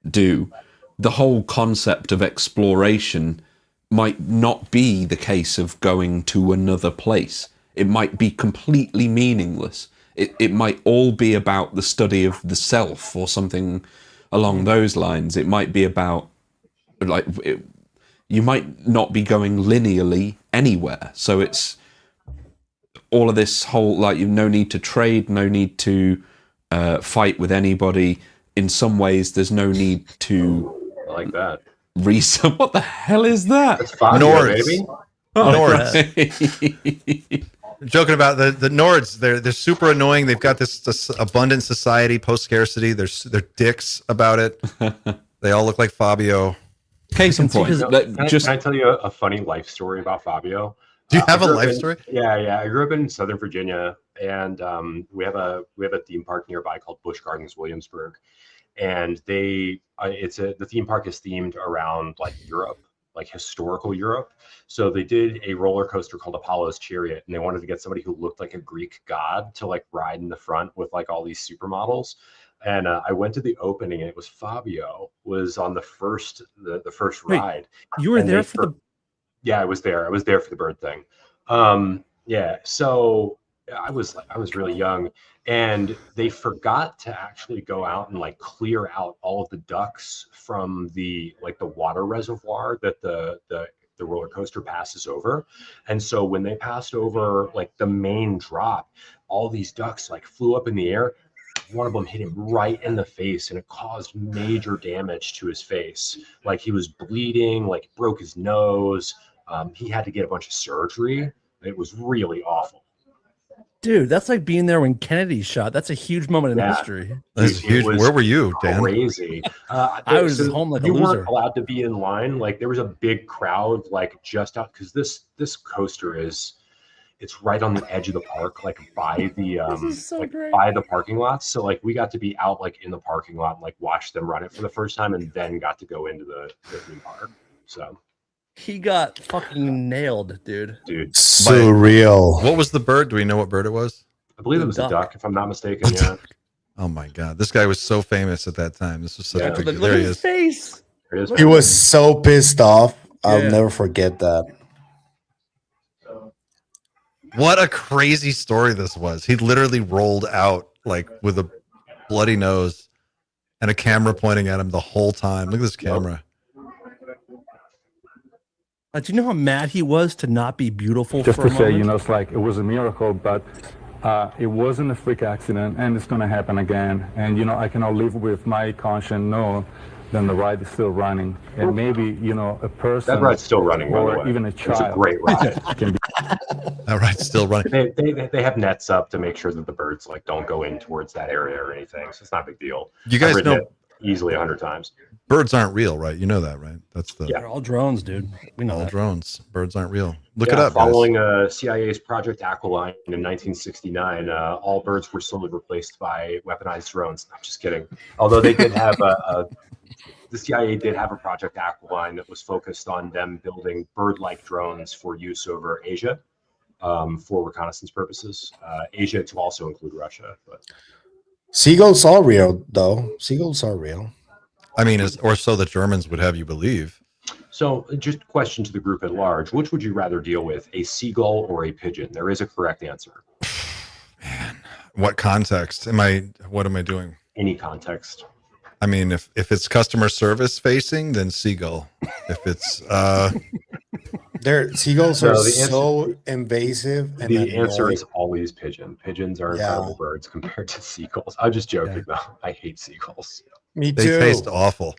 do, the whole concept of exploration might not be the case of going to another place. It might be completely meaningless. It might all be about the study of the self or something along those lines. It might be about, you might not be going linearly anywhere. So it's all of this whole, no need to trade, no need to fight with anybody. In some ways, there's no need to... I like that. Reason. What the hell is that? It's Fabio, baby. Oh, Nords. joking about the Nords. They're super annoying. They've got this abundant society, post scarcity. They're dicks about it. They all look like Fabio. Case in point. Can I tell you a funny life story about Fabio? Do you have a life story? Yeah. I grew up in Southern Virginia, and we have a theme park nearby called Busch Gardens, Williamsburg, and the theme park is themed around like Europe, like historical Europe. So they did a roller coaster called Apollo's Chariot, and they wanted to get somebody who looked like a Greek god to like ride in the front with like all these supermodels. And I went to the opening, and it was Fabio was on the first ride. You were there for the? Yeah, I was there. I was there for the bird thing. Yeah, so I was really young, and they forgot to actually go out and like clear out all of the ducks from the water reservoir that the roller coaster passes over. And so when they passed over like the main drop, all these ducks like flew up in the air. One of them hit him right in the face, and it caused major damage to his face. Like he was bleeding, like broke his nose. He had to get a bunch of surgery. It was really awful. Dude, that's like being there when Kennedy shot. That's a huge moment in history. That's huge. Where were you, Dan? Crazy. I was home like a you loser. weren't allowed to be in line. Like there was a big crowd, like just out because this coaster it's right on the edge of the park, like by the by the parking lots. So like we got to be out like in the parking lot and like watch them run it for the first time, and then got to go into the theme park. So he got fucking nailed, dude. Surreal. What was the bird? Do we know what bird it was? I believe it was a duck, if I'm not mistaken. Yeah. Oh my god, this guy was so famous at that time. This was such a big deal. Look at his face. He was so pissed off. I'll never forget that. What a crazy story this was. He literally rolled out like with a bloody nose and a camera pointing at him the whole time. Look at this camera. Do you know how mad he was to not be beautiful? Just for to a say, moment? it's like it was a miracle, but it wasn't a freak accident, and it's going to happen again. And I cannot live with my conscience know then the ride is still running, and maybe a person that ride's still running, or by the way. even a child. It's a great ride. Can be that ride's still running. They have nets up to make sure that the birds like don't go in towards that area or anything, so it's not a big deal. You guys I've ridden know it easily 100 times. Birds aren't real, right? You know that, right? That's the They're all drones, dude. We know all that. drones. Birds aren't real. Look it up, Following guys. CIA's Project Aquiline in 1969, all birds were slowly replaced by weaponized drones. I'm just kidding. Although they did have the CIA did have a Project Aquiline that was focused on them building bird-like drones for use over Asia for reconnaissance purposes. Asia to also include Russia. But Seagulls are real, though. Seagulls are real. I mean, or so the Germans would have you believe. So just a question to the group at large. Which would you rather deal with, a seagull or a pigeon? There is a correct answer. Man, what context? What am I doing? Any context. I mean, if it's customer service facing, then seagull. If it's seagulls are so invasive. And the answer is always pigeon. Pigeons are incredible birds compared to seagulls. I'm just joking though. I hate seagulls. Me they too. taste awful.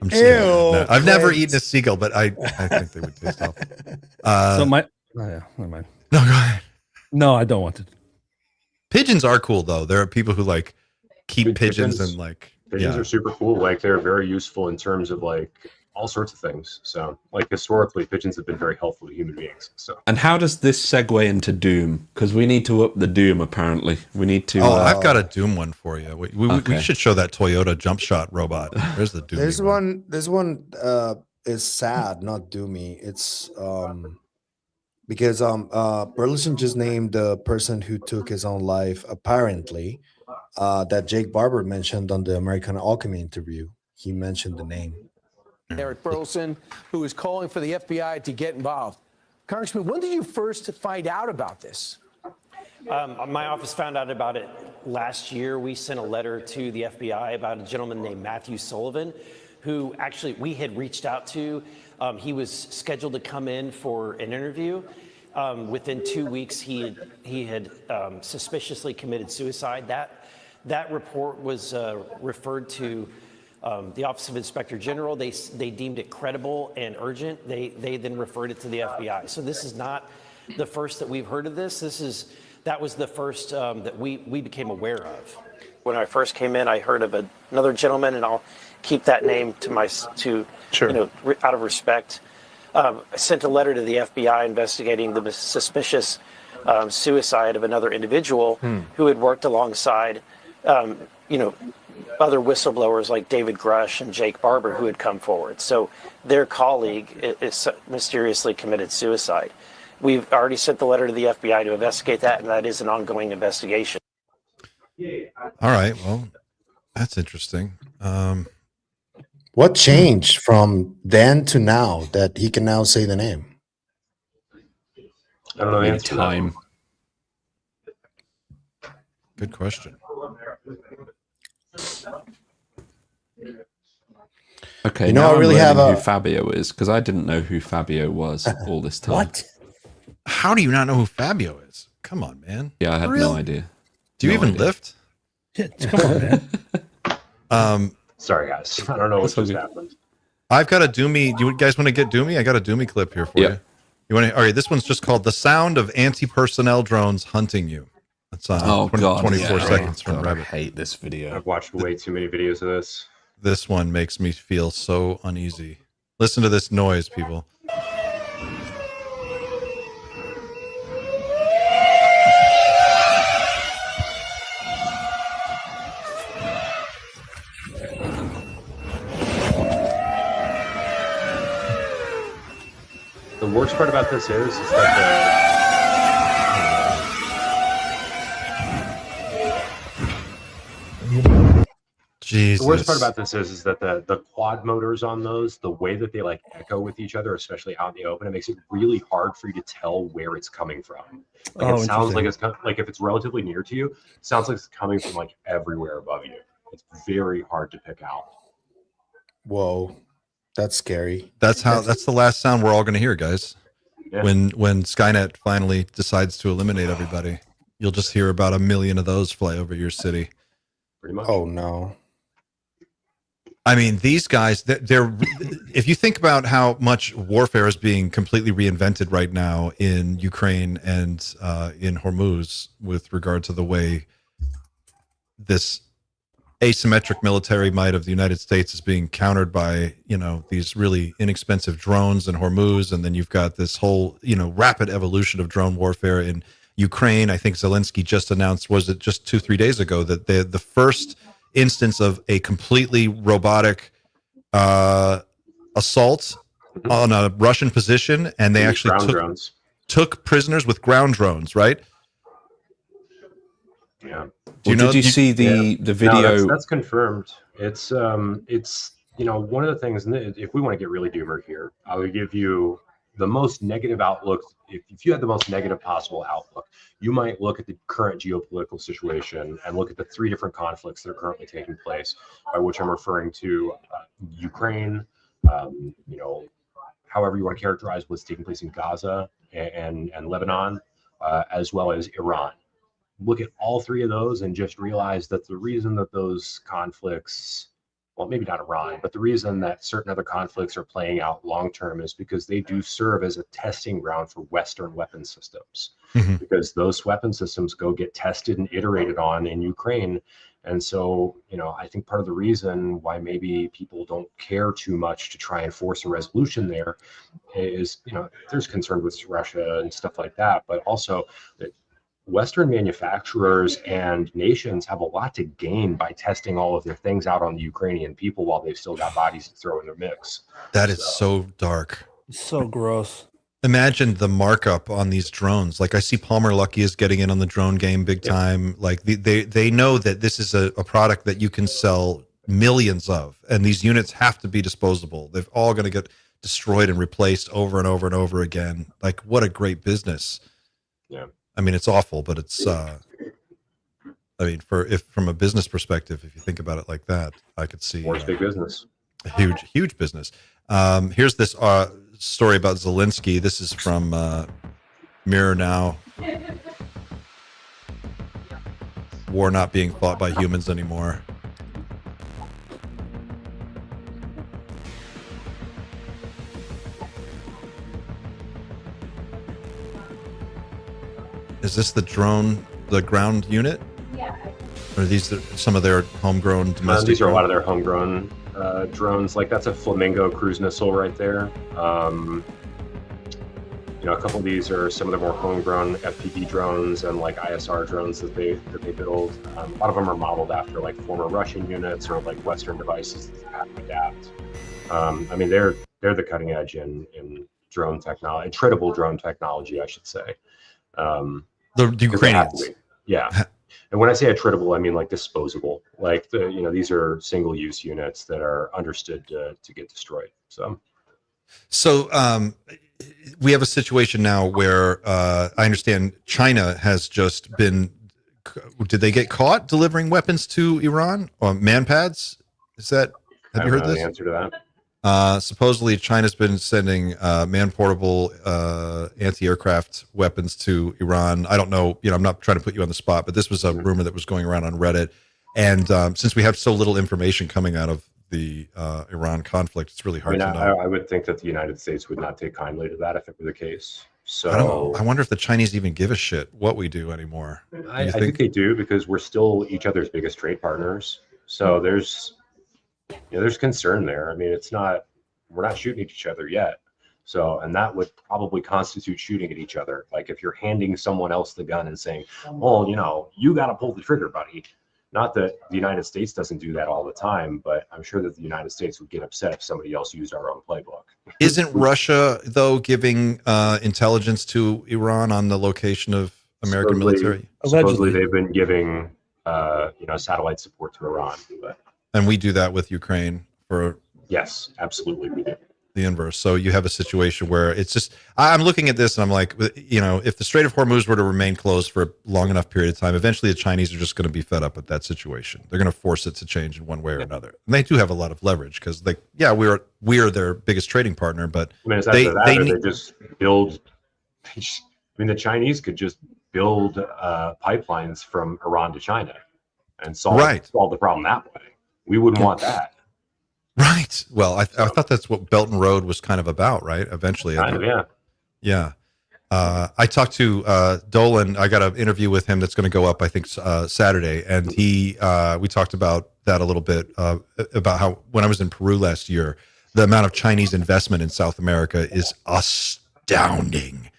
I'm just Ew, I've never eaten a seagull, but I think they would taste awful. Never mind. No, go ahead. No, I don't want to. Pigeons are cool though. There are people who like keep pigeons and like pigeons are super cool. Like they're very useful in terms of like all sorts of things. So like historically, pigeons have been very helpful to human beings. So and how does this segue into Doom? Because we need to up the Doom. Apparently, we need to. I've got a Doom one for you. We should show that Toyota jump shot robot. There's the Doom. This one is sad, not doomy. It's because Burleson just named the person who took his own life, apparently, that Jake Barber mentioned on the American Alchemy interview. He mentioned the name. Eric Burleson, who is calling for the FBI to get involved. Congressman, when did you first find out about this? My office found out about it last year. We sent a letter to the FBI about a gentleman named Matthew Sullivan, who actually we had reached out to. He was scheduled to come in for an interview. Within 2 weeks, he had suspiciously committed suicide. That report was referred to the Office of Inspector General. They deemed it credible and urgent. They then referred it to the FBI. So this is not the first that we've heard of this. That was the first that we became aware of. When I first came in, I heard of another gentleman, and I'll keep that name out of respect. I sent a letter to the FBI investigating the suspicious suicide of another individual who had worked alongside, other whistleblowers like David Grush and Jake Barber who had come forward. So their colleague is mysteriously committed suicide. We've already sent the letter to the FBI to investigate that, and that is an ongoing investigation. All right. Well, that's interesting. What changed from then to now that he can now say the name? I don't know the answer. Time. Good question. Okay, You know, now I really I'm have learning a- who Fabio is, because I didn't know who Fabio was all this time. What? How do you not know who Fabio is? Come on, man. Yeah, I had Real? no idea. Do you No even idea. lift? Yeah, come on, man. Sorry, guys. I don't know what just happened. I've got a Doomy. You guys want to get Doomy? I got a Doomy clip here for you. You want to? All right, this one's just called "The Sound of Anti-Personnel Drones Hunting You." That's 24 seconds from Rabbit. I hate this video. I've watched way too many videos of this. This one makes me feel so uneasy. Listen to this noise, people. The worst part about this is that Jesus. The worst part about this is that the quad motors on those, the way that they like echo with each other, especially out in the open, it makes it really hard for you to tell where it's coming from. Like it sounds like it's like if it's relatively near to you, it sounds like it's coming from like everywhere above you. It's very hard to pick out. Whoa, that's scary. That's the last sound we're all going to hear, guys. Yeah. When Skynet finally decides to eliminate everybody, you'll just hear about 1 million of those fly over your city. Pretty much. Oh no. I mean, these guys, they're if you think about how much warfare is being completely reinvented right now in Ukraine and in Hormuz with regard to the way this asymmetric military might of the United States is being countered by, these really inexpensive drones in Hormuz. And then you've got this whole, rapid evolution of drone warfare in Ukraine. I think Zelensky just announced, was it just 2-3 days ago, that the first instance of a completely robotic assault on a Russian position, and they actually took prisoners with ground drones, right? Yeah. Did you see the video? No, that's confirmed. It's one of the things, and if we want to get really doomer here, I would give you the most negative outlook. If you had the most negative possible outlook, you might look at the current geopolitical situation and look at the 3 different conflicts that are currently taking place, by which I'm referring to Ukraine, however you want to characterize what's taking place in Gaza and Lebanon, as well as Iran. Look at all 3 of those and just realize that the reason that those conflicts, well, maybe not Iran, but the reason that certain other conflicts are playing out long term is because they do serve as a testing ground for Western weapon systems. Mm-hmm. Because those weapon systems go get tested and iterated on in Ukraine. And so, I think part of the reason why maybe people don't care too much to try and force a resolution there is, there's concern with Russia and stuff like that, but also that Western manufacturers and nations have a lot to gain by testing all of their things out on the Ukrainian people while they've still got bodies to throw in their mix. That is so dark. So gross. Imagine the markup on these drones. Like, I see Palmer Luckey is getting in on the drone game big time. Like they know that this is a product that you can sell millions of, and these units have to be disposable. They're all going to get destroyed and replaced over and over and over again. Like, what a great business. Yeah. I mean, it's awful, but it's, from a business perspective, if you think about it like that, I could see War's big business. a huge business. Here's this story about Zelensky. This is from Mirror Now. War not being fought by humans anymore. Is this the ground unit? Yeah. Or are these some of their homegrown domestic? These are a lot of their homegrown drones. Like that's a Flamingo cruise missile right there. A couple of these are some of the more homegrown FPV drones and like ISR drones that they build. A lot of them are modeled after like former Russian units or like Western devices that they have to adapt. They're the cutting edge in drone technology, attritable drone technology, I should say. The Ukrainians. Yeah. And when I say attritable, I mean like disposable. Like these are single-use units that are understood to get destroyed. So we have a situation now where I understand China has just been. Did they get caught delivering weapons to Iran or manpads? Have you heard this? The answer to that. Supposedly, China's been sending man-portable anti-aircraft weapons to Iran. I don't know. I'm not trying to put you on the spot, but this was a rumor that was going around on Reddit. And since we have so little information coming out of the Iran conflict, it's really hard to know. I would think that the United States would not take kindly to that if it were the case. So I don't know. I wonder if the Chinese even give a shit what we do anymore. I think they do, because we're still each other's biggest trade partners. So there's concern there. I mean, we're not shooting at each other yet. So, and that would probably constitute shooting at each other. Like if you're handing someone else the gun and saying, well, you got to pull the trigger, buddy. Not that the United States doesn't do that all the time, but I'm sure that the United States would get upset if somebody else used our own playbook. Isn't Russia, though, giving intelligence to Iran on the location of American military? Supposedly they've been giving, satellite support to Iran. And we do that with Ukraine for... Yes, absolutely, we do. The inverse. So you have a situation where it's just, I'm looking at this and I'm like, if the Strait of Hormuz were to remain closed for a long enough period of time, eventually the Chinese are just going to be fed up with that situation. They're going to force it to change in one way or another. And they do have a lot of leverage because we're their biggest trading partner, but they just build, the Chinese could just build pipelines from Iran to China and solve the problem that way. We wouldn't want that. Right. Well, I thought that's what Belt and Road was kind of about, right? Eventually. Yeah. I talked to Dolan. I got an interview with him that's going to go up, I think, Saturday. And we talked about that a little bit, about how when I was in Peru last year, the amount of Chinese investment in South America is astounding.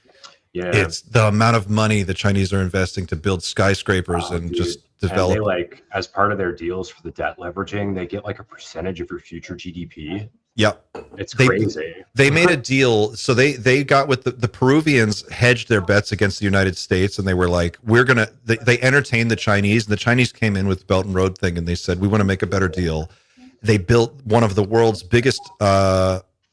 Yeah. It's the amount of money the Chinese are investing to build skyscrapers and just develop. And they, as part of their deals for the debt leveraging, they get like a percentage of your future GDP. Yep. It's crazy. They made a deal. So they got with the Peruvians hedged their bets against the United States. And they were like, they entertained the Chinese, and the Chinese came in with the Belt and Road thing. And they said, we want to make a better deal. They built one of the world's biggest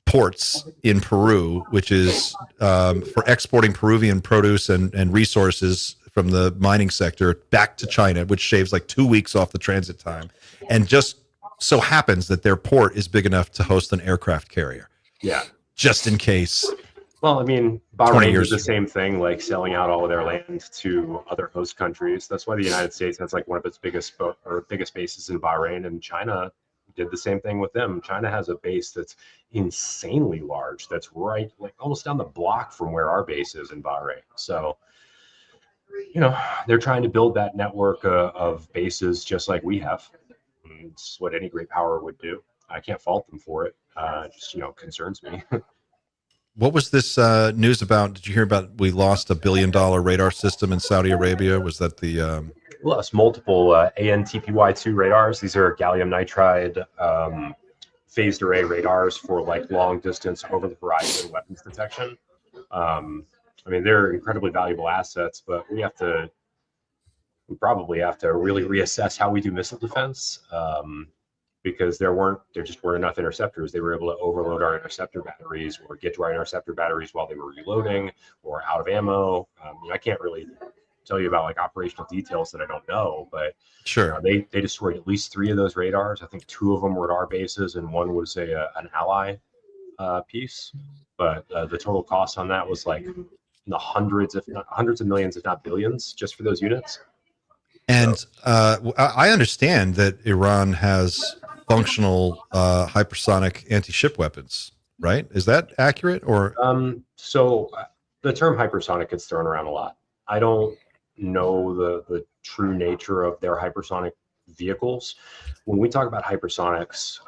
ports in Peru, which is for exporting Peruvian produce and resources from the mining sector back to China, which shaves like 2 weeks off the transit time. And just so happens that their port is big enough to host an aircraft carrier. Yeah. Just in case. Well, Bahrain did the same thing, like selling out all of their land to other host countries. That's why the United States has like one of its biggest bases in Bahrain, and China did the same thing with them. China has a base that's insanely large. That's right, like almost down the block from where our base is in Bahrain. So, they're trying to build that network of bases just like we have. It's what any great power would do. I can't fault them for it. Just concerns me. What was this news about? Did you hear about? We lost $1 billion radar system in Saudi Arabia. Was that the? We lost multiple ANTPY2 radars. These are gallium nitride phased array radars for like long distance over the horizon weapons detection. They're incredibly valuable assets, but we probably have to really reassess how we do missile defense, because there just weren't enough interceptors. They were able to overload our interceptor batteries or get to our interceptor batteries while they were reloading or out of ammo. I can't really tell you about like operational details that I don't know, but sure, they destroyed at least 3 of those radars. I think 2 of them were at our bases and one was an ally piece. But the total cost on that was like in the hundreds of millions, if not billions, just for those units. And I understand that Iran has functional hypersonic anti-ship weapons, right? Is that accurate? Or so the term hypersonic gets thrown around a lot. I don't know the true nature of their hypersonic vehicles. When we talk about hypersonics,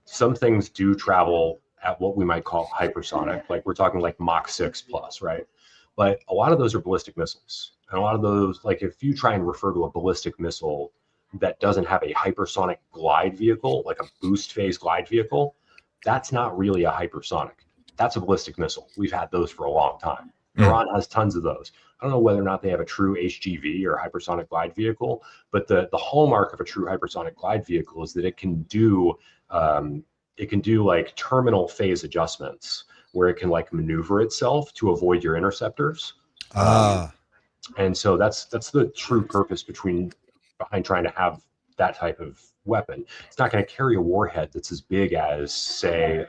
some things do travel at what we might call hypersonic, like we're talking like Mach 6 plus, right? But a lot of those are ballistic missiles. And a lot of those, like if you try and refer to a ballistic missile that doesn't have a hypersonic glide vehicle, like a boost phase glide vehicle, that's not really a hypersonic. That's a ballistic missile. We've had those for a long time. Iran has tons of those. I don't know whether or not they have a true HGV or hypersonic glide vehicle, but the hallmark of a true hypersonic glide vehicle is that it can do like terminal phase adjustments where it can like maneuver itself to avoid your interceptors. And so that's the true purpose behind trying to have that type of weapon. It's not going to carry a warhead that's as big as, say,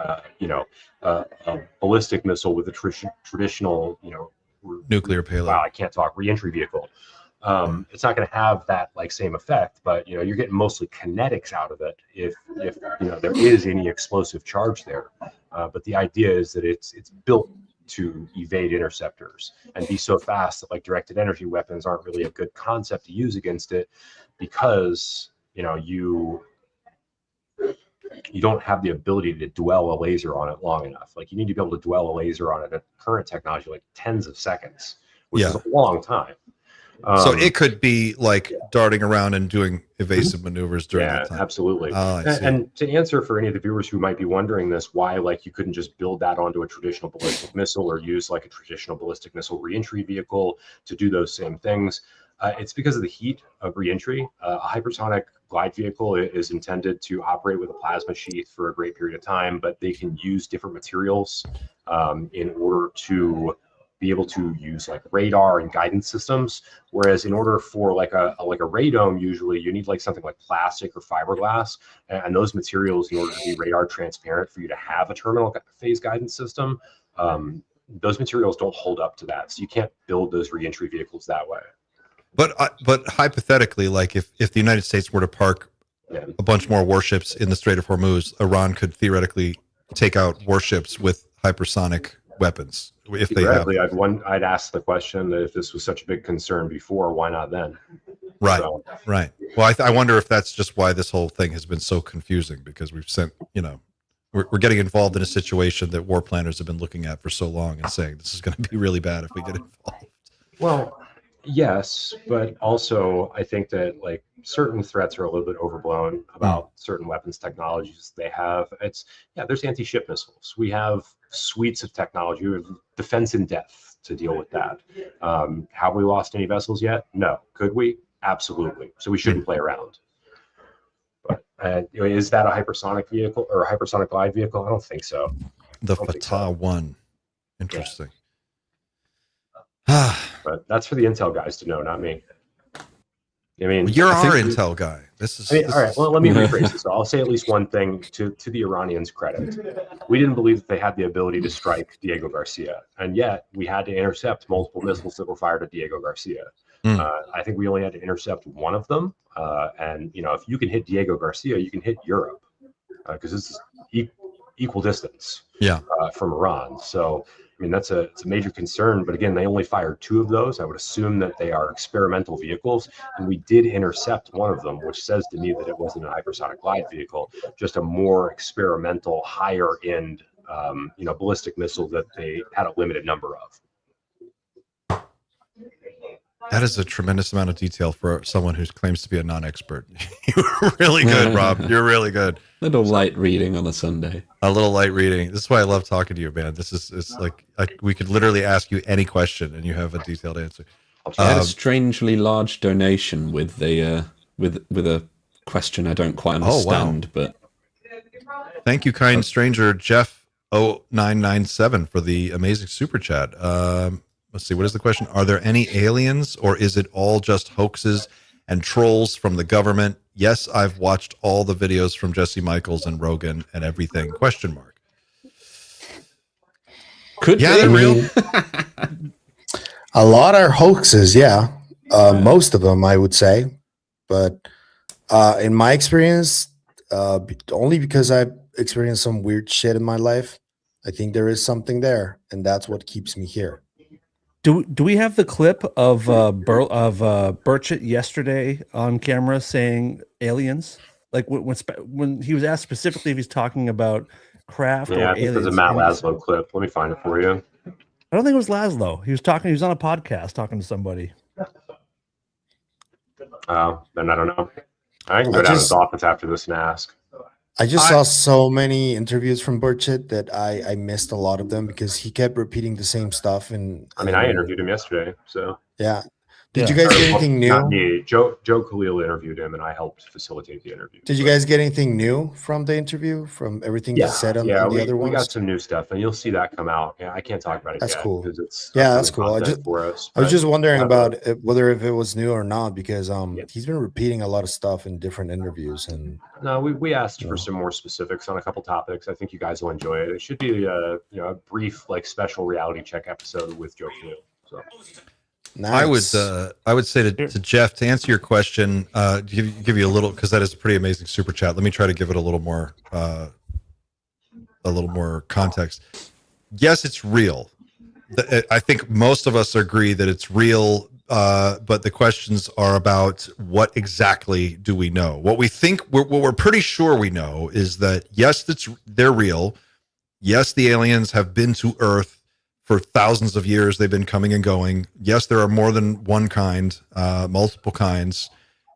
a ballistic missile with a traditional, nuclear payload. Wow, I can't talk. Reentry vehicle. It's not going to have that like same effect, but you're getting mostly kinetics out of it if there is any explosive charge there. But the idea is that it's built to evade interceptors and be so fast that like directed energy weapons aren't really a good concept to use against it, because you don't have the ability to dwell a laser on it long enough. Like you need to be able to dwell a laser on it at current technology like tens of seconds, which is a long time. So it could be like darting around and doing evasive maneuvers during that time. Absolutely. And to answer for any of the viewers who might be wondering this, why like you couldn't just build that onto a traditional ballistic missile or use like a traditional ballistic missile reentry vehicle to do those same things, it's because of the heat of reentry. A hypersonic glide vehicle is intended to operate with a plasma sheath for a great period of time, but they can use different materials in order to be able to use like radar and guidance systems. Whereas in order for like a radome, usually you need like something like plastic or fiberglass, and those materials, in order to be radar transparent for you to have a terminal phase guidance system, those materials don't hold up to that. So you can't build those reentry vehicles that way. But hypothetically, like if the United States were to park a bunch more warships in the Strait of Hormuz, Iran could theoretically take out warships with hypersonic weapons. If they have, I'd ask the question that if this was such a big concern before, why not then? Right, right. Well, I wonder if that's just why this whole thing has been so confusing, because we've sent, we're getting involved in a situation that war planners have been looking at for so long and saying this is going to be really bad if we get involved. Well, yes, but also I think that like certain threats are a little bit overblown about certain weapons technologies they have. There's anti-ship missiles. We have suites of technology. We have defense in depth to deal with that. Have we lost any vessels yet? No. Could we? Absolutely. So we shouldn't play around. But is that a hypersonic vehicle or a hypersonic glide vehicle? I don't think so. The Fatah 1. Interesting. But that's for the intel guys to know, not me. I mean, you're our intel guy. All right. Well, let me rephrase this. So I'll say at least one thing to the Iranians' credit. We didn't believe that they had the ability to strike Diego Garcia, and yet we had to intercept multiple missiles that were fired at Diego Garcia. I think we only had to intercept one of them. And if you can hit Diego Garcia, you can hit Europe, because this is equal distance. From Iran. So I mean, it's a major concern, but again, they only fired two of those. I would assume that they are experimental vehicles, and we did intercept one of them, which says to me that it wasn't an hypersonic glide vehicle, just a more experimental, higher end, ballistic missile that they had a limited number of. That is a tremendous amount of detail for someone who claims to be a non-expert. You're really good, Rob. You're really good. Little light reading on a Sunday. A little light reading. This is why I love talking to you, man. It's like we could literally ask you any question and you have a detailed answer. I had a strangely large donation with a question I don't quite understand. But thank you, kind stranger Jeff 0997 for the amazing super chat. Let's see, what is the question? Are there any aliens, or is it all just hoaxes and trolls from the government? Yes, I've watched all the videos from Jesse Michaels and Rogan and everything. ? Could they're real. A lot are hoaxes, yeah. Most of them, I would say. But in my experience, only because I've experienced some weird shit in my life, I think there is something there, and that's what keeps me here. Do we have the clip of Burchett yesterday on camera saying aliens? Like when he was asked specifically if he's talking about craft or I think there's a aliens. Matt Laszlo clip. Let me find it for you. I don't think it was Laszlo. He was on a podcast talking to somebody. Then I don't know. I can go down to his office after this and ask. I just saw so many interviews from Burchett that I missed a lot of them because he kept repeating the same stuff. And I interviewed him yesterday. So yeah. Did you guys get anything new? Not me. Joe Khalil interviewed him, and I helped facilitate the interview. Did you guys get anything new from the interview, from everything you said on the other ones? We got some new stuff, and you'll see that come out. Yeah, I can't talk about it That's yet cool. because it's that's cool. I was just wondering about whether if it was new or not because he's been repeating a lot of stuff in different interviews. And no, we asked for some more specifics on a couple topics. I think you guys will enjoy it. It should be a brief special reality check episode with Joe Khalil. So. Nice. I would say to Jeff, to answer your question, give you a little, because that is a pretty amazing super chat. Let me try to give it a little more context. Yes, it's real. I think most of us agree that it's real, but the questions are about what exactly do we know? What we're pretty sure we know is that yes, they're real. Yes, the aliens have been to Earth. For thousands of years, they've been coming and going. Yes, there are more than one kind, multiple kinds,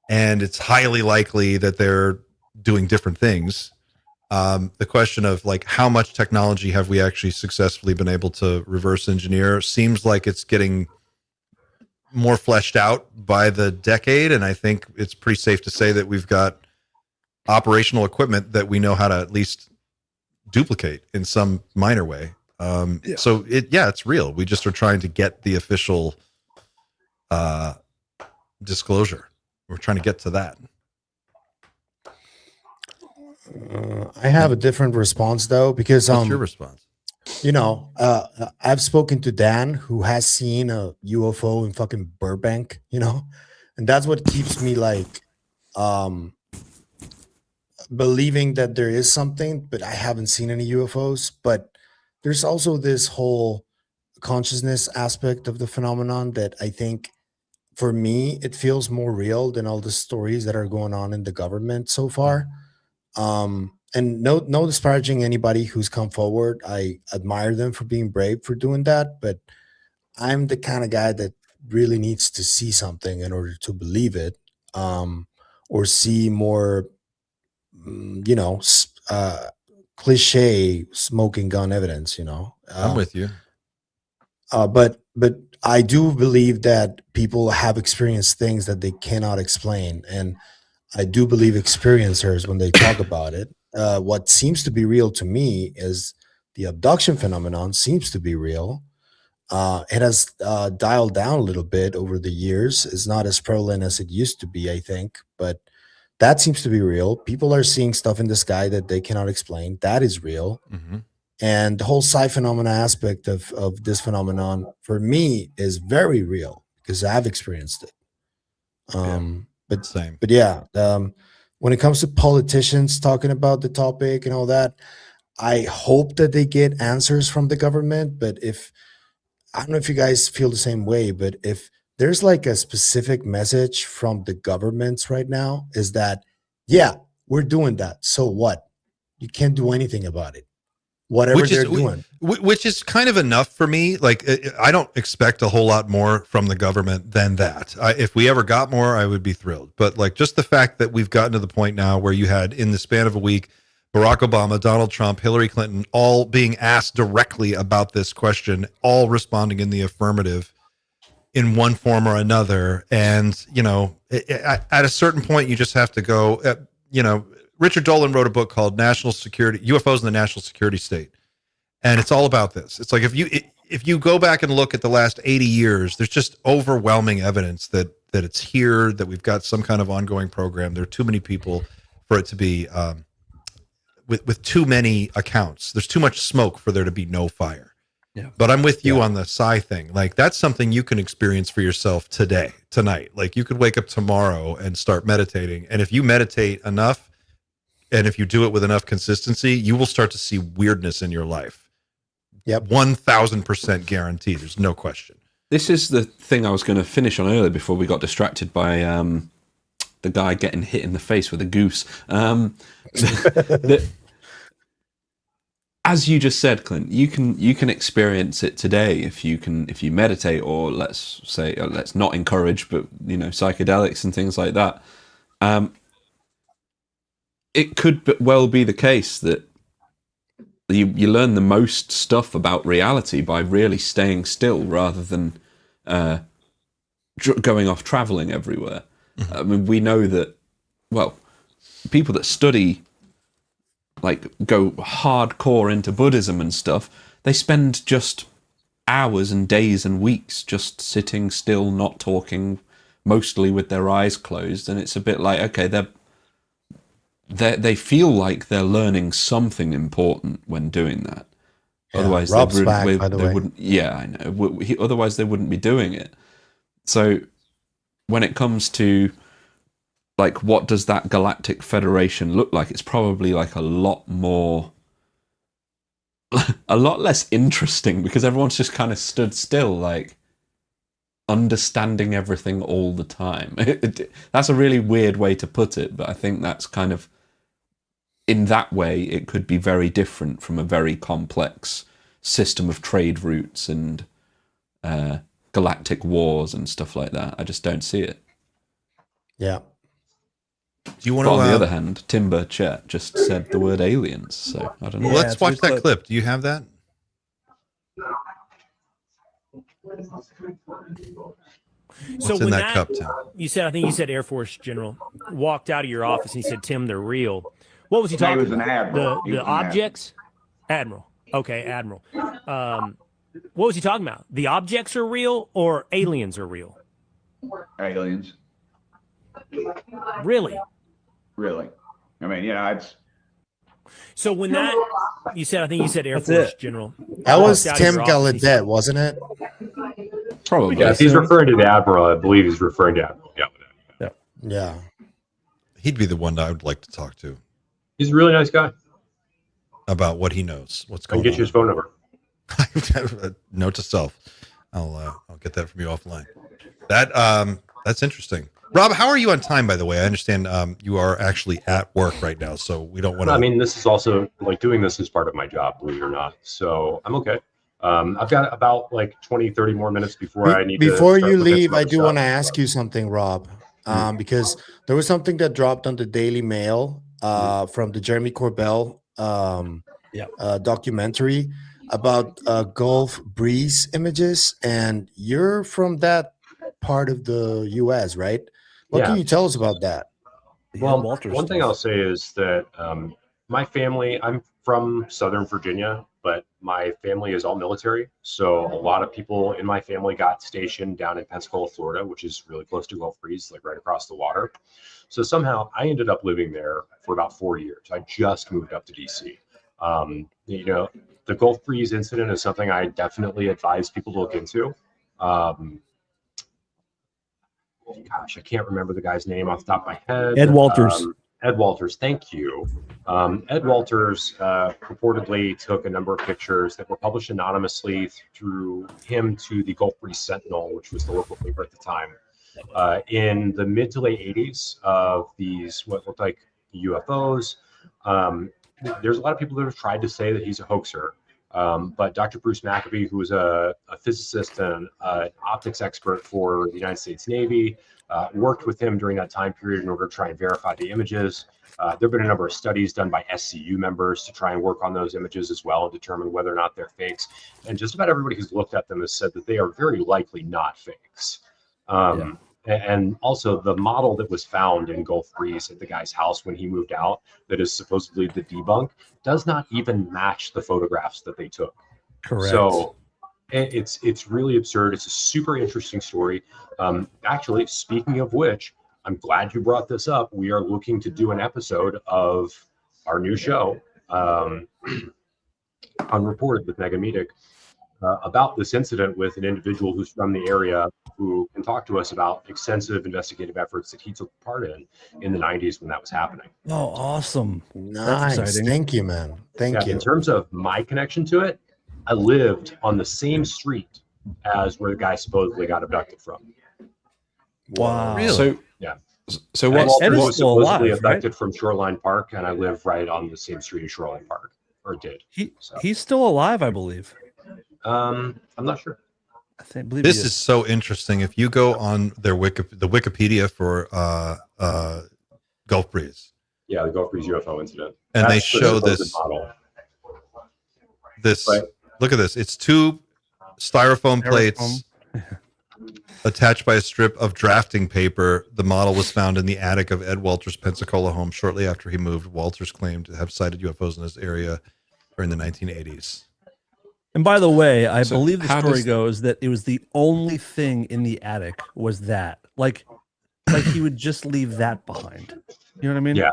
and it's highly likely that they're doing different things. The question of how much technology have we actually successfully been able to reverse engineer seems like it's getting more fleshed out by the decade, and I think it's pretty safe to say that we've got operational equipment that we know how to at least duplicate in some minor way. So it's real. We just are trying to get the official disclosure. We're trying to get to that. I have a different response though, because what's your response? I've spoken to Dan, who has seen a UFO in fucking Burbank, and that's what keeps me believing that there is something, but I haven't seen any UFOs. But there's also this whole consciousness aspect of the phenomenon that I think, for me, it feels more real than all the stories that are going on in the government so far. And no disparaging anybody who's come forward. I admire them for being brave for doing that, but I'm the kind of guy that really needs to see something in order to believe it, or see more, cliche smoking gun evidence, I'm with you. But I do believe that people have experienced things that they cannot explain. And I do believe experiencers, when they talk about it, what seems to be real to me is the abduction phenomenon seems to be real. It has dialed down a little bit over the years. It's not as prevalent as it used to be, I think, but that seems to be real. People are seeing stuff in the sky that they cannot explain. That is real. Mm-hmm. And the whole psi-phenomena aspect of this phenomenon, for me, is very real because I've experienced it. When it comes to politicians talking about the topic and all that, I hope that they get answers from the government. But I don't know if you guys feel the same way, but if there's a specific message from the governments right now, is that, we're doing that. So what? You can't do anything about it. Whatever they're doing. Which is kind of enough for me. I don't expect a whole lot more from the government than that. If we ever got more, I would be thrilled. But just the fact that we've gotten to the point now where you had, in the span of a week, Barack Obama, Donald Trump, Hillary Clinton, all being asked directly about this question, all responding in the affirmative in one form or another. And, at a certain point, you just have to go, Richard Dolan wrote a book called National Security, UFOs in the National Security State. And it's all about this. It's like, if you go back and look at the last 80 years, there's just overwhelming evidence that it's here, that we've got some kind of ongoing program. There are too many people for it to be, with too many accounts. There's too much smoke for there to be no fire. Yeah. But I'm with you on the psi thing. That's something you can experience for yourself tonight. You could wake up tomorrow and start meditating. And if you meditate enough, and if you do it with enough consistency, you will start to see weirdness in your life. Yep. 1000% guarantee. There's no question. This is the thing I was going to finish on earlier before we got distracted by the guy getting hit in the face with a goose. As you just said, Clint, you can experience it today if you meditate, or let's not encourage, but psychedelics and things like that. It could well be the case that you learn the most stuff about reality by really staying still rather than going off traveling everywhere. I mean, we know that, well, people that study, like, go hardcore into Buddhism and stuff, they spend just hours and days and weeks just sitting still, not talking, mostly with their eyes closed, and it's a bit like, okay, they feel like they're learning something important when doing that. Yeah, Otherwise, Rob's back, by the way. wouldn't. Yeah, I know. Otherwise, they wouldn't be doing it. So, when it comes to, like, what does that galactic federation look like? It's probably like a lot less interesting, because everyone's just kind of stood still, like, understanding everything all the time. That's a really weird way to put it, but I think that's kind of, in that way, it could be very different from a very complex system of trade routes and galactic wars and stuff like that. I just don't see it. Yeah. Do you want But to? on the other hand, Timber Chet just said the word aliens, so I don't know. Well, let's watch that clip. Do you have that? So What's in that cup, Tim? I think you said Air Force General walked out of your office and he said, "Tim, they're real." What was he talking was an about? admiral. He was The an objects? Admiral. Okay, Admiral. What was he talking about? The objects are real or aliens are real? Aliens. Really? Really. I mean, it's. So when that, I think you said Air That's Force it. General. That was walked out of Tim your office, he said- Gallaudet, wasn't it? Probably. Yeah, if he's referring to the Admiral, I believe he's referring to Admiral. Yeah. Yeah. He'd be the one that I would like to talk to He's a really nice guy. about what he knows. What's I can going get you his phone number. on. Note to self. I'll get that from you offline. That's interesting. Rob, how are you on time, by the way? I understand you are actually at work right now, so we don't want to. I mean, this is also, like, doing this is part of my job, believe it or not. So I'm okay. I've got about like 20, 30 more minutes before I need to. Before start you looking at leave, some I other do stuff. want to ask you something, Rob, because there was something that dropped on the Daily Mail from the Jeremy Corbell documentary about Gulf breeze images, and you're from that part of the U.S., right? What can you tell us about that? Well, one thing I'll say is that my family, I'm from Southern Virginia, but my family is all military. So a lot of people in my family got stationed down in Pensacola, Florida, which is really close to Gulf Breeze, like right across the water. So somehow I ended up living there for about 4 years. I just moved up to DC. The Gulf Breeze incident is something I definitely advise people to look into. Gosh, I can't remember the guy's name off the top of my head. Ed Walters. Ed Walters, thank you. Ed Walters purportedly took a number of pictures that were published anonymously through him to the Gulf Breeze Sentinel, which was the local paper at the time, in the mid to late 80s of these, what looked like UFOs. There's a lot of people that have tried to say that he's a hoaxer. But Dr. Bruce McAfee, who was a physicist and an optics expert for the United States Navy, worked with him during that time period in order to try and verify the images. There have been a number of studies done by SCU members to try and work on those images as well and determine whether or not they're fakes. And just about everybody who's looked at them has said that they are very likely not fakes. And also the model that was found in Gulf Breeze at the guy's house when he moved out, that is supposedly the debunk, does not even match the photographs that they took. Correct. So it's really absurd. It's a super interesting story. Actually, speaking of which, I'm glad you brought this up. We are looking to do an episode of our new show, Unreported with Megan Meadick, about this incident with an individual who's from the area who can talk to us about extensive investigative efforts that he took part in the 90s when that was happening. Oh, awesome. Nice. That's exciting. Thank you, man. Thank you. In terms of my connection to it, I lived on the same street as where the guy supposedly got abducted from. Wow. Really? So Yeah. So And what's Walters was still supposedly alive, right? abducted from Shoreline Park, and I live right on the same street as Shoreline Park, or did. He's still alive, I believe. I'm not sure. I believe This he is so interesting. If you go on their the Wikipedia for Gulf Breeze, Yeah, the Gulf Breeze UFO incident, and they That's the show supposed this. model. This look at this. It's two styrofoam plates attached by a strip of drafting paper. The model was found in the attic of Ed Walters' Pensacola home shortly after he moved. Walters claimed to have sighted UFOs in this area during the 1980s. And by the way, I So believe the how story does- goes that it was the only thing in the attic was that. Like he would just leave that behind. You know what I mean? Yeah.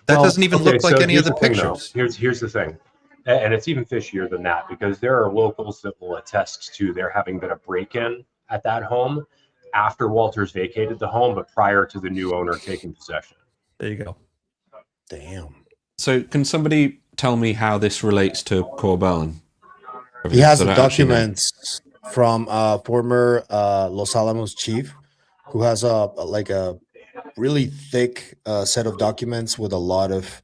That doesn't even look like any of here's the thing, though. pictures. Here's the thing, and it's even fishier than that, because there are locals that will attest to there having been a break-in at that home after Walters vacated the home, but prior to the new owner taking possession. There you go. Damn. So can somebody tell me how this relates to Corbell? And He has so the that actually know? documents from former Los Alamos chief, who has a really thick set of documents with a lot of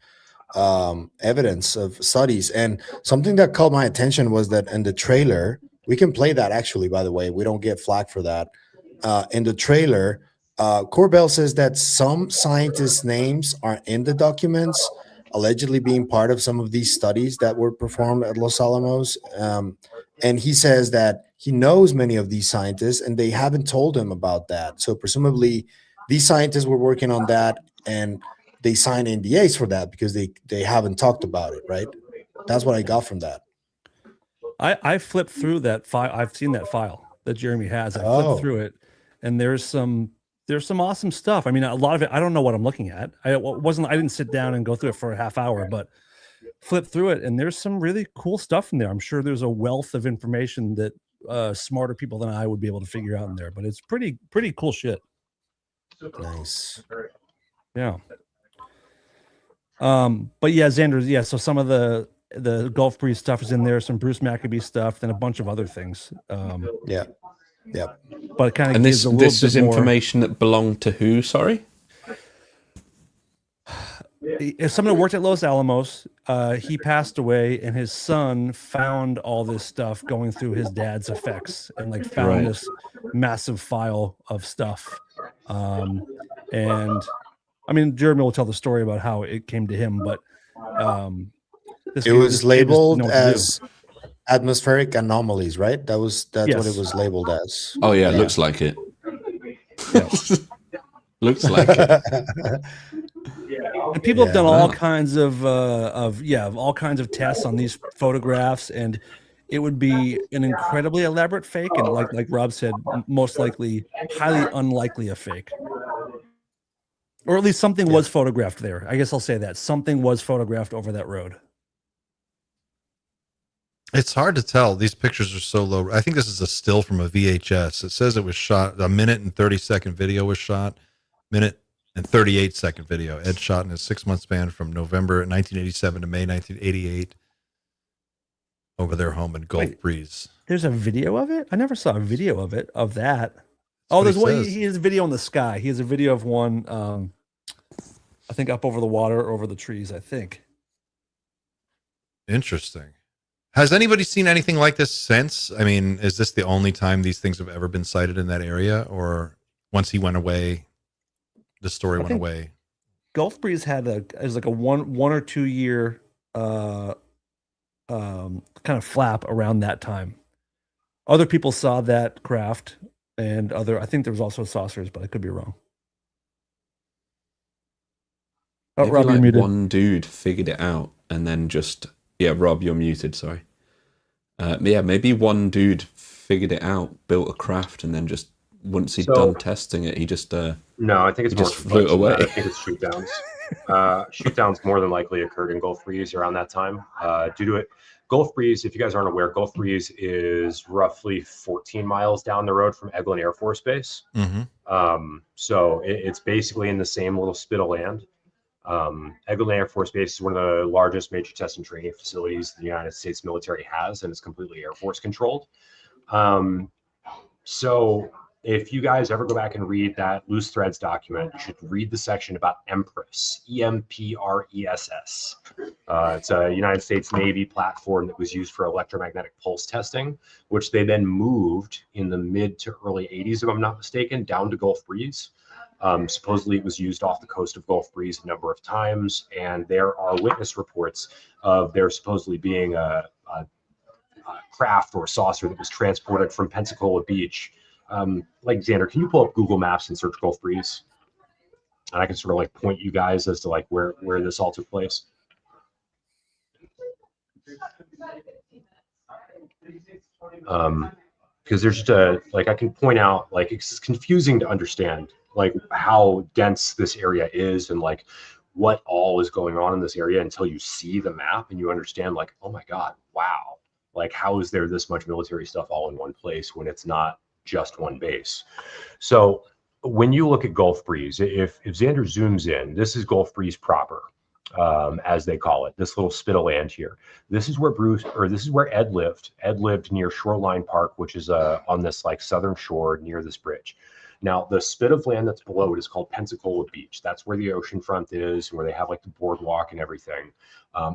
evidence of studies. And something that caught my attention was that in the trailer, we can play that actually, by the way, we don't get flagged for that. In the trailer, Corbell says that some scientists' names are in the documents, allegedly being part of some of these studies that were performed at Los Alamos. And he says that he knows many of these scientists and they haven't told him about that. So presumably these scientists were working on that and they signed NDAs for that because they haven't talked about it, right? That's what I got from that. I flipped through that file. I've seen that file that Jeremy has. I Oh. flipped through it, and there's some awesome stuff. I mean, a lot of it I don't know what I'm looking at. I didn't sit down and go through it for a half hour, but flip through it, and there's some really cool stuff in there. I'm sure there's a wealth of information that smarter people than I would be able to figure out in there. But it's pretty cool shit. Nice. Yeah. But yeah, Xander, yeah, so some of the Gulf Breeze stuff is in there, some Bruce Maccabee stuff, then a bunch of other things. Yeah. But it kind of And gives this a little this is bit more information that belonged to who? Sorry. If someone who worked at Los Alamos, he passed away, and his son found all this stuff going through his dad's effects, and like found Right. this massive file of stuff. And I mean, Jeremy will tell the story about how it came to him, but this It kid- was this kid just didn't labeled know what to do. as atmospheric anomalies, right? That's what Yes. it was labeled as. Oh yeah, it looks like it. Looks like it. And people have done all Wow. kinds of all kinds of tests on these photographs, and it would be an incredibly elaborate fake, and like Rob said, most likely highly unlikely a fake, or at least something was photographed there. I guess I'll say that something was photographed over that road. It's hard to tell. These pictures are so low. I think this is a still from a VHS. It says it was shot, a minute and 30-second video was shot, minute and 38-second video. Ed shot in a 6-month span from November 1987 to May 1988 over their home in Gulf Breeze. There's a video of it. I never saw a video of it of that. Oh, what there's he one. says. He has a video in the sky. He has a video of one. I think up over the water, over the trees. I think. Interesting. Has anybody seen anything like this since? I mean, is this the only time these things have ever been sighted in that area? Or once he went away, the story went think- away? Gulf Breeze had is like a one or 2 year kind of flap around that time. Other people saw that craft, and I think there was also saucers, but I could be wrong. Oh, Maybe Rob, you're like muted. one dude figured it out and then just Rob, you're muted. Sorry. Maybe one dude figured it out, built a craft, and then just once he'd So- done testing it, he just No, I think it's he more just flew away. I think it's shoot downs. Shoot downs more than likely occurred in Gulf Breeze around that time. Due to it, Gulf Breeze, if you guys aren't aware, Gulf Breeze is roughly 14 miles down the road from Eglin Air Force Base. Mm-hmm. So it's basically in the same little spit of land. Eglin Air Force Base is one of the largest major test and training facilities the United States military has, and it's completely Air Force controlled. So if you guys ever go back and read that Loose Threads document, you should read the section about EMPRESS, EMPRESS. It's a United States Navy platform that was used for electromagnetic pulse testing, which they then moved in the mid to early 80s, if I'm not mistaken, down to Gulf Breeze. Supposedly it was used off the coast of Gulf Breeze a number of times, and there are witness reports of there supposedly being a craft or saucer that was transported from Pensacola Beach. Like Xander, can you pull up Google Maps and search Gulf Breeze? And I can sort of like point you guys as to like where this all took place. Because there's just like I can point out, like, it's confusing to understand like how dense this area is and like what all is going on in this area until you see the map and you understand like, oh my God, wow. Like, how is there this much military stuff all in one place when it's not just one base? So when you look at Gulf Breeze, if Xander zooms in, this is Gulf Breeze proper, as they call it, this little spit of land here. This is where this is where Ed lived. Ed lived near Shoreline Park, which is on this like southern shore near this bridge. Now, the spit of land that's below it is called Pensacola Beach. That's where the ocean front is, where they have like the boardwalk and everything.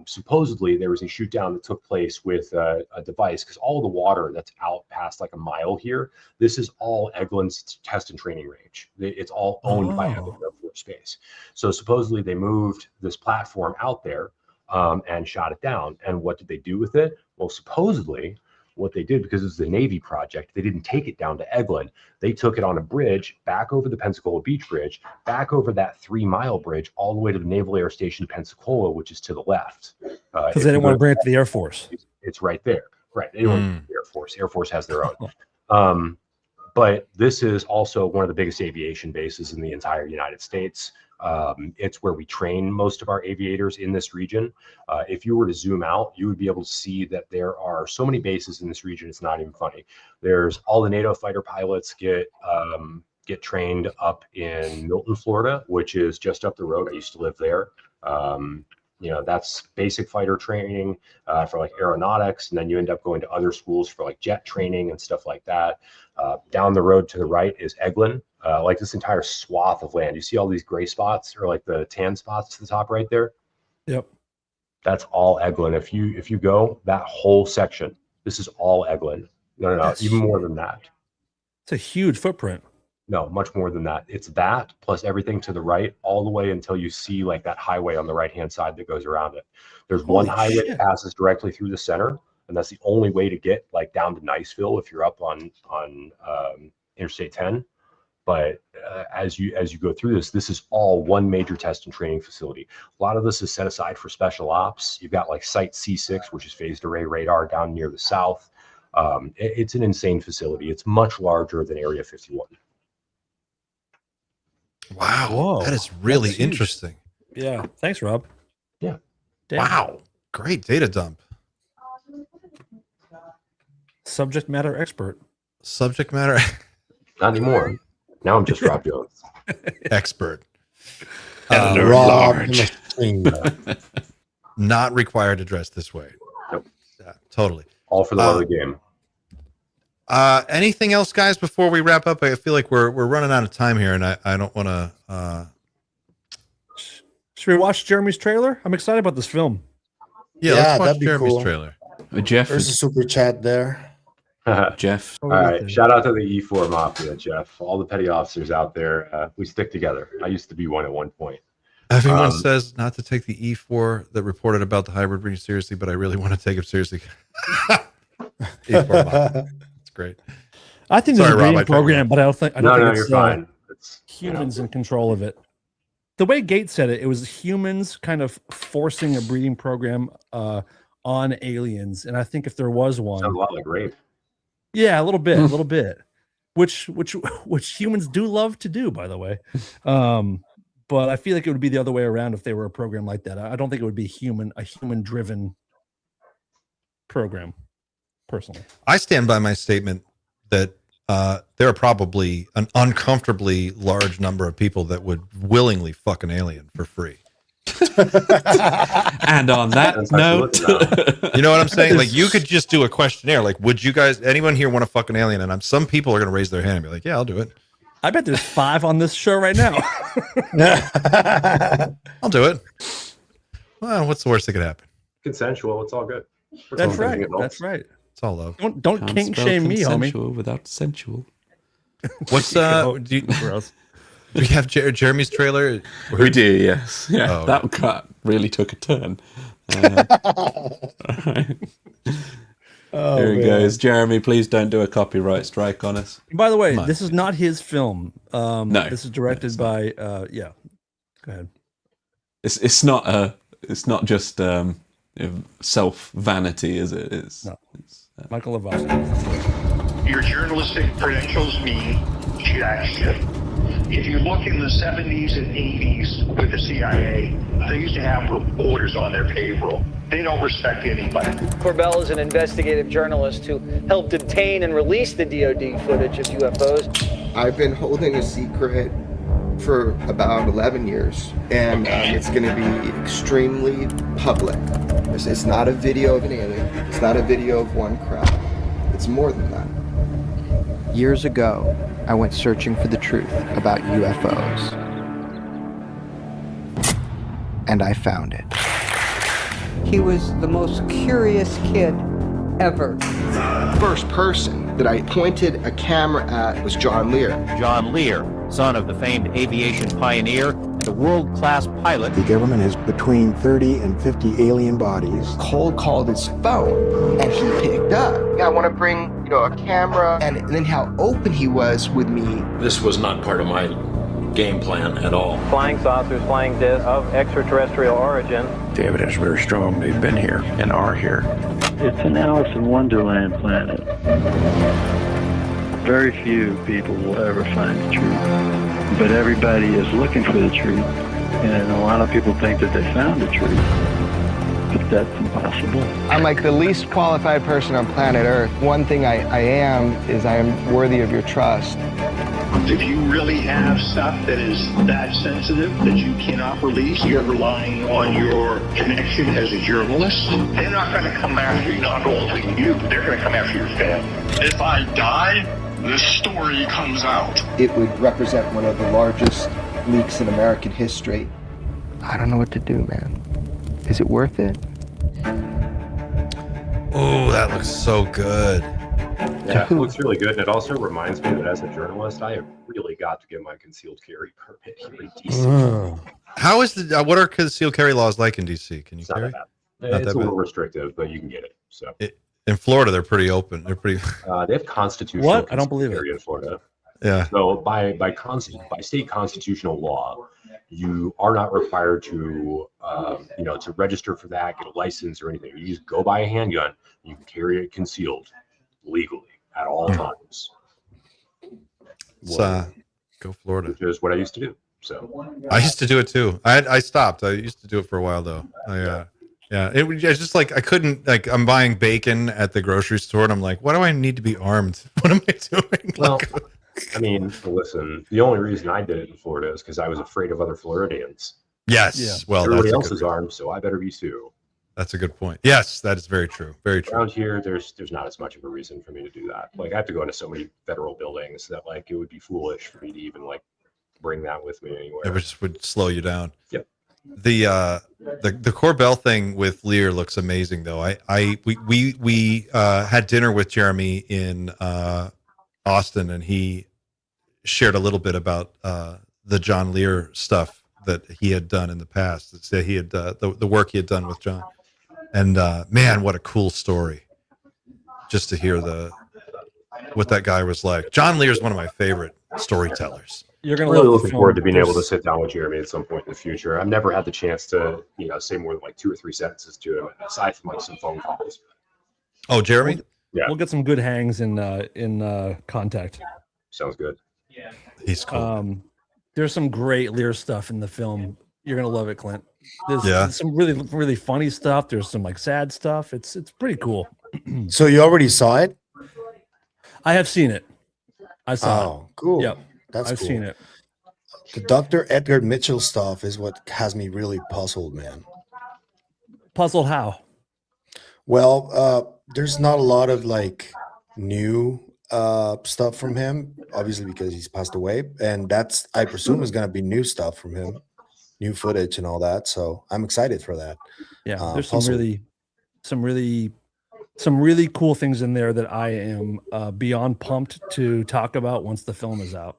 Supposedly, there was a shoot down that took place with a device, because all of the water that's out past like a mile here, this is all Eglin's test and training range. It's all owned by Eglin Air Force Base. So supposedly they moved this platform out there and shot it down. And what did they do with it? Well, supposedly, what they did, because it was the Navy project, they didn't take it down to Eglin. They took it on a bridge back over the Pensacola Beach Bridge, back over that 3-mile bridge, all the way to the Naval Air Station Pensacola, which is to the left. Because they didn't want to bring it to the Air Force. It's right there. Right. They don't want the Air Force. Air Force has their own. But this is also one of the biggest aviation bases in the entire United States. It's where we train most of our aviators in this region. If you were to zoom out, you would be able to see that there are so many bases in this region. It's not even funny. There's all the NATO fighter pilots get trained up in Milton, Florida, which is just up the road. I used to live there. You know, that's basic fighter training for like aeronautics, and then you end up going to other schools for like jet training and stuff like that. Down the road to the right is Eglin. Like this entire swath of land. You see all these gray spots or like the tan spots to the top right there? Yep. That's all Eglin. If you go that whole section, this is all Eglin. No, even more than that. It's a huge footprint. No, much more than that. It's that plus everything to the right, all the way until you see like that highway on the right-hand side that goes around it. There's one highway that passes directly through the center, and that's the only way to get like down to Niceville if you're up on Interstate 10. But as you go through this is all one major test and training facility. A lot of this is set aside for special ops. You've got like Site C6, which is phased array radar down near the south. It's an insane facility. It's much larger than Area 51. Wow. Whoa, that is really interesting. Yeah. Thanks, Rob. Yeah. Damn. Wow. Great data dump. Subject matter expert. Subject matter. Not anymore. Now I'm just Rob Jones. Expert. Rob not required to dress this way. Nope. Yeah, totally. All for the love of the game. Anything else, guys, before we wrap up? I feel like we're running out of time here, and I don't want to. Should we watch Jeremy's trailer? I'm excited about this film. Yeah, let's watch that'd be Jeremy's cool. trailer. Jeff. There's a super chat there. Jeff. All right. Shout out to the E4 Mafia, Jeff. All the petty officers out there. We stick together. I used to be one at one point. Everyone says not to take the E4 that reported about the hybrid breeding seriously, but I really want to take it seriously. E4 Mafia. It's great. I think there's a breeding program, but I don't think you're fine. It's humans in control of it. The way Gates said it, it was humans kind of forcing a breeding program on aliens, and I think if there was one, sounds a lot like rape. Yeah, a little bit, which humans do love to do, by the way. But I feel like it would be the other way around if they were a program like that. I don't think it would be a human-driven program, personally. I stand by my statement that there are probably an uncomfortably large number of people that would willingly fuck an alien for free. And on that note, you know what I'm saying? Like, you could just do a questionnaire. Like, would you guys, anyone here want a fucking alien? And some people are going to raise their hand and be like, yeah, I'll do it. I bet there's 5 on this show right now. I'll do it. Well, what's the worst that could happen? Consensual. It's all good. That's right. That's right. It's all love. Don't kink shame me, homie. Without sensual. What's do we have Jeremy's trailer? We do, yes. Yeah, Oh, that cut really took a turn. Right. Here he goes. Jeremy, please don't do a copyright strike on us. By the way, this is not his film. No, this is directed by yeah. Go ahead. It's not just self vanity, is it? It's Michael Levosky. Your journalistic credentials mean jack shit. If you look in the 70s and 80s with the CIA, they used to have reporters on their payroll. They don't respect anybody. Corbell is an investigative journalist who helped obtain and release the DoD footage of UFOs. I've been holding a secret for about 11 years, and it's going to be extremely public. It's not a video of an alien. It's not a video of one crowd. It's more than that. Years ago, I went searching for the truth about UFOs. And I found it. He was the most curious kid ever. First person that I pointed a camera at was John Lear. John Lear, son of the famed aviation pioneer and a world-class pilot. The government has between 30 and 50 alien bodies. Cole called his phone, and he picked up. I want to bring, a camera, and then how open he was with me. This was not part of my game plan at all. Flying saucers, flying discs of extraterrestrial origin. The evidence is very strong. They've been here and are here. It's an Alice in Wonderland planet. Very few people will ever find the truth. But everybody is looking for the truth. And a lot of people think that they found the truth. But that's impossible. I'm like the least qualified person on planet Earth. One thing I am is I am worthy of your trust. If you really have stuff that is that sensitive that you cannot release, you're relying on your connection as a journalist. They're not going to come after you, not only you, but they're going to come after your family. If I die, this story comes out. It would represent one of the largest leaks in American history. I don't know what to do, man. Is it worth it? Oh, that looks so good. Yeah, it looks really good, and it also reminds me that as a journalist, I have really got to get my concealed carry permit here in DC. How is what are concealed carry laws like in DC? Can you carry? It's a little restrictive, but you can get it. So in Florida, they're pretty open. They're pretty. They have constitutional. What? I don't believe it. In Florida. Yeah. So by state constitutional law, you are not required to to register for that, get a license or anything. You just go buy a handgun. You can carry it concealed legally at all times. Go Florida. Which is what I used to do. So I used to do it too. I stopped. I used to do it for a while though. Yeah. It was just like I couldn't I'm buying bacon at the grocery store and I'm like, why do I need to be armed? What am I doing? Well, I mean, listen, the only reason I did it in Florida is because I was afraid of other Floridians. Yes. Yeah. Well, everybody else is armed, so I better be too. That's a good point. Yes, that is very true. Very true. Around here, there's not as much of a reason for me to do that. Like I have to go into so many federal buildings that it would be foolish for me to even bring that with me anywhere. It just would slow you down. Yep. The Corbell thing with Lear looks amazing though. We had dinner with Jeremy in Austin, and he shared a little bit about the John Lear stuff that he had done in the past. That he had the work he had done with John, and man, what a cool story! Just to hear what that guy was like. John Lear is one of my favorite storytellers. You're gonna really looking forward to being able to sit down with Jeremy at some point in the future. I've never had the chance to say more than 2 or 3 sentences to him, aside from some phone calls. Oh, Jeremy. Yeah, we'll get some good hangs in contact. Sounds good. Yeah, he's cool. There's some great Lear stuff in the film. You're gonna love it, Clint. There's some really, really funny stuff. There's some sad stuff. It's pretty cool. So you already saw it? I have seen it. I saw it. Oh, cool. Yep. I've seen it. The Dr. Edgar Mitchell stuff is what has me really puzzled, man. Puzzled how? Well, there's not a lot of like new stuff from him, obviously because he's passed away, and that's I presume is going to be new stuff from him, new footage and all that. So I'm excited for that. Yeah, there's Puzzled. some really cool things in there that I am beyond pumped to talk about once the film is out.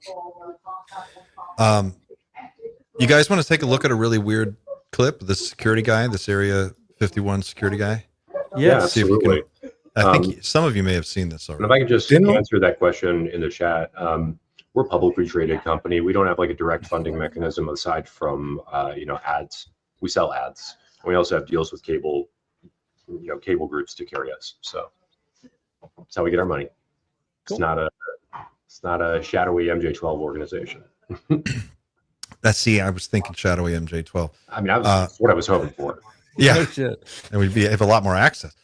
You guys want to take a look at a really weird clip? This security guy, this Area 51 security guy. Yeah, See if you absolutely. can. I think some of you may have seen this already. And if I could just answer that question in the chat, we're a publicly traded company. We don't have like a direct funding mechanism aside from ads. We sell ads. We also have deals with cable groups to carry us. So that's how we get our money. Cool. It's not a shadowy MJ12 organization. I was thinking shadowy MJ12. I mean, that's what I was hoping for. Yeah, and we'd have a lot more access.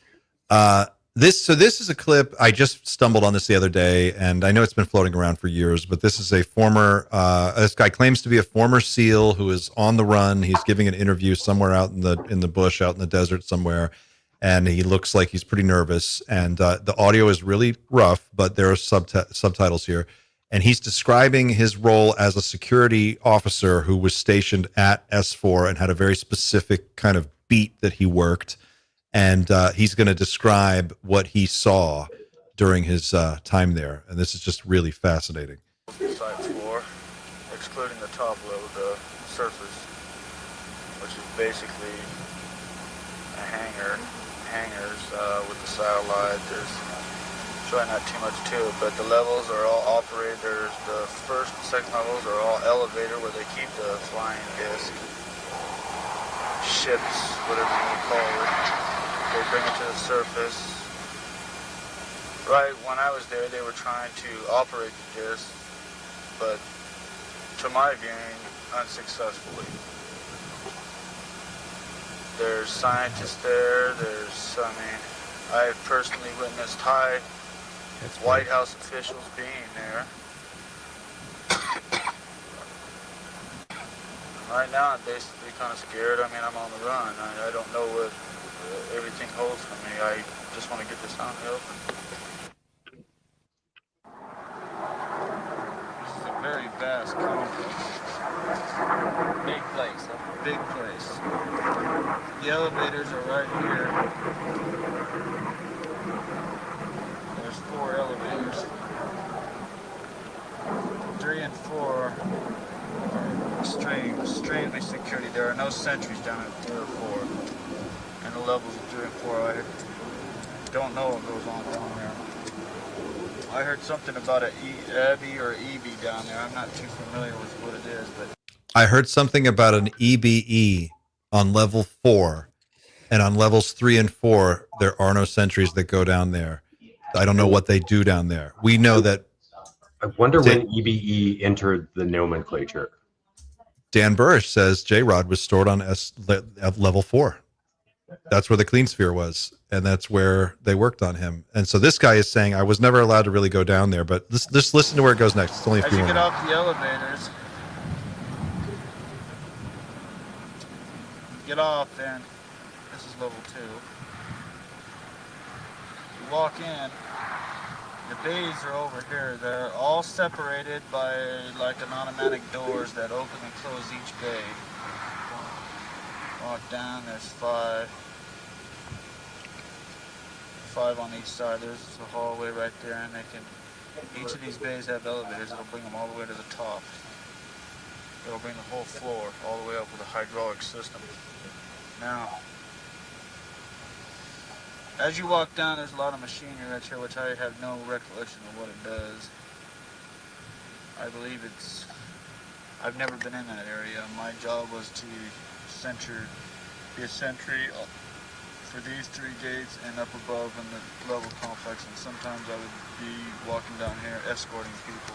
This is a clip. I just stumbled on this the other day, and I know it's been floating around for years. But this is a former. This guy claims to be a former SEAL who is on the run. He's giving an interview somewhere out in the bush, out in the desert somewhere, and he looks like he's pretty nervous. And the audio is really rough, but there are subtitles here. And he's describing his role as a security officer who was stationed at S4 and had a very specific kind of beat that he worked. And he's going to describe what he saw during his time there. And this is just really fascinating. Site floor, excluding the top level, the surface, which is basically a hangars with the satellite. There's really not too much to it, but the levels are all operated. There's the first and second levels are all elevator where they keep the flying disc, ships, whatever you want to call it. They bring it to the surface. Right when I was there, they were trying to operate the disc, but to my viewing, unsuccessfully. There's scientists there. I've personally witnessed White House officials being there. Right now, I'm basically kind of scared. I mean, I'm on the run. I don't know what everything holds for me. I just want to get this out in the open. This is a very vast complex. Big place. A big place. The elevators are right here. There's 4 elevators. 3 and 4 are extremely security. There are no sentries down at 3 or 4. And the levels of 3 and 4, I don't know what goes on down there. I heard something about an EBI or EB down there. I'm not too familiar with what it is, but I heard something about an EBE on level 4, and on levels 3 and 4, there are no sentries that go down there. I don't know what they do down there. We know that. I wonder when EBE entered the nomenclature. Dan Burrish says J-Rod was stored on level 4. That's where the clean sphere was, and that's where they worked on him. And so this guy is saying, I was never allowed to really go down there, but just listen to where it goes next. It's only a few as you more get minutes. off the elevators, get off, and this is level 2. You walk in, the bays are over here. They're all separated by like an automatic doors that open and close each bay. Walk down, there's 5 on each side. There's a hallway right there, and each of these bays have elevators. It'll bring them all the way to the top. It'll bring the whole floor all the way up with a hydraulic system. Now, as you walk down, there's a lot of machinery right here, which I have no recollection of what it does. I believe I've never been in that area. My job was to be a sentry for these 3 gates and up above in the level complex, and sometimes I would be walking down here escorting people.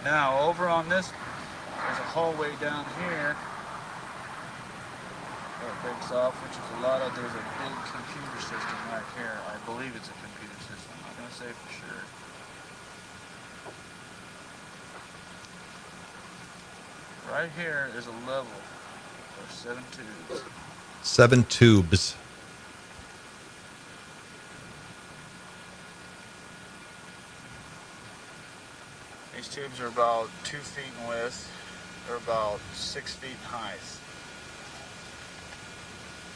Now, over on this, there's a hallway down here that breaks off, which is there's a big computer system right here. I believe it's a computer system. I'm not going to say for sure. Right here is a level of 7 tubes. 7 tubes. These tubes are about 2 feet in width. They're about 6 feet in height.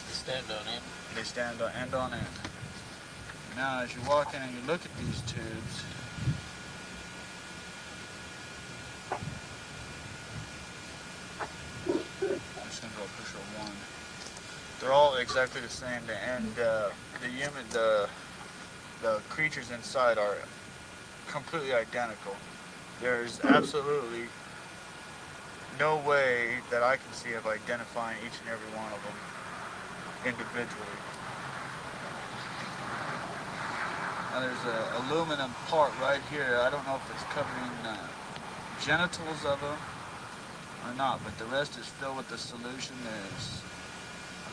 They stand on end. They stand on end on end. Now, as you walk in and you look at these tubes, I'm just gonna go push a 1. They're all exactly the same. The creatures inside are completely identical. There's absolutely no way that I can see of identifying each and every one of them individually. Now there's an aluminum part right here. I don't know if it's covering genitals of them or not, but the rest is filled with the solution. There's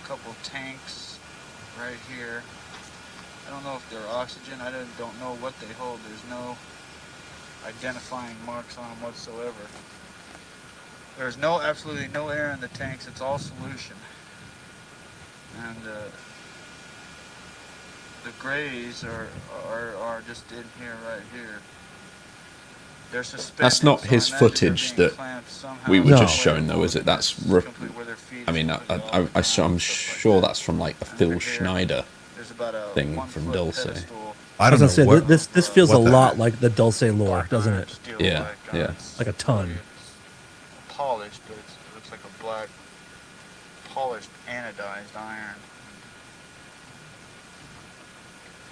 a couple of tanks right here. I don't know if they're oxygen. I don't know what they hold. There's no identifying marks on them whatsoever. There's absolutely no air in the tanks. It's all solution. And the grays are just in here, right here. They're suspended. That's not his footage that we were just showing, though, is it? That's. I mean, I'm sure that's from like a Phil Schneider thing from Dulce. I don't know. This feels a lot like the Dulce lore, doesn't it? Yeah, yeah. Like a ton. Polished, but it looks like a black, polished, anodized iron.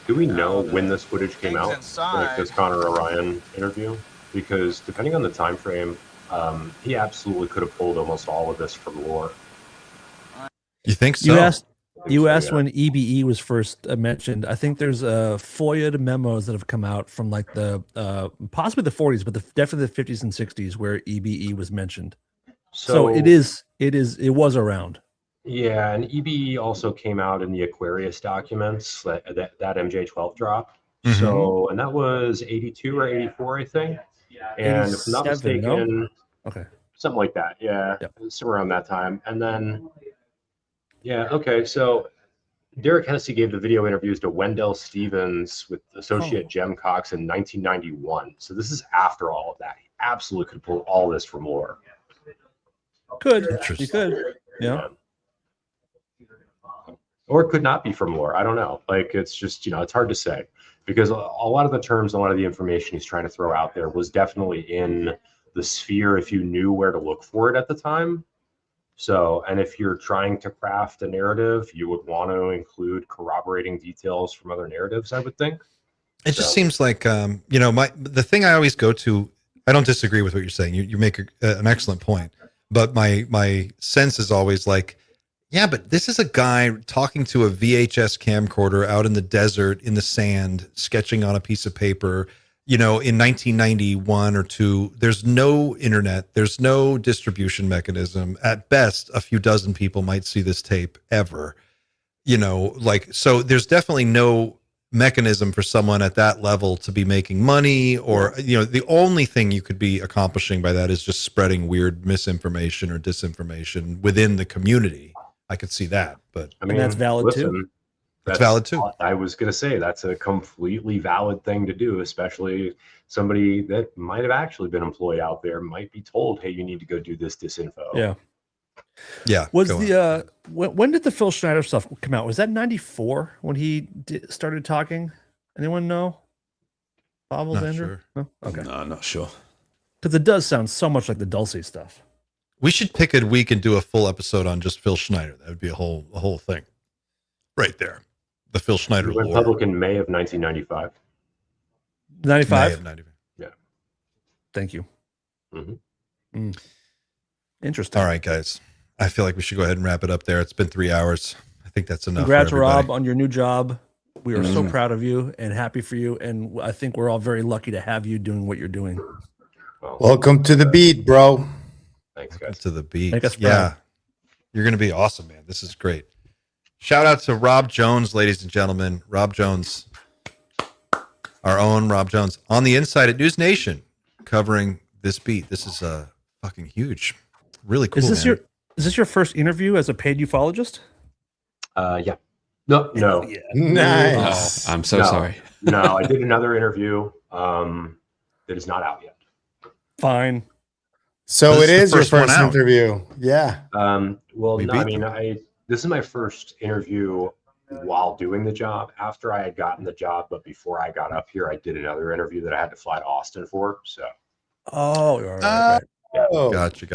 Do we know when this footage came out, like this Connor Orion interview? Because depending on the time frame, he absolutely could have pulled almost all of this from lore. You think so? You asked when EBE was first mentioned. I think there's FOIA memos that have come out from like the possibly the 40s, but definitely the 50s and 60s where EBE was mentioned. So it was around. Yeah, and EBE also came out in the Aquarius documents, that MJ12 drop. Mm-hmm. So, and that was 82 or 84, I think. And if I'm not mistaken, okay, something like that. Yeah, somewhere around that time. And then, yeah, okay. So Derek Hesse gave the video interviews to Wendell Stevens with associate Jem Cox in 1991. So this is after all of that. He absolutely could pull all this from lore. You could. Yeah. Or it could not be from lore. I don't know. Like, it's just, it's hard to say, because a lot of the terms, a lot of the information he's trying to throw out there was definitely in the sphere if you knew where to look for it at the time. So, and if you're trying to craft a narrative, you would want to include corroborating details from other narratives, I would think. It just seems like, the thing I always go to, I don't disagree with what you're saying. You make an excellent point, but my sense is always like, yeah, but this is a guy talking to a VHS camcorder out in the desert, in the sand, sketching on a piece of paper, in 1991 or 2. There's no internet. There's no distribution mechanism. At best, a few dozen people might see this tape ever, so there's definitely no mechanism for someone at that level to be making money, or, the only thing you could be accomplishing by that is just spreading weird misinformation or disinformation within the community. I could see that, but I mean, that's valid too. That's valid too. I was going to say that's a completely valid thing to do, especially somebody that might have actually been employed out there might be told, hey, you need to go do this disinfo. Yeah. Yeah. Was when did the Phil Schneider stuff come out? Was that 94 when he started talking? Anyone know? Pavel Zander? Sure. No? Okay. No, I'm not sure. Because it does sound so much like the Dulce stuff. We should pick a week and do a full episode on just Phil Schneider. That would be a whole thing, right there. The Phil Schneider He went lore. public in May of 1995. 95? Yeah. Thank you. Mm-hmm. Interesting. All right, guys. I feel like we should go ahead and wrap it up there. It's been 3 hours. I think that's enough. Congrats, for everybody. Rob, on your new job. We are so proud of you and happy for you. And I think we're all very lucky to have you doing what you're doing. Welcome to the beat, bro. Thanks, guys. To the beat. Make us proud. Yeah. You're going to be awesome, man. This is great. Shout out to Rob Jones, ladies and gentlemen. Rob Jones, our own Rob Jones, on the inside at News Nation, covering this beat. This is fucking huge. really cool. Is this your first interview as a paid ufologist? Yeah. No. Yeah. Nice. I'm so sorry. No, I did another interview that is not out yet. Fine. So This it is your first one first out. interview. Yeah. Well, We no, beat I mean, them. this is my first interview while doing the job. After I had gotten the job, but before I got up here, I did another interview that I had to fly to Austin for. So. Oh, right. Oh. Gotcha.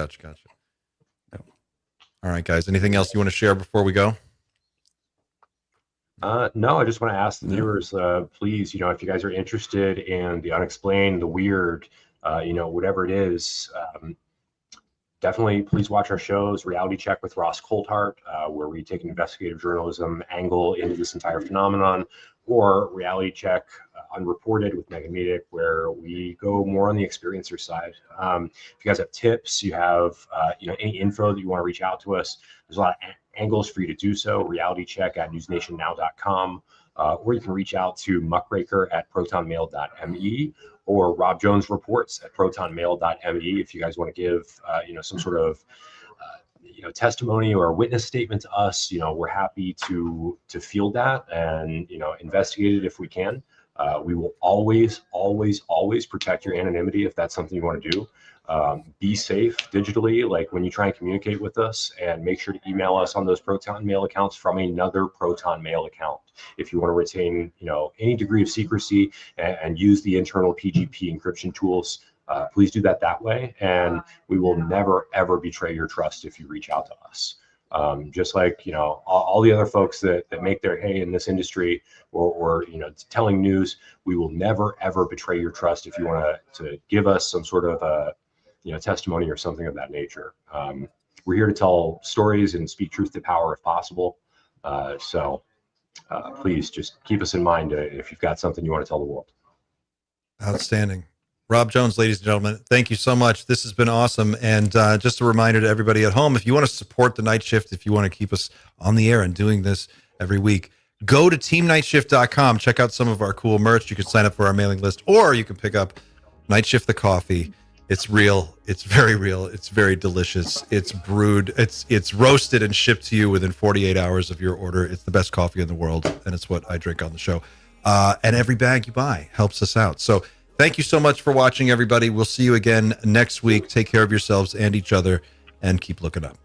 All right, guys. Anything else you want to share before we go? No, I just want to ask the viewers, please, if you guys are interested in the unexplained, the weird, whatever it is, definitely please watch our shows, Reality Check with Ross Coulthart, where we take an investigative journalism angle into this entire phenomenon, or Reality Check Unreported with Megan Medic, where we go more on the experiencer side. If you guys have tips, you have any info that you want to reach out to us, there's a lot of angles for you to do so. Reality Check at newsnationnow.com, or you can reach out to Muckraker at protonmail.me, or Rob Jones Reports at protonmail.me if you guys want to give some sort of testimony or a witness statement to us. We're happy to field that and investigate it if we can. We will always protect your anonymity if that's something you want to do. Be safe digitally, like when you try and communicate with us, and make sure to email us on those Proton Mail accounts from another Proton Mail account. If you want to retain, any degree of secrecy and use the internal PGP encryption tools, please do that way. And we will never, ever betray your trust if you reach out to us. Just like, all the other folks that make their hay in this industry or telling news, we will never, ever betray your trust if you want to give us some sort of testimony or something of that nature. We're here to tell stories and speak truth to power if possible. So please just keep us in mind if you've got something you want to tell the world. Outstanding. Rob Jones, ladies and gentlemen, thank you so much. This has been awesome. And just a reminder to everybody at home, if you want to support the Night Shift, if you want to keep us on the air and doing this every week, go to teamnightshift.com. Check out some of our cool merch. You can sign up for our mailing list, or you can pick up Night Shift the coffee. It's real. It's very real. It's very delicious. It's brewed. It's roasted and shipped to you within 48 hours of your order. It's the best coffee in the world, and it's what I drink on the show. And every bag you buy helps us out. So thank you so much for watching, everybody. We'll see you again next week. Take care of yourselves and each other, and keep looking up.